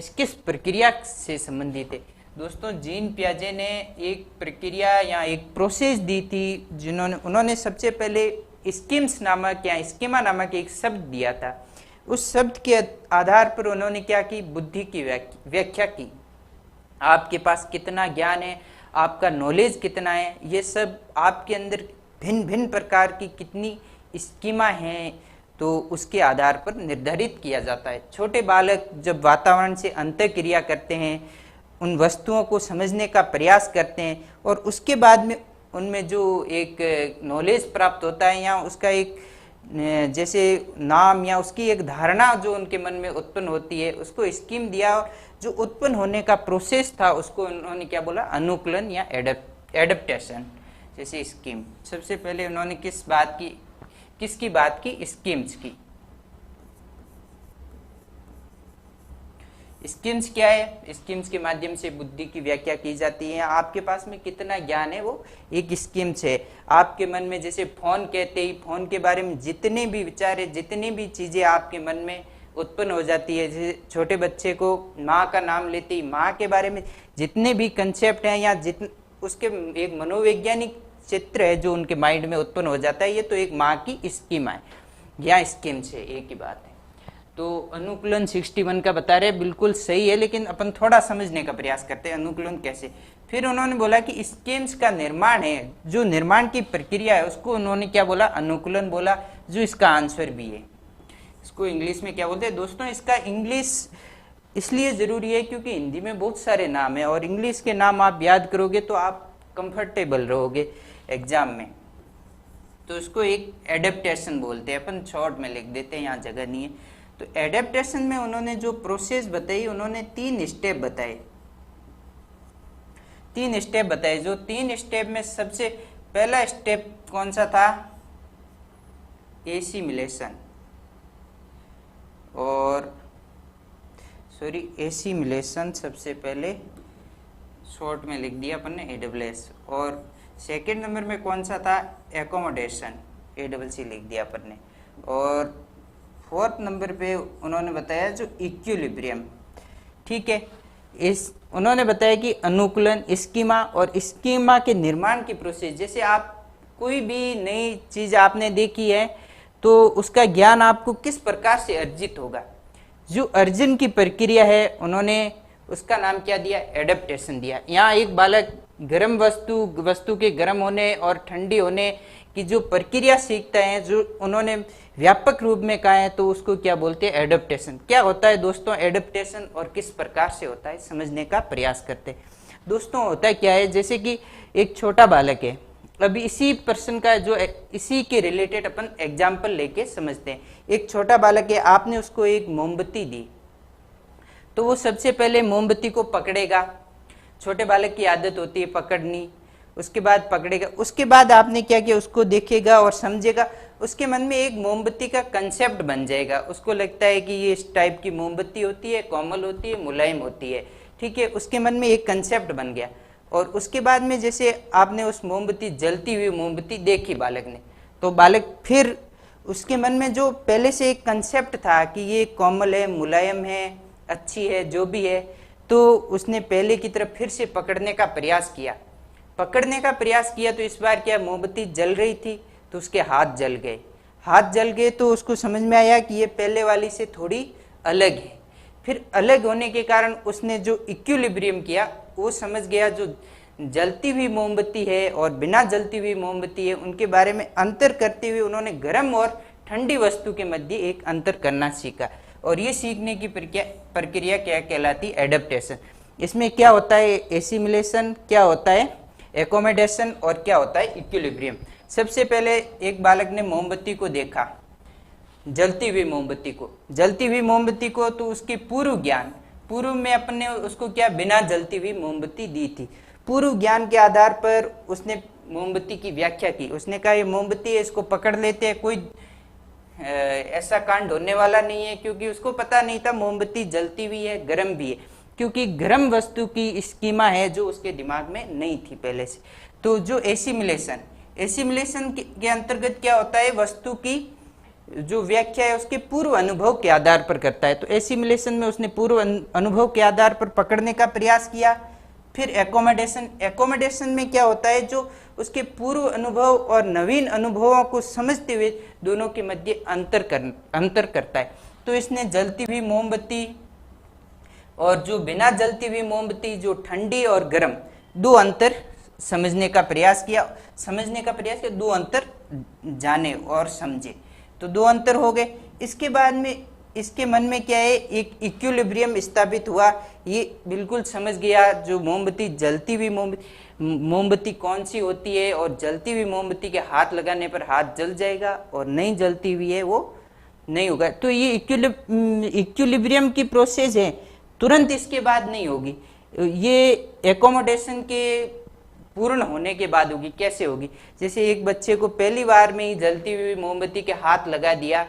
से किस प्रक्रिया से संबंधित है। दोस्तों जीन पियाजे ने एक प्रक्रिया या एक प्रोसेस दी थी, उन्होंने सबसे पहले स्कीम्स नामक या स्कीमा नामक एक शब्द दिया था। उस शब्द के आधार पर उन्होंने क्या की, बुद्धि की व्याख्या की। आपके पास कितना ज्ञान है, आपका नॉलेज कितना है, ये सब आपके अंदर भिन्न भिन्न प्रकार की कितनी स्कीमा हैं, तो उसके आधार पर निर्धारित किया जाता है। छोटे बालक जब वातावरण से अंतःक्रिया करते हैं, उन वस्तुओं को समझने का प्रयास करते हैं, और उसके बाद में उनमें जो एक नॉलेज प्राप्त होता है या उसका एक जैसे नाम या उसकी एक धारणा जो उनके मन में उत्पन्न होती है, उसको स्कीम दिया। जो उत्पन्न होने का प्रोसेस था उसको उन्होंने क्या बोला, अनुकूलन या एडप्टेशन जैसे स्कीम। सबसे पहले उन्होंने किसकी बात की, स्कीम्स की। स्कीम्स क्या है? स्कीम्स के माध्यम से बुद्धि की व्याख्या की जाती है। आपके पास में कितना ज्ञान है वो एक स्कीम्स है। आपके मन में जैसे फोन कहते ही फोन के बारे में जितने भी विचार है, जितनी भी चीजें आपके मन में उत्पन्न हो जाती है, जैसे छोटे बच्चे को माँ का नाम लेते ही माँ के बारे में जितने भी कंसेप्ट हैं या उसके एक मनोवैज्ञानिक चित्र है जो उनके माइंड में उत्पन्न हो जाता है, ये तो एक माँ की स्कीम है या स्कीम्स है, एक ही बात है। तो अनुकूलन 61 का बता रहे, बिल्कुल सही है, लेकिन अपन थोड़ा समझने का प्रयास करते हैं अनुकूलन कैसे। फिर उन्होंने बोला कि स्कीम्स का निर्माण है, जो निर्माण की प्रक्रिया है उसको उन्होंने क्या बोला? अनुकूलन बोला, जो इसका आंसर भी है। इसको इंग्लिश में क्या बोलते हैं दोस्तों? इसका इंग्लिश इसलिए जरूरी है क्योंकि हिंदी में बहुत सारे नाम है और इंग्लिश के नाम आप याद करोगे तो आप कंफर्टेबल रहोगे एग्जाम में। तो इसको एक एडेप्टेशन बोलते हैं, अपन शॉर्ट में लिख देते हैं, यहाँ जगह नहीं है। तो एडेप्टेशन में उन्होंने जो प्रोसेस बताई, उन्होंने 3 स्टेप बताए। 3 स्टेप बताए, जो 3 स्टेप में सबसे पहला स्टेप कौन सा था? एसिमिलेशन, और सॉरी एसिमिलेशन सबसे पहले शॉर्ट में लिख दिया अपन ने एडब्ल्यूएस। और सेकंड नंबर में कौन सा था? एकोमोडेशन, एडब्ल्यूसी लिख दिया अपन ने। और फोर्थ नंबर पे उन्होंने बताया जो इक्विलिब्रियम। ठीक है, इस उन्होंने बताया कि अनुकूलन, स्कीमा और स्कीमा के निर्माण की प्रोसेस। जैसे आप कोई भी नई चीज आपने देखी है तो उसका ज्ञान आपको किस प्रकार से अर्जित होगा, जो अर्जन की प्रक्रिया है उन्होंने उसका नाम क्या दिया? एडेप्टेशन दिया। यहाँ एक बालक गर्म वस्तु के गर्म होने और ठंडी होने की जो प्रक्रिया सीखता है, जो उन्होंने व्यापक रूप में कहा है, तो उसको क्या बोलते हैं? एडेप्टेशन। क्या होता है दोस्तों एडेप्टेशन और किस प्रकार से होता है, समझने का प्रयास करते हैं। दोस्तों होता क्या है, जैसे कि एक छोटा बालक है, अभी इसी पर्सन का जो इसी के रिलेटेड अपन एग्जाम्पल लेके समझते हैं। एक छोटा बालक है, आपने उसको एक मोमबत्ती दी, तो वो सबसे पहले मोमबत्ती को पकड़ेगा। छोटे बालक की आदत होती है पकड़नी, उसके बाद पकड़ेगा, उसके बाद आपने क्या किया? उसको देखेगा और समझेगा, उसके मन में एक मोमबत्ती का कंसेप्ट बन जाएगा। उसको लगता है कि ये इस टाइप की मोमबत्ती होती है, कोमल होती है, मुलायम होती है। ठीक है, उसके मन में एक कंसेप्ट बन गया। और उसके बाद में जैसे आपने उस मोमबत्ती, जलती हुई मोमबत्ती देखी बालक ने, तो बालक फिर उसके मन में जो पहले से एक कंसेप्ट था कि ये कोमल है, मुलायम है, अच्छी है, जो भी है, तो उसने पहले की तरफ फिर से पकड़ने का प्रयास किया। पकड़ने का प्रयास किया तो इस बार क्या, मोमबत्ती जल रही थी तो उसके हाथ जल गए। हाथ जल गए तो उसको समझ में आया कि ये पहले वाली से थोड़ी अलग है। फिर अलग होने के कारण उसने जो इक्विलिब्रियम किया, वो समझ गया जो जलती हुई मोमबत्ती है और बिना जलती हुई मोमबत्ती है, उनके बारे में अंतर करते हुए उन्होंने गर्म और ठंडी वस्तु के मध्य एक अंतर करना सीखा। और ये सीखने की प्रक्रिया क्या कहलाती? एडेप्टेशन। इसमें क्या होता है? एसिमिलेशन, क्या होता है? एकोमोडेशन, और क्या होता है? इक्विलिब्रियम। सबसे पहले एक बालक ने मोमबत्ती को देखा, जलती हुई मोमबत्ती को, तो उसके पूर्व में अपन ने उसको क्या, बिना जलती हुई मोमबत्ती दी थी। पूर्व ज्ञान के आधार पर उसने मोमबत्ती की व्याख्या की। उसने कहा ये मोमबत्ती है, इसको पकड़ लेते हैं, कोई ऐसा कांड होने वाला नहीं है, क्योंकि उसको पता नहीं था मोमबत्ती जलती हुई है, गर्म भी है, क्योंकि गर्म वस्तु की स्कीमा है जो उसके दिमाग में नहीं थी पहले से। तो जो एसिमिलेशन के अंतर्गत क्या होता है? वस्तु की जो व्याख्या है उसके पूर्व अनुभव के आधार पर करता है। तो एसिमिलेशन में उसने पूर्व अनुभव के आधार पर पकड़ने का प्रयास किया। फिर एकोमोडेशन में क्या होता है? जो उसके पूर्व अनुभव और नवीन अनुभवों को समझते हुए दोनों के मध्य अंतर करता है। तो इसने जलती हुई मोमबत्ती और जो बिना जलती हुई मोमबत्ती, जो ठंडी और गर्म, दो अंतर समझने का प्रयास किया, दो अंतर जाने और समझे, तो दो अंतर हो गए। इसके बाद में इसके मन में क्या है? एक इक्विलिब्रियम स्थापित हुआ। ये बिल्कुल समझ गया जो मोमबत्ती, जलती हुई मोमबत्ती कौन सी होती है, और जलती हुई मोमबत्ती के हाथ लगाने पर हाथ जल जाएगा और नहीं जलती हुई है वो नहीं होगा। तो ये इक्विलिब्रियम की प्रोसेस है, तुरंत इसके बाद नहीं होगी, ये एकोमोडेशन के पूर्ण होने के बाद होगी। कैसे होगी? जैसे एक बच्चे को पहली बार में ही जलती हुई मोमबत्ती के हाथ लगा दिया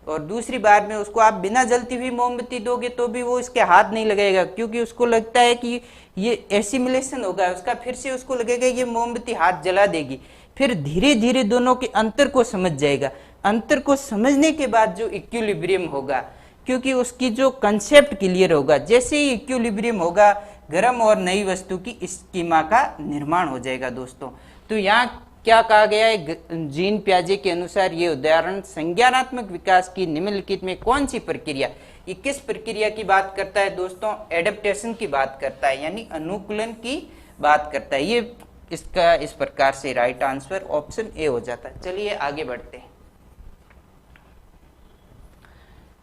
और दूसरी बार में उसको आप बिना जलती हुई मोमबत्ती दोगे तो भी वो इसके हाथ नहीं लगाएगा, क्योंकि उसको लगता है कि ये एसिमिलेशन होगा उसका, फिर से उसको लगेगा ये मोमबत्ती हाथ जला देगी। फिर धीरे धीरे दोनों के अंतर को समझ जाएगा। अंतर को समझने के बाद जो इक्विलिब्रियम होगा, क्योंकि उसकी जो कंसेप्ट क्लियर होगा, जैसे ही इक्विलिब्रियम होगा गर्म और नई वस्तु की स्कीमा का निर्माण हो जाएगा दोस्तों। तो यहाँ क्या कहा गया है, जीन पियाजे के अनुसार ये उदाहरण संज्ञानात्मक विकास की निम्नलिखित में कौन सी प्रक्रिया, ये किस प्रक्रिया की बात करता है दोस्तों, एडेप्टेशन की बात करता है, यानी अनुकूलन की बात करता है। ये इसका इस प्रकार से राइट आंसर ऑप्शन ए हो जाता है। चलिए आगे बढ़ते हैं।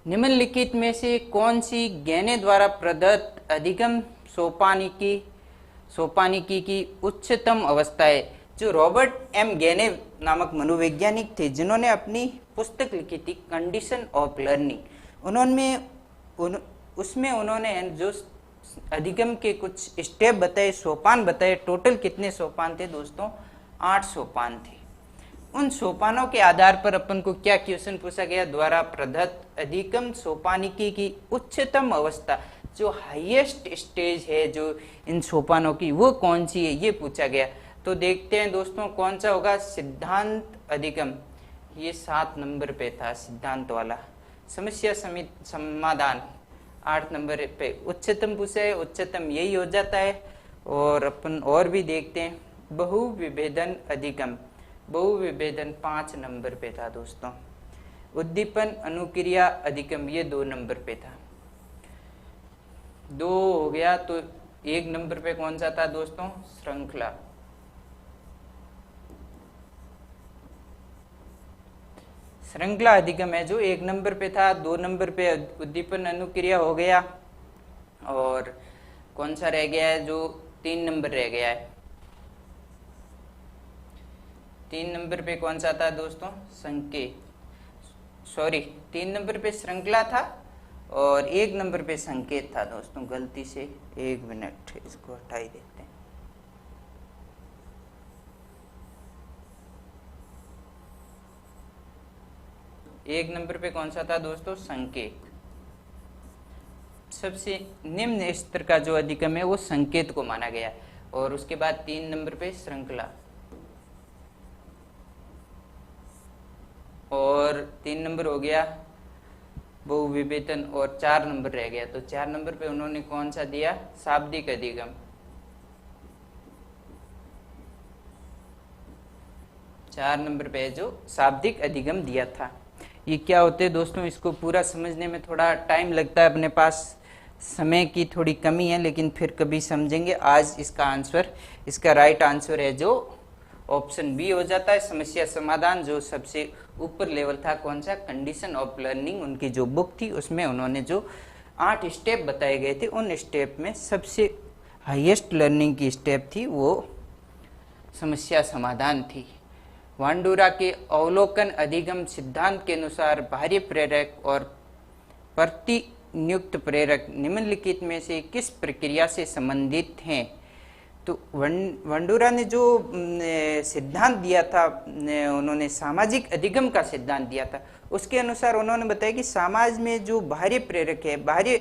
निम्नलिखित में से कौन सी गैने द्वारा प्रदत्त अधिगम सोपानिकी की उच्चतम अवस्था है। जो रॉबर्ट एम गैने नामक मनोवैज्ञानिक थे, जिन्होंने अपनी पुस्तक लिखी थी कंडीशन ऑफ लर्निंग, उसमें उन्होंने जो अधिगम के कुछ स्टेप बताए, सोपान बताए। टोटल कितने सोपान थे दोस्तों, 8 सोपान थे। उन सोपानों के आधार पर अपन को क्या क्वेश्चन पूछा गया, द्वारा प्रदत्त अधिगम सोपानिकी की उच्चतम अवस्था, जो हाईएस्ट स्टेज है जो इन सोपानों की, वो कौन सी है, ये पूछा गया। तो देखते हैं दोस्तों कौन सा होगा, सिद्धांत अधिगम। ये 7 नंबर पे था सिद्धांत वाला। समस्या समाधान 8 नंबर पे। उच्चतम पूछा है, उच्चतम यही हो जाता है। और अपन और भी देखते हैं, बहुविभेदन अधिगम, बहुविभेदन 5 नंबर पे था दोस्तों। उद्दीपन अनुक्रिया अधिगम ये 2 नंबर पे था। 2 हो गया। तो 1 नंबर पे कौन सा था दोस्तों, श्रृंखला। श्रृंखला अधिगम है जो 1 नंबर पे था। 2 नंबर पे उद्दीपन अनुक्रिया हो गया। और कौन सा रह गया है, जो 3 नंबर रह गया है। 3 नंबर पे कौन सा था दोस्तों, संकेत। 3 नंबर पे श्रृंखला था और 1 नंबर पे संकेत था दोस्तों। गलती से 1 मिनट इसको हटा ही देते हैं। एक नंबर पे कौन सा था दोस्तों, संकेत। सबसे निम्न स्तर का जो अधिगम है वो संकेत को माना गया। और उसके बाद 3 नंबर पे श्रृंखला और 3 नंबर हो गया बहुविभेदन और 4 नंबर रह गया। तो 4 नंबर पे उन्होंने कौन सा दिया, शाब्दिक अधिगम। 4 नंबर पे जो शाब्दिक अधिगम दिया था। ये क्या होते हैं दोस्तों, इसको पूरा समझने में थोड़ा टाइम लगता है, अपने पास समय की थोड़ी कमी है, लेकिन फिर कभी समझेंगे। आज इसका आंसर, इसका राइट आंसर है जो ऑप्शन बी हो जाता है, समस्या समाधान। जो सबसे ऊपर लेवल था कौन सा, कंडीशन ऑफ लर्निंग, उनकी जो बुक थी उसमें उन्होंने जो 8 स्टेप बताए गए थे, उन स्टेप में सबसे हाईएस्ट लर्निंग की स्टेप थी वो समस्या समाधान थी। वांडूरा के अवलोकन अधिगम सिद्धांत के अनुसार बाह्य प्रेरक और प्रतिनियुक्त प्रेरक निम्नलिखित में से किस प्रक्रिया से संबंधित हैं। तो वांडूरा ने जो सिद्धांत दिया था, उन्होंने सामाजिक अधिगम का सिद्धांत दिया था। उसके अनुसार उन्होंने बताया कि समाज में जो बाह्य प्रेरक है, बाह्य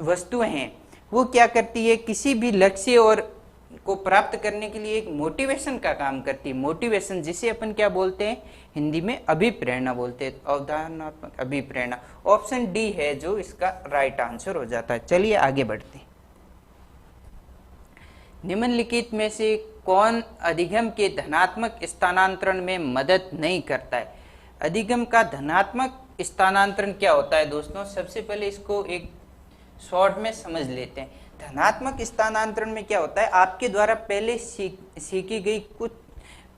वस्तुएं हैं, वो क्या करती है, किसी भी लक्ष्य और को प्राप्त करने के लिए एक मोटिवेशन का काम करती है। मोटिवेशन जिसे अपन क्या बोलते हैं हिंदी में, अभिप्रेरणा बोलते हैं, अवधारणात्मक अभिप्रेरणा। ऑप्शन डी है जो इसका राइट आंसर हो जाता है। चलिए आगे बढ़ते हैं। निम्नलिखित में से कौन अधिगम के धनात्मक स्थानांतरण में मदद नहीं करता है। अधिगम का धनात्मक स्थानांतरण क्या होता है दोस्तों, सबसे पहले इसको एक शॉर्ट में समझ लेते हैं। धनात्मक स्थानांतरण में क्या होता है, आपके द्वारा पहले सीखी गई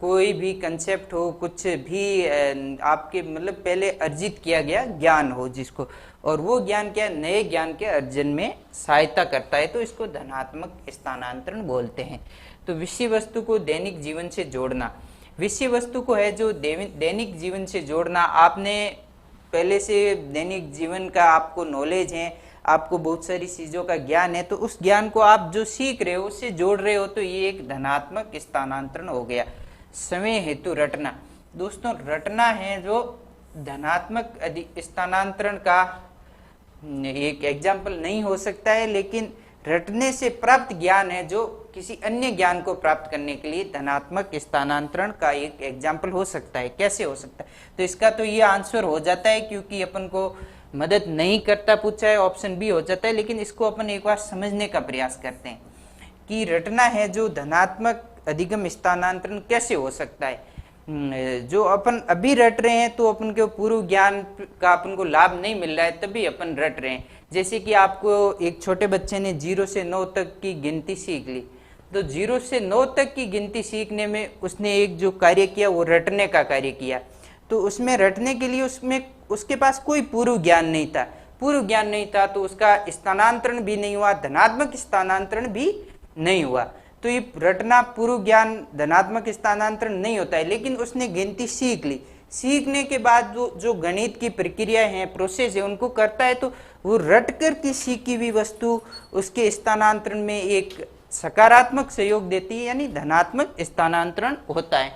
कोई भी कंसेप्ट हो, कुछ भी आपके मतलब पहले अर्जित किया गया ज्ञान हो जिसको, और वो ज्ञान क्या नए ज्ञान के अर्जन में सहायता करता है, तो इसको धनात्मक स्थानांतरण बोलते हैं। तो विषय वस्तु को दैनिक जीवन से जोड़ना, विषय वस्तु को है जो दैनिक जीवन से जोड़ना। आपने पहले से दैनिक जीवन का आपको नॉलेज है, आपको बहुत सारी चीज़ों का ज्ञान है, तो उस ज्ञान को आप जो सीख रहे हो उससे जोड़ रहे हो, तो ये एक धनात्मक स्थानांतरण हो गया। समय हेतु रटना, दोस्तों रटना है जो धनात्मक स्थानांतरण का एक एग्जाम्पल नहीं हो सकता है, लेकिन रटने से प्राप्त ज्ञान है जो किसी अन्य ज्ञान को प्राप्त करने के लिए धनात्मक स्थानांतरण का एक एग्जाम्पल हो सकता है। कैसे हो सकता है? तो इसका तो ये आंसर हो जाता है, क्योंकि अपन को मदद नहीं करता पूछा है, ऑप्शन बी हो जाता है। लेकिन इसको अपन एक बार समझने का प्रयास करते हैं कि रटना है जो धनात्मक अधिगम स्थानांतरण कैसे हो सकता है। जो अपन अभी रट रहे हैं तो अपन को पूर्व ज्ञान का अपन को लाभ नहीं मिल रहा है, तभी अपन रट रहे हैं। जैसे कि आपको एक छोटे बच्चे ने 0 से 9 तक की गिनती सीख ली, तो 0 से 9 तक की गिनती सीखने में उसने एक जो कार्य किया वो रटने का कार्य किया। तो उसमें रटने के लिए उसके पास कोई पूर्व ज्ञान नहीं था। पूर्व ज्ञान नहीं था तो उसका स्थानांतरण भी नहीं हुआ, धनात्मक स्थानांतरण भी नहीं हुआ। तो ये रटना पूर्व ज्ञान धनात्मक स्थानांतरण नहीं होता है। लेकिन उसने गिनती सीख ली, सीखने के बाद जो गणित की प्रक्रिया है, प्रोसेस है, उनको करता है, तो वो रट कर की सीखी हुई वस्तु उसके स्थानांतरण में एक सकारात्मक सहयोग देती है, यानी धनात्मक स्थानांतरण होता है।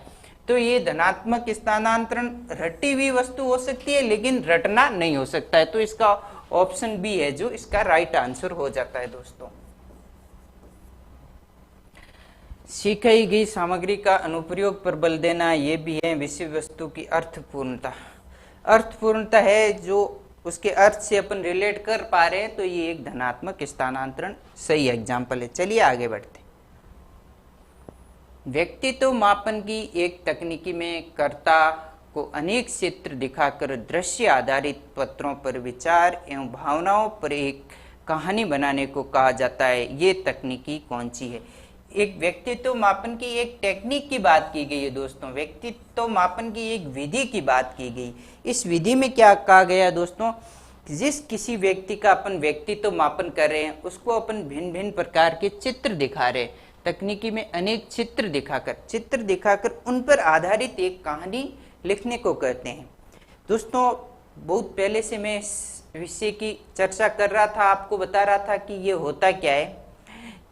तो ये धनात्मक स्थानांतरण रटी हुई वस्तु हो सकती है, लेकिन रटना नहीं हो सकता है। तो इसका ऑप्शन बी है जो इसका राइट आंसर हो जाता है। दोस्तों, सीखी गई सामग्री का अनुप्रयोग पर बल देना, ये भी है विषय वस्तु की अर्थपूर्णता। अर्थपूर्णता है जो उसके अर्थ से अपन रिलेट कर पा रहे हैं, तो ये एक धनात्मक स्थानांतरण सही एग्जाम्पल है। चलिए आगे बढ़ते। व्यक्तित्व मापन की एक तकनीकी में कर्ता को अनेक चित्र दिखाकर दृश्य आधारित पत्रों पर विचार एवं भावनाओं पर एक कहानी बनाने को कहा जाता है। ये तकनीकी कौन सी है? एक व्यक्तित्व मापन की एक टेक्निक की बात की गई है दोस्तों, व्यक्तित्व मापन की एक विधि की बात की गई। इस विधि में क्या कहा गया दोस्तों? जिस किसी व्यक्ति का अपन व्यक्तित्व मापन कर रहे हैं उसको अपन भिन्न भिन्न प्रकार के चित्र दिखा रहे हैं। तकनीकी में अनेक चित्र दिखाकर उन पर आधारित एक कहानी लिखने को कहते हैं। दोस्तों, बहुत पहले से मैं इस विषय की चर्चा कर रहा था, आपको बता रहा था कि ये होता क्या है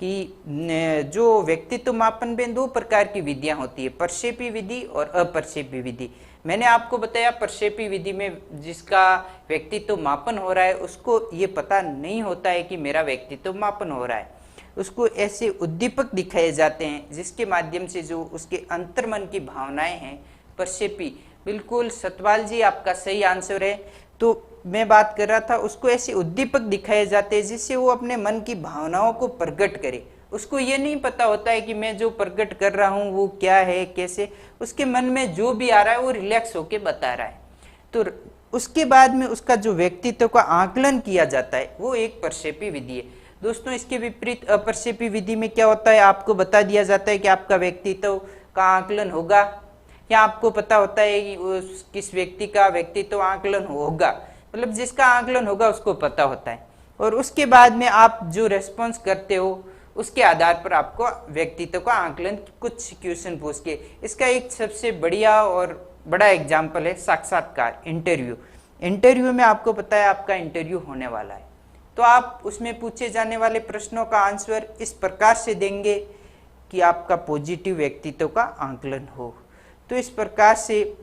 कि जो व्यक्तित्व मापन में 2 प्रकार की विधियां होती है, प्रक्षेपी विधि और अप्रक्षेपी विधि। मैंने आपको बताया प्रक्षेपी विधि में जिसका व्यक्तित्व मापन हो रहा है उसको ये पता नहीं होता है कि मेरा व्यक्तित्व मापन हो रहा है। उसको ऐसे उद्दीपक दिखाए जाते हैं जिसके माध्यम से जो उसके अंतर्मन की भावनाएं हैं, प्रक्षेपी। बिल्कुल सतपाल जी, आपका सही आंसर है। तो मैं बात कर रहा था, उसको ऐसे उद्दीपक दिखाए जाते हैं जिससे वो अपने मन की भावनाओं को प्रकट करे। उसको ये नहीं पता होता है कि मैं जो प्रकट कर रहा हूँ वो क्या है, कैसे। उसके मन में जो भी आ रहा है वो रिलैक्स होके बता रहा है। तो उसके बाद में उसका जो व्यक्तित्व का आकलन किया जाता है वो एक प्रक्षेपी विधि है। दोस्तों, इसके विपरीत अप्रक्षेपी विधि में क्या होता है? आपको बता दिया जाता है कि आपका व्यक्तित्व का आकलन होगा, या आपको पता होता है कि किस व्यक्ति का व्यक्तित्व आकलन होगा, मतलब जिसका आकलन होगा उसको पता होता है। और उसके बाद में आप जो रेस्पॉन्स करते हो उसके आधार पर आपको व्यक्तित्व का आकलन कुछ क्वेश्चन पूछ के। इसका एक सबसे बढ़िया और बड़ा एग्जाम्पल है साक्षात्कार, इंटरव्यू में आपको पता है आपका इंटरव्यू होने वाला है, तो आप उसमें पूछे जाने वाले प्रश्नों का आंसर इस प्रकार से देंगे कि आपका पॉजिटिव व्यक्तित्व का आकलन हो। तो इस प्रकार से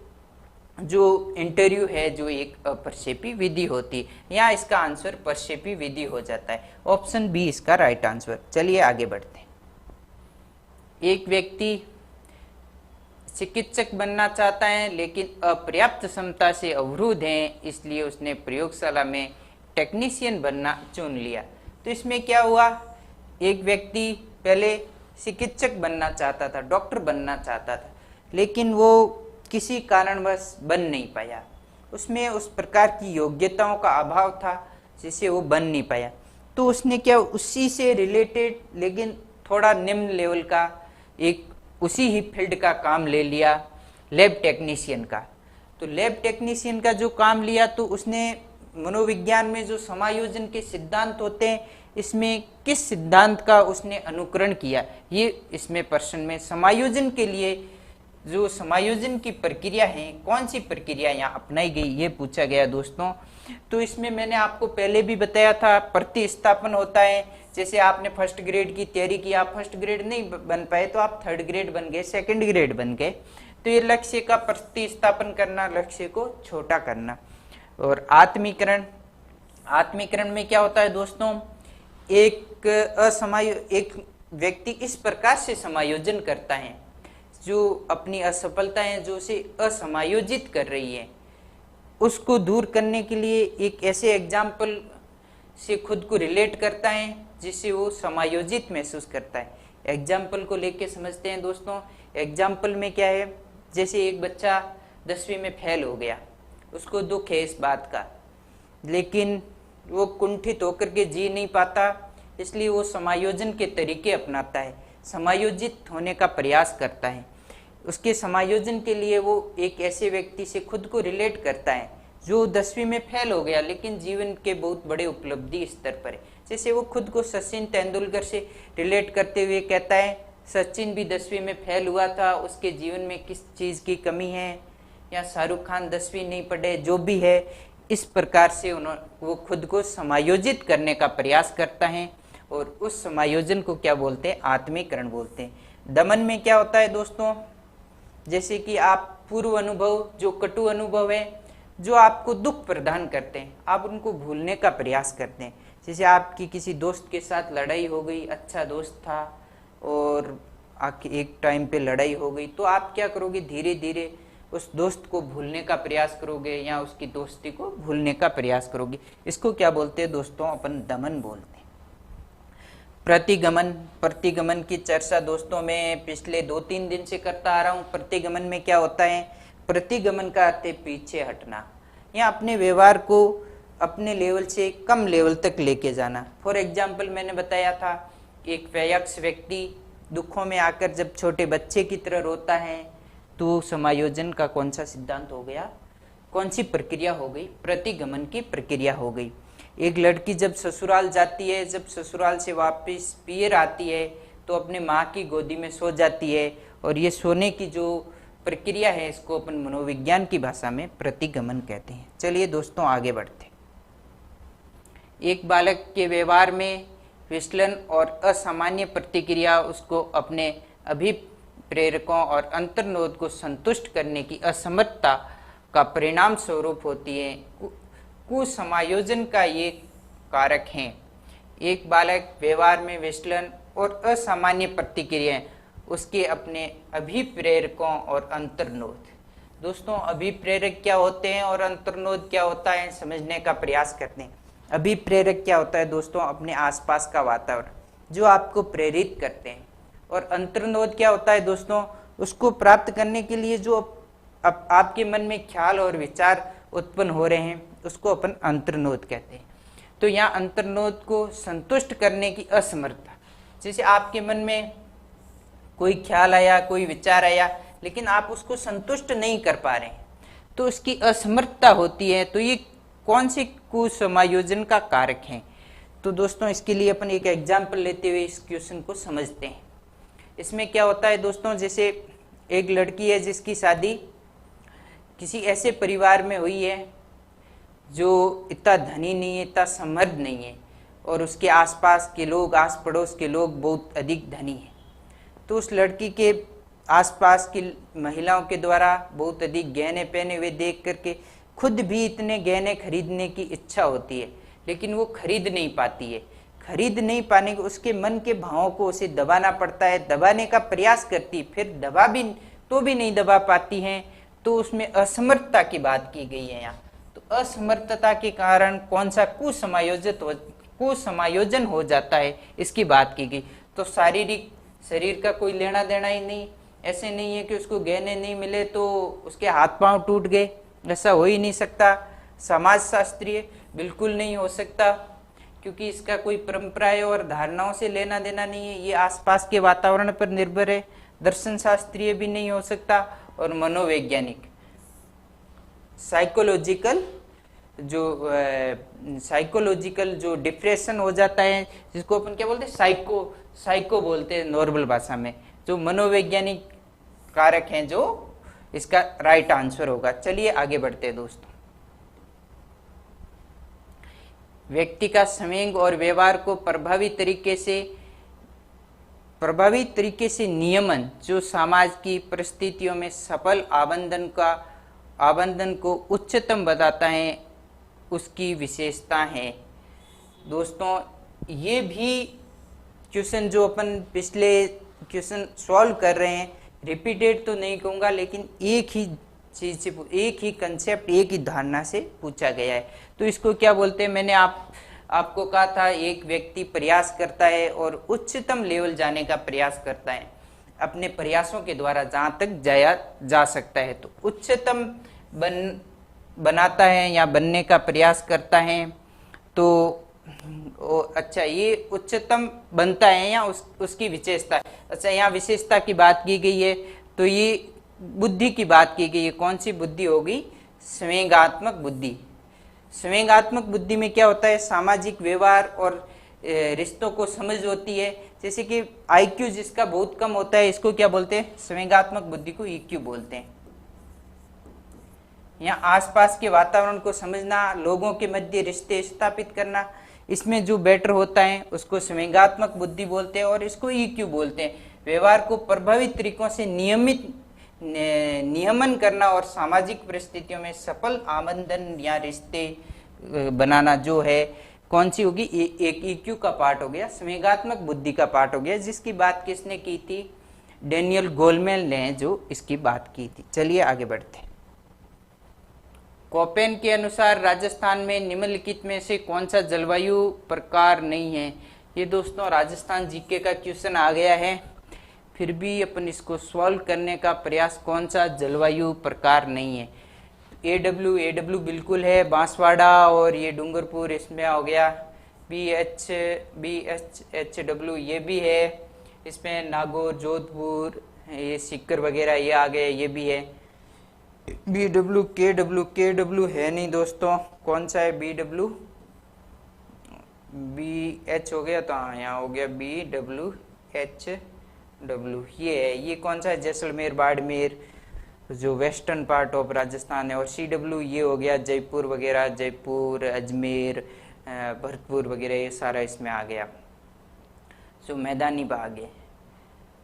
जो इंटरव्यू है जो एक प्रक्षेपी विधि होती है, यहाँ इसका आंसर प्रक्षेपी विधि हो जाता है। ऑप्शन बी इसका राइट आंसर। चलिए आगे बढ़ते हैं। एक व्यक्ति चिकित्सक बनना चाहता है लेकिन अपर्याप्त क्षमता से अवरुद्ध है, इसलिए उसने प्रयोगशाला में टेक्नीशियन बनना चुन लिया। तो इसमें क्या हुआ? एक व्यक्ति पहले चिकित्सक बनना चाहता था, डॉक्टर बनना चाहता था, लेकिन वो किसी कारणवश बन नहीं पाया। उसमें उस प्रकार की योग्यताओं का अभाव था जिससे वो बन नहीं पाया। तो उसने क्या, उसी से रिलेटेड लेकिन थोड़ा निम्न लेवल का एक उसी ही फील्ड का काम ले लिया, लैब टेक्नीशियन का। तो लैब टेक्नीशियन का जो काम लिया तो उसने मनोविज्ञान में जो समायोजन के सिद्धांत होते हैं, इसमें किस सिद्धांत का उसने अनुकरण किया, ये इसमें प्रश्न में समायोजन के लिए जो समायोजन की प्रक्रिया है, कौन सी प्रक्रिया यहाँ अपनाई गई, ये पूछा गया दोस्तों। तो इसमें मैंने आपको पहले भी बताया था प्रतिस्थापन होता है। जैसे आपने फर्स्ट ग्रेड की तैयारी की, आप फर्स्ट ग्रेड नहीं बन पाए तो आप थर्ड ग्रेड बन गए, सेकंड ग्रेड बन गए। तो ये लक्ष्य का प्रतिस्थापन करना, लक्ष्य को छोटा करना। और आत्मीकरण, आत्मीकरण में क्या होता है दोस्तों, एक व्यक्ति इस प्रकार से समायोजन करता है, जो अपनी असफलताएं जो उसे असमायोजित कर रही है उसको दूर करने के लिए एक ऐसे एग्जाम्पल से खुद को रिलेट करता है जिससे वो समायोजित महसूस करता है। एग्जाम्पल को लेके समझते हैं दोस्तों। एग्जाम्पल में क्या है, जैसे एक बच्चा 10वीं में फेल हो गया, उसको दुख है इस बात का, लेकिन वो कुंठित होकर के जी नहीं पाता, इसलिए वो समायोजन के तरीके अपनाता है, समायोजित होने का प्रयास करता है। उसके समायोजन के लिए वो एक ऐसे व्यक्ति से खुद को रिलेट करता है जो 10वीं में फेल हो गया लेकिन जीवन के बहुत बड़े उपलब्धि स्तर पर है। जैसे वो खुद को सचिन तेंदुलकर से रिलेट करते हुए कहता है, सचिन भी 10वीं में फेल हुआ था, उसके जीवन में किस चीज़ की कमी है, या शाहरुख खान 10वीं नहीं पढ़े, जो भी है, इस प्रकार से वो खुद को समायोजित करने का प्रयास करता है। और उस समायोजन को क्या बोलते हैं, आत्मीकरण बोलते हैं। दमन में क्या होता है दोस्तों, जैसे कि आप पूर्व अनुभव, जो कटु अनुभव है, जो आपको दुख प्रदान करते हैं, आप उनको भूलने का प्रयास करते हैं। जैसे आपकी किसी दोस्त के साथ लड़ाई हो गई, अच्छा दोस्त था और एक टाइम पे लड़ाई हो गई, तो आप क्या करोगे, धीरे धीरे उस दोस्त को भूलने का प्रयास करोगे या उसकी दोस्ती को भूलने का प्रयास करोगे। इसको क्या बोलते हैं दोस्तों, अपन दमन बोलते हैं। प्रतिगमन, प्रतिगमन की चर्चा दोस्तों मैं पिछले 2-3 दिन से करता आ रहा हूँ। प्रतिगमन में क्या होता है, प्रतिगमन का अर्थ है पीछे हटना या अपने व्यवहार को अपने लेवल से कम लेवल तक लेके जाना। फॉर एग्जाम्पल मैंने बताया था, एक वयस्क व्यक्ति दुखों में आकर जब छोटे बच्चे की तरह रोता है, तो समायोजन का कौन सा सिद्धांत हो गया, कौन सी प्रक्रिया हो गई, प्रतिगमन की प्रक्रिया हो गई। एक लड़की जब ससुराल जाती है, जब ससुराल से वापस पियर आती है, तो अपने माँ की गोदी में सो जाती है, और ये सोने की जो प्रक्रिया है इसको अपन मनोविज्ञान की भाषा में प्रतिगमन कहते हैं। चलिए दोस्तों आगे बढ़ते हैं। एक बालक के व्यवहार में विचलन और असामान्य प्रतिक्रिया उसको अपने अभिप्रेरकों और अंतर्नोद को संतुष्ट करने की असमर्थता का परिणाम स्वरूप होती है। कुसमायोजन का ये कारक हैं। एक बालक व्यवहार में विचलन और असामान्य प्रतिक्रियाएं उसके अपने अभिप्रेरकों और अंतर्नोद। दोस्तों अभिप्रेरक क्या होते हैं और अंतर्नोद क्या होता है समझने का प्रयास करते हैं। अभिप्रेरक क्या होता है दोस्तों, अपने आसपास का वातावरण जो आपको प्रेरित करते हैं, और अंतर्नोद क्या होता है दोस्तों, उसको प्राप्त करने के लिए जो आपके मन में ख्याल और विचार उत्पन्न हो रहे हैं उसको अपन अंतर्नोद कहते हैं। तो यहाँ अंतर्नोद को संतुष्ट करने की असमर्थता, जैसे आपके मन में कोई ख्याल आया, कोई विचार आया, लेकिन आप उसको संतुष्ट नहीं कर पा रहे हैं, तो उसकी असमर्थता होती है। तो ये कौन सी कुसमायोजन का कारक है। तो दोस्तों इसके लिए अपन एक एग्जाम्पल लेते हुए इस क्वेश्चन को समझते हैं। इसमें क्या होता है दोस्तों, जैसे एक लड़की है जिसकी शादी किसी ऐसे परिवार में हुई है जो इतना धनी नहीं है, इतना समृद्ध नहीं है, और उसके आसपास के लोग, आस पड़ोस के लोग बहुत अधिक धनी हैं। तो उस लड़की के आसपास की महिलाओं के द्वारा बहुत अधिक गहने पहने हुए देख करके खुद भी इतने गहने खरीदने की इच्छा होती है, लेकिन वो खरीद नहीं पाती है। खरीद नहीं पाने के उसके मन के भावों को उसे दबाना पड़ता है, दबाने का प्रयास करती है, फिर दबा भी तो भी नहीं दबा पाती हैं, तो उसमें असमर्थता की बात की गई है यहाँ। तो असमर्थता के कारण कौन सा कुसमायोजन हो जाता है इसकी बात की गई। तो शारीरिक, शरीर का कोई लेना देना ही नहीं, ऐसे नहीं है कि उसको गहने नहीं मिले तो उसके हाथ पांव टूट गए, ऐसा हो ही नहीं सकता। समाज शास्त्रीय बिल्कुल नहीं हो सकता, क्योंकि इसका कोई परंपराएं और धारणाओं से लेना देना नहीं है, ये आसपास के वातावरण पर निर्भर है। दर्शन शास्त्रीय भी नहीं हो सकता, और मनोवैज्ञानिक, साइकोलॉजिकल जो डिप्रेशन हो जाता है, जिसको अपन क्या बोलते हैं, साइको बोलते हैं नॉर्मल भाषा में, जो मनोवैज्ञानिक कारक हैं, जो इसका राइट आंसर होगा। चलिए आगे बढ़ते हैं दोस्तों। व्यक्ति का संवेग और व्यवहार को प्रभावी तरीके से प्रभावी तरीके से नियमन जो समाज की परिस्थितियों में सफल आबंधन को उच्चतम बताता है, उसकी विशेषता है। दोस्तों, ये भी क्वेश्चन जो अपन पिछले क्वेश्चन सॉल्व कर रहे हैं, रिपीटेड तो नहीं कहूँगा, लेकिन एक ही चीज से, एक ही कंसेप्ट, एक ही धारणा से पूछा गया है। तो इसको क्या बोलते हैं? मैंने आपको कहा था, एक व्यक्ति प्रयास करता है और उच्चतम लेवल जाने का प्रयास करता है, अपने प्रयासों के द्वारा जहां तक जाया जा सकता है, तो उच्चतम बनाता है या बनने का प्रयास करता है। तो अच्छा, ये उच्चतम बनता है या उसकी विशेषता। अच्छा, यहाँ विशेषता की बात की गई है, तो ये बुद्धि की बात की गई है। कौन सी बुद्धि होगी? संवेगात्मक बुद्धि। संवेगात्मक बुद्धि में क्या होता है? सामाजिक व्यवहार और रिश्तों को समझ होती है। जैसे कि आईक्यू जिसका बहुत कम होता है, इसको क्या बोलते हैं? संवेगात्मक बुद्धि को ईक्यू बोलते हैं। यहाँ आसपास के वातावरण को समझना, लोगों के मध्य रिश्ते स्थापित करना, इसमें जो बेटर होता है उसको संवेगात्मक बुद्धि बोलते हैं और इसको ईक्यू बोलते हैं। व्यवहार को प्रभावी तरीकों से नियमन करना और सामाजिक परिस्थितियों में सफल आबंधन या रिश्ते बनाना जो है, कौन सी होगी? एक ईक्यू का पार्ट हो गया, संवेगात्मक बुद्धि का पार्ट हो गया, जिसकी बात किसने की थी? डैनियल गोलमेल ने जो इसकी बात की थी। चलिए आगे बढ़ते हैं। कोपेन के अनुसार राजस्थान में निम्नलिखित में से कौन सा जलवायु प्रकार नहीं है? ये दोस्तों राजस्थान जीके का क्वेश्चन आ गया है, फिर भी अपन इसको सॉल्व करने का प्रयास, कौन सा जलवायु प्रकार नहीं है? एडब्ल्यू बिल्कुल है, बांसवाड़ा और ये डूंगरपुर इसमें हो गया। BHW ये भी है, इसमें नागौर, जोधपुर, ये सीकर वगैरह ये आ गए, ये भी है। KW है नहीं दोस्तों, कौन सा है? BH हो गया, तो हाँ यहाँ हो गया BWHW, ये है। ये कौन सा है? जैसलमेर, बाड़मेर, जो वेस्टर्न पार्ट ऑफ राजस्थान है। और CW ये हो गया जयपुर वगैरह, जयपुर, अजमेर, भरतपुर वगैरह, ये सारा इसमें आ गया। जो मैदानी भाग है,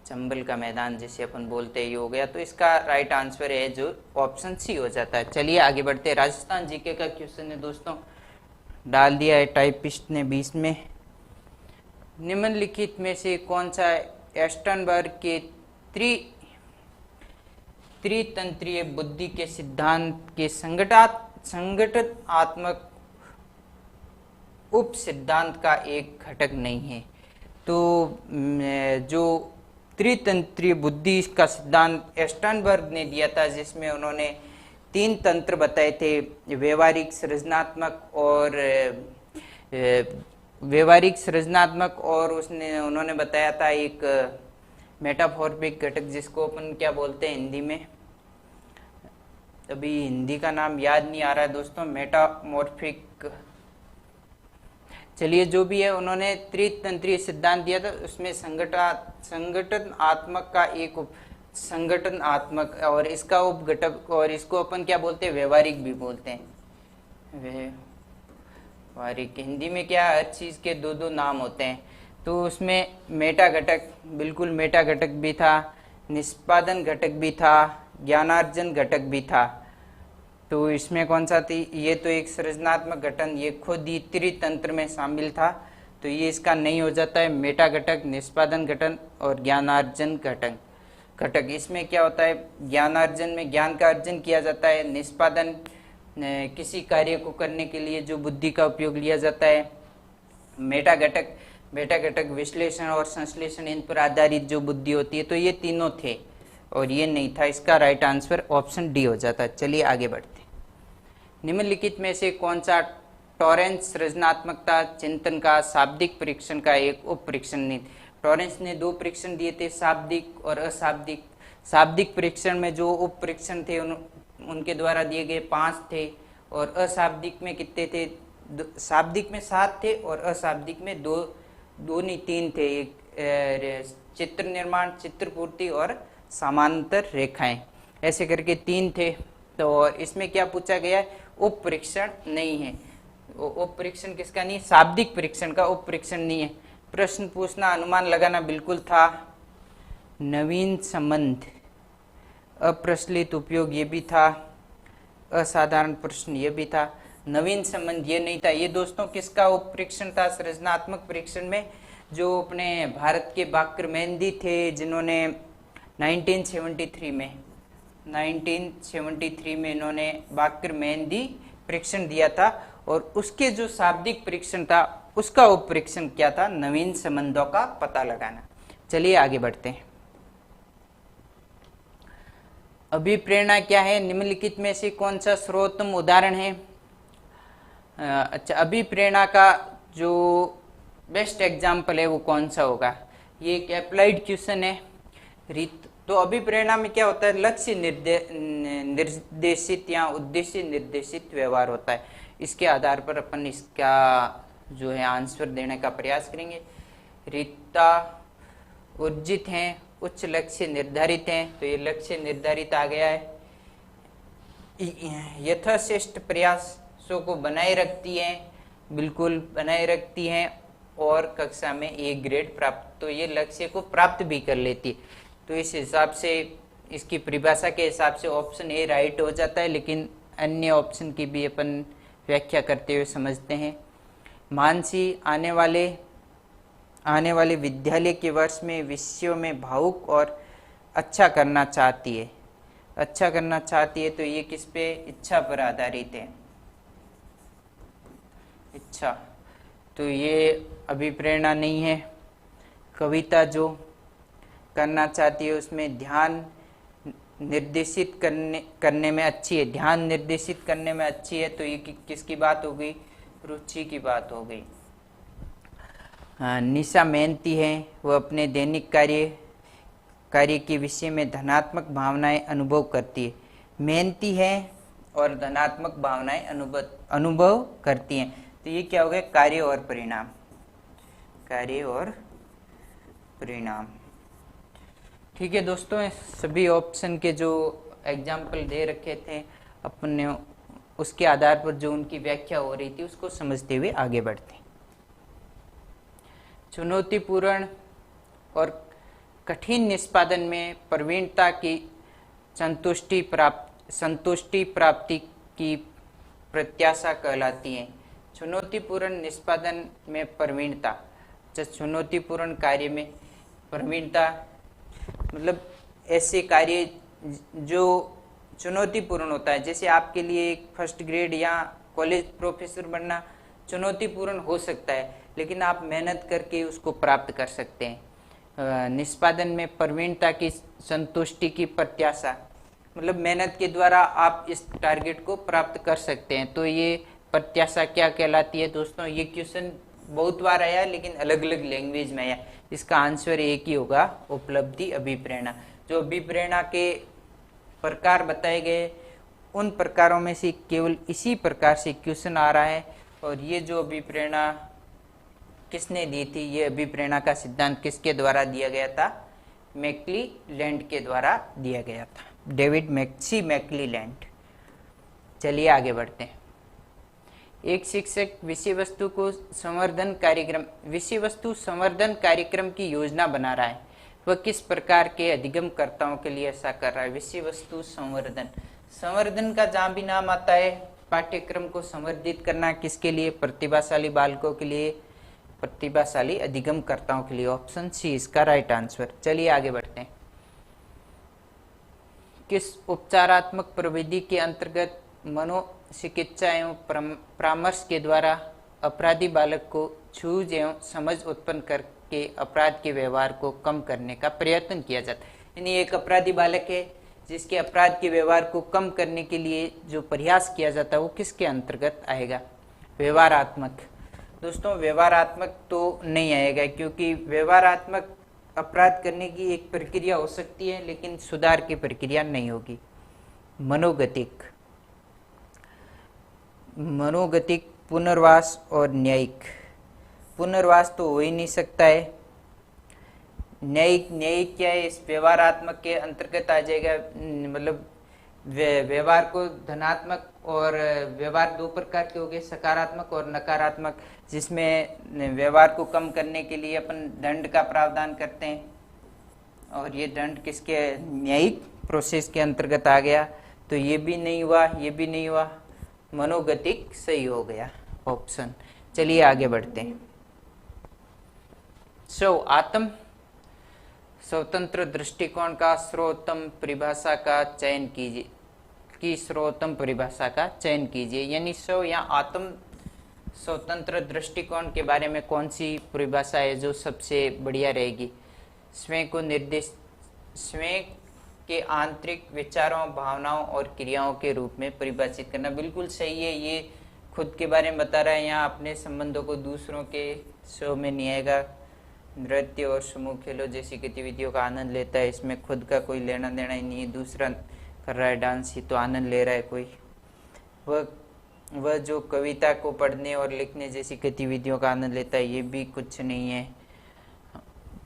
चंबल का मैदान जिसे अपन बोलते हैं, ये हो गया। तो इसका राइट आंसर है जो ऑप्शन सी हो जाता है। चलिए आगे बढ़ते हैं। राजस्थान जीके का क्वेश्चन है दोस्तों, डाल दिया है टाइपिस्ट ने 20 में। निम्नलिखित में से कौन सा एस्टनबर्ग के त्रितंत्रीय बुद्धि के सिद्धांत के संगठनात्मक उप सिद्धांत का एक घटक नहीं है? तो जो त्रितंत्रीय बुद्धि का सिद्धांत एस्टनबर्ग ने दिया था, जिसमें उन्होंने 3 तंत्र बताए थे, व्यवहारिक, सृजनात्मक और उन्होंने बताया था एक मेटाफॉर्मिक घटक, जिसको अपन क्या बोलते हैं हिंदी में? अभी हिंदी का नाम याद नहीं आ रहा है दोस्तों, मेटामॉर्फिक। चलिए जो भी है, उन्होंने त्रितंत्रीय सिद्धांत दिया था, उसमें संगठनात्मक का एक संगठनात्मक और इसका उप घटक, और इसको अपन क्या बोलते हैं? व्यवहारिक भी बोलते हैं। व्यवहारिक हिंदी में क्या, हर चीज के 2-2 नाम होते हैं। तो उसमें मेटा घटक, बिल्कुल मेटा घटक भी था, निष्पादन घटक भी था, ज्ञानार्जन घटक भी था। तो इसमें कौन सा थी? ये तो एक सृजनात्मक घटन, ये खुद ही त्रितंत्र में शामिल था, तो ये इसका नहीं हो जाता है। मेटा घटक, निष्पादन घटन और ज्ञानार्जन घटक। इसमें क्या होता है? ज्ञानार्जन में ज्ञान का अर्जन किया जाता है, निष्पादन किसी कार्य को करने के लिए जो बुद्धि का उपयोग लिया जाता है। मेटा घटक विश्लेषण और संश्लेषण, इन पर आधारित जो बुद्धि होती है। तो ये तीनों थे और ये नहीं था। इसका राइट आंसर ऑप्शन डी हो जाता है। चलिए आगे बढ़ते हैं। निम्नलिखित में से कौन सा टॉरेंस सृजनात्मकता चिंतन का शाब्दिक परीक्षण का एक उप परीक्षण नहीं? टॉरेंस ने 2 परीक्षण दिए थे, शाब्दिक और अशाब्दिक। शाब्दिक परीक्षण में जो उप परीक्षण थे उनके द्वारा दिए गए 5 थे, और अशाब्दिक में कितने थे? शाब्दिक में 7 थे और अशाब्दिक में 3 थे। एक चित्र निर्माण, चित्रपूर्ति और समांतर रेखाएं, ऐसे करके 3 थे। तो इसमें क्या पूछा गया है? उप परीक्षण नहीं है। उप परीक्षण किसका नहीं? शाब्दिक परीक्षण का उप परीक्षण नहीं है। प्रश्न पूछना, अनुमान लगाना बिल्कुल था, नवीन संबंध, अप्रचलित उपयोग ये भी था, असाधारण प्रश्न ये भी था, नवीन संबंध ये नहीं था। ये दोस्तों किसका उपपरीक्षण था सृजनात्मक परीक्षण में? जो अपने भारत के बाकर मेहंदी थे, जिन्होंने 1973 में इन्होंने बाकर मेहंदी परीक्षण दिया था, और उसके जो शाब्दिक परीक्षण था उसका उपपरीक्षण क्या था? नवीन संबंधों का पता लगाना। चलिए आगे बढ़ते हैं। अभिप्रेरणा क्या है? निम्नलिखित में से कौन सा सर्वोत्तम उदाहरण है? अच्छा, अभिप्रेरणा का जो बेस्ट एग्जाम्पल है वो कौन सा होगा? ये एक अप्लाइड क्वेश्चन है। तो अभिप्रेरणा में क्या होता है? लक्ष्य निर्देशित या उद्देश्य निर्देशित व्यवहार होता है। इसके आधार पर अपन इसका जो है आंसर देने का प्रयास करेंगे। रीता ऊर्जित हैं, उच्च लक्ष्य निर्धारित हैं, तो ये लक्ष्य निर्धारित आ गया है। यथाश्रेष्ठ प्रयासों को बनाए रखती हैं, बिल्कुल बनाए रखती हैं, और कक्षा में ए ग्रेड प्राप्त, तो ये लक्ष्य को प्राप्त भी कर लेती है। तो इस हिसाब से, इसकी परिभाषा के हिसाब से ऑप्शन ए राइट हो जाता है, लेकिन अन्य ऑप्शन की भी अपन व्याख्या करते हुए समझते हैं। मानसी आने वाले विद्यालय के वर्ष में विषयों में भावुक और अच्छा करना चाहती है। अच्छा करना चाहती है, तो ये किस पे? इच्छा पर आधारित है। इच्छा, तो ये अभिप्रेरणा नहीं है। कविता जो करना चाहती है उसमें ध्यान निर्देशित करने में अच्छी है, ध्यान निर्देशित करने में अच्छी है, तो ये किसकी बात हो गई? रुचि की बात हो गई। निशा मेहनती है, वह अपने दैनिक कार्य के विषय में धनात्मक भावनाएं अनुभव करती है। मेहनती है और धनात्मक भावनाएं अनुभव करती हैं, तो ये क्या हो गया? कार्य और परिणाम। कार्य और परिणाम। ठीक है दोस्तों, सभी ऑप्शन के जो एग्जाम्पल दे रखे थे अपन ने, उसके आधार पर जो उनकी व्याख्या हो रही थी उसको समझते हुए आगे बढ़ते हैं। चुनौतीपूर्ण और कठिन निष्पादन में प्रवीणता की संतुष्टि प्राप्ति की प्रत्याशा कहलाती है। चुनौतीपूर्ण निष्पादन में प्रवीणता, चुनौतीपूर्ण कार्य में प्रवीणता मतलब ऐसे कार्य जो चुनौतीपूर्ण होता है। जैसे आपके लिए एक फर्स्ट ग्रेड या कॉलेज प्रोफेसर बनना चुनौतीपूर्ण हो सकता है, लेकिन आप मेहनत करके उसको प्राप्त कर सकते हैं। निष्पादन में प्रवीणता की संतुष्टि की प्रत्याशा, मतलब मेहनत के द्वारा आप इस टारगेट को प्राप्त कर सकते हैं। तो ये प्रत्याशा क्या कहलाती है दोस्तों? ये क्वेश्चन बहुत बार आया, लेकिन अलग अलग लैंग्वेज में आया। इसका आंसर एक ही होगा, उपलब्धि अभिप्रेरणा। जो अभिप्रेरणा के प्रकार बताए गए, उन प्रकारों में से केवल इसी प्रकार से क्वेश्चन आ रहा है। और ये जो अभिप्रेरणा किसने दी थी? ये अभिप्रेरणा का सिद्धांत किसके द्वारा दिया गया था? मैक्लीलैंड के द्वारा दिया गया था, डेविड मैक्लीलैंड। चलिए आगे बढ़ते हैं। एक शिक्षक विषय वस्तु संवर्धन कार्यक्रम की योजना बना रहा है। वह किस प्रकार के अधिगमकर्ताओं के लिए ऐसा कर रहा है? विषय वस्तु संवर्धन का जहाँ भी नाम आता है, पाठ्यक्रम को संवर्धित करना किसके लिए? प्रतिभाशाली बालकों के लिए, प्रतिभाशाली अधिगमकर्ताओं के लिए। ऑप्शन सी इसका राइट आंसर। चलिए आगे बढ़ते हैं। किस उपचारात्मक प्रविधि के अंतर्गत मनोचिकित्सा एवं परामर्श के द्वारा अपराधी बालक को सूझ एवं समझ उत्पन्न करके अपराध के व्यवहार को कम करने का प्रयत्न किया जाता है? यानी एक अपराधी बालक है जिसके अपराध के व्यवहार को कम करने के लिए जो प्रयास किया जाता है वो किसके अंतर्गत आएगा? व्यवहारात्मक। दोस्तों व्यवहारात्मक तो नहीं आएगा, क्योंकि व्यवहारात्मक अपराध करने की एक प्रक्रिया हो सकती है, लेकिन सुधार की प्रक्रिया नहीं होगी। मनोगतिक, पुनर्वास और न्यायिक। पुनर्वास तो हो ही नहीं सकता है। न्यायिक क्या है? इस व्यवहारात्मक के अंतर्गत आ जाएगा। मतलब व्यवहार को धनात्मक और व्यवहार दो प्रकार के हो गए, सकारात्मक और नकारात्मक, जिसमें व्यवहार को कम करने के लिए अपन दंड का प्रावधान करते हैं, और ये दंड किसके न्यायिक प्रोसेस के अंतर्गत आ गया, तो ये भी नहीं हुआ, ये भी नहीं हुआ, मनोगतिक सही हो गया ऑप्शन। चलिए आगे बढ़ते हैं। आत्म स्वतंत्र दृष्टिकोण का सर्वोत्तम परिभाषा का चयन कीजिए, की सर्वोत्तम परिभाषा का चयन कीजिए। यानी या आत्म स्वतंत्र दृष्टिकोण के बारे में कौन सी परिभाषा है जो सबसे बढ़िया रहेगी? स्वयं को निर्देश, स्वयं के आंतरिक विचारों, भावनाओं और क्रियाओं के रूप में परिभाषित करना, बिल्कुल सही है। ये खुद के बारे में बता रहा है, यहाँ अपने संबंधों को दूसरों के शो में नहीं आएगा। नृत्य और समूह खेलों जैसी गतिविधियों का आनंद लेता है, इसमें खुद का कोई लेना देना ही नहीं है, दूसरा कर रहा है डांस ही तो आनंद ले रहा है कोई। वह जो कविता को पढ़ने और लिखने जैसी गतिविधियों का आनंद लेता है, ये भी कुछ नहीं है,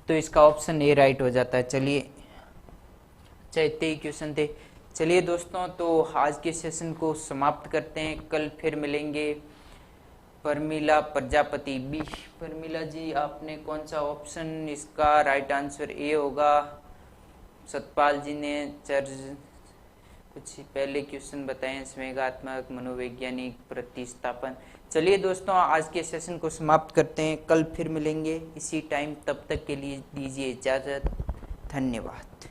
तो इसका ऑप्शन ए राइट हो जाता है। चलिए, इतने ही क्वेश्चन थे। चलिए दोस्तों, तो आज के सेशन को समाप्त करते हैं, कल फिर मिलेंगे। परमिला प्रजापति बी, परमिला जी आपने कौन सा ऑप्शन? इसका राइट आंसर ए होगा। सतपाल जी ने चर्च कुछ पहले क्वेश्चन बताए, संवेगात्मक, मनोवैज्ञानिक, प्रतिस्थापन। चलिए दोस्तों, आज के सेशन को समाप्त करते हैं, कल फिर मिलेंगे इसी टाइम, तब तक के लिए दीजिए इजाजत, धन्यवाद।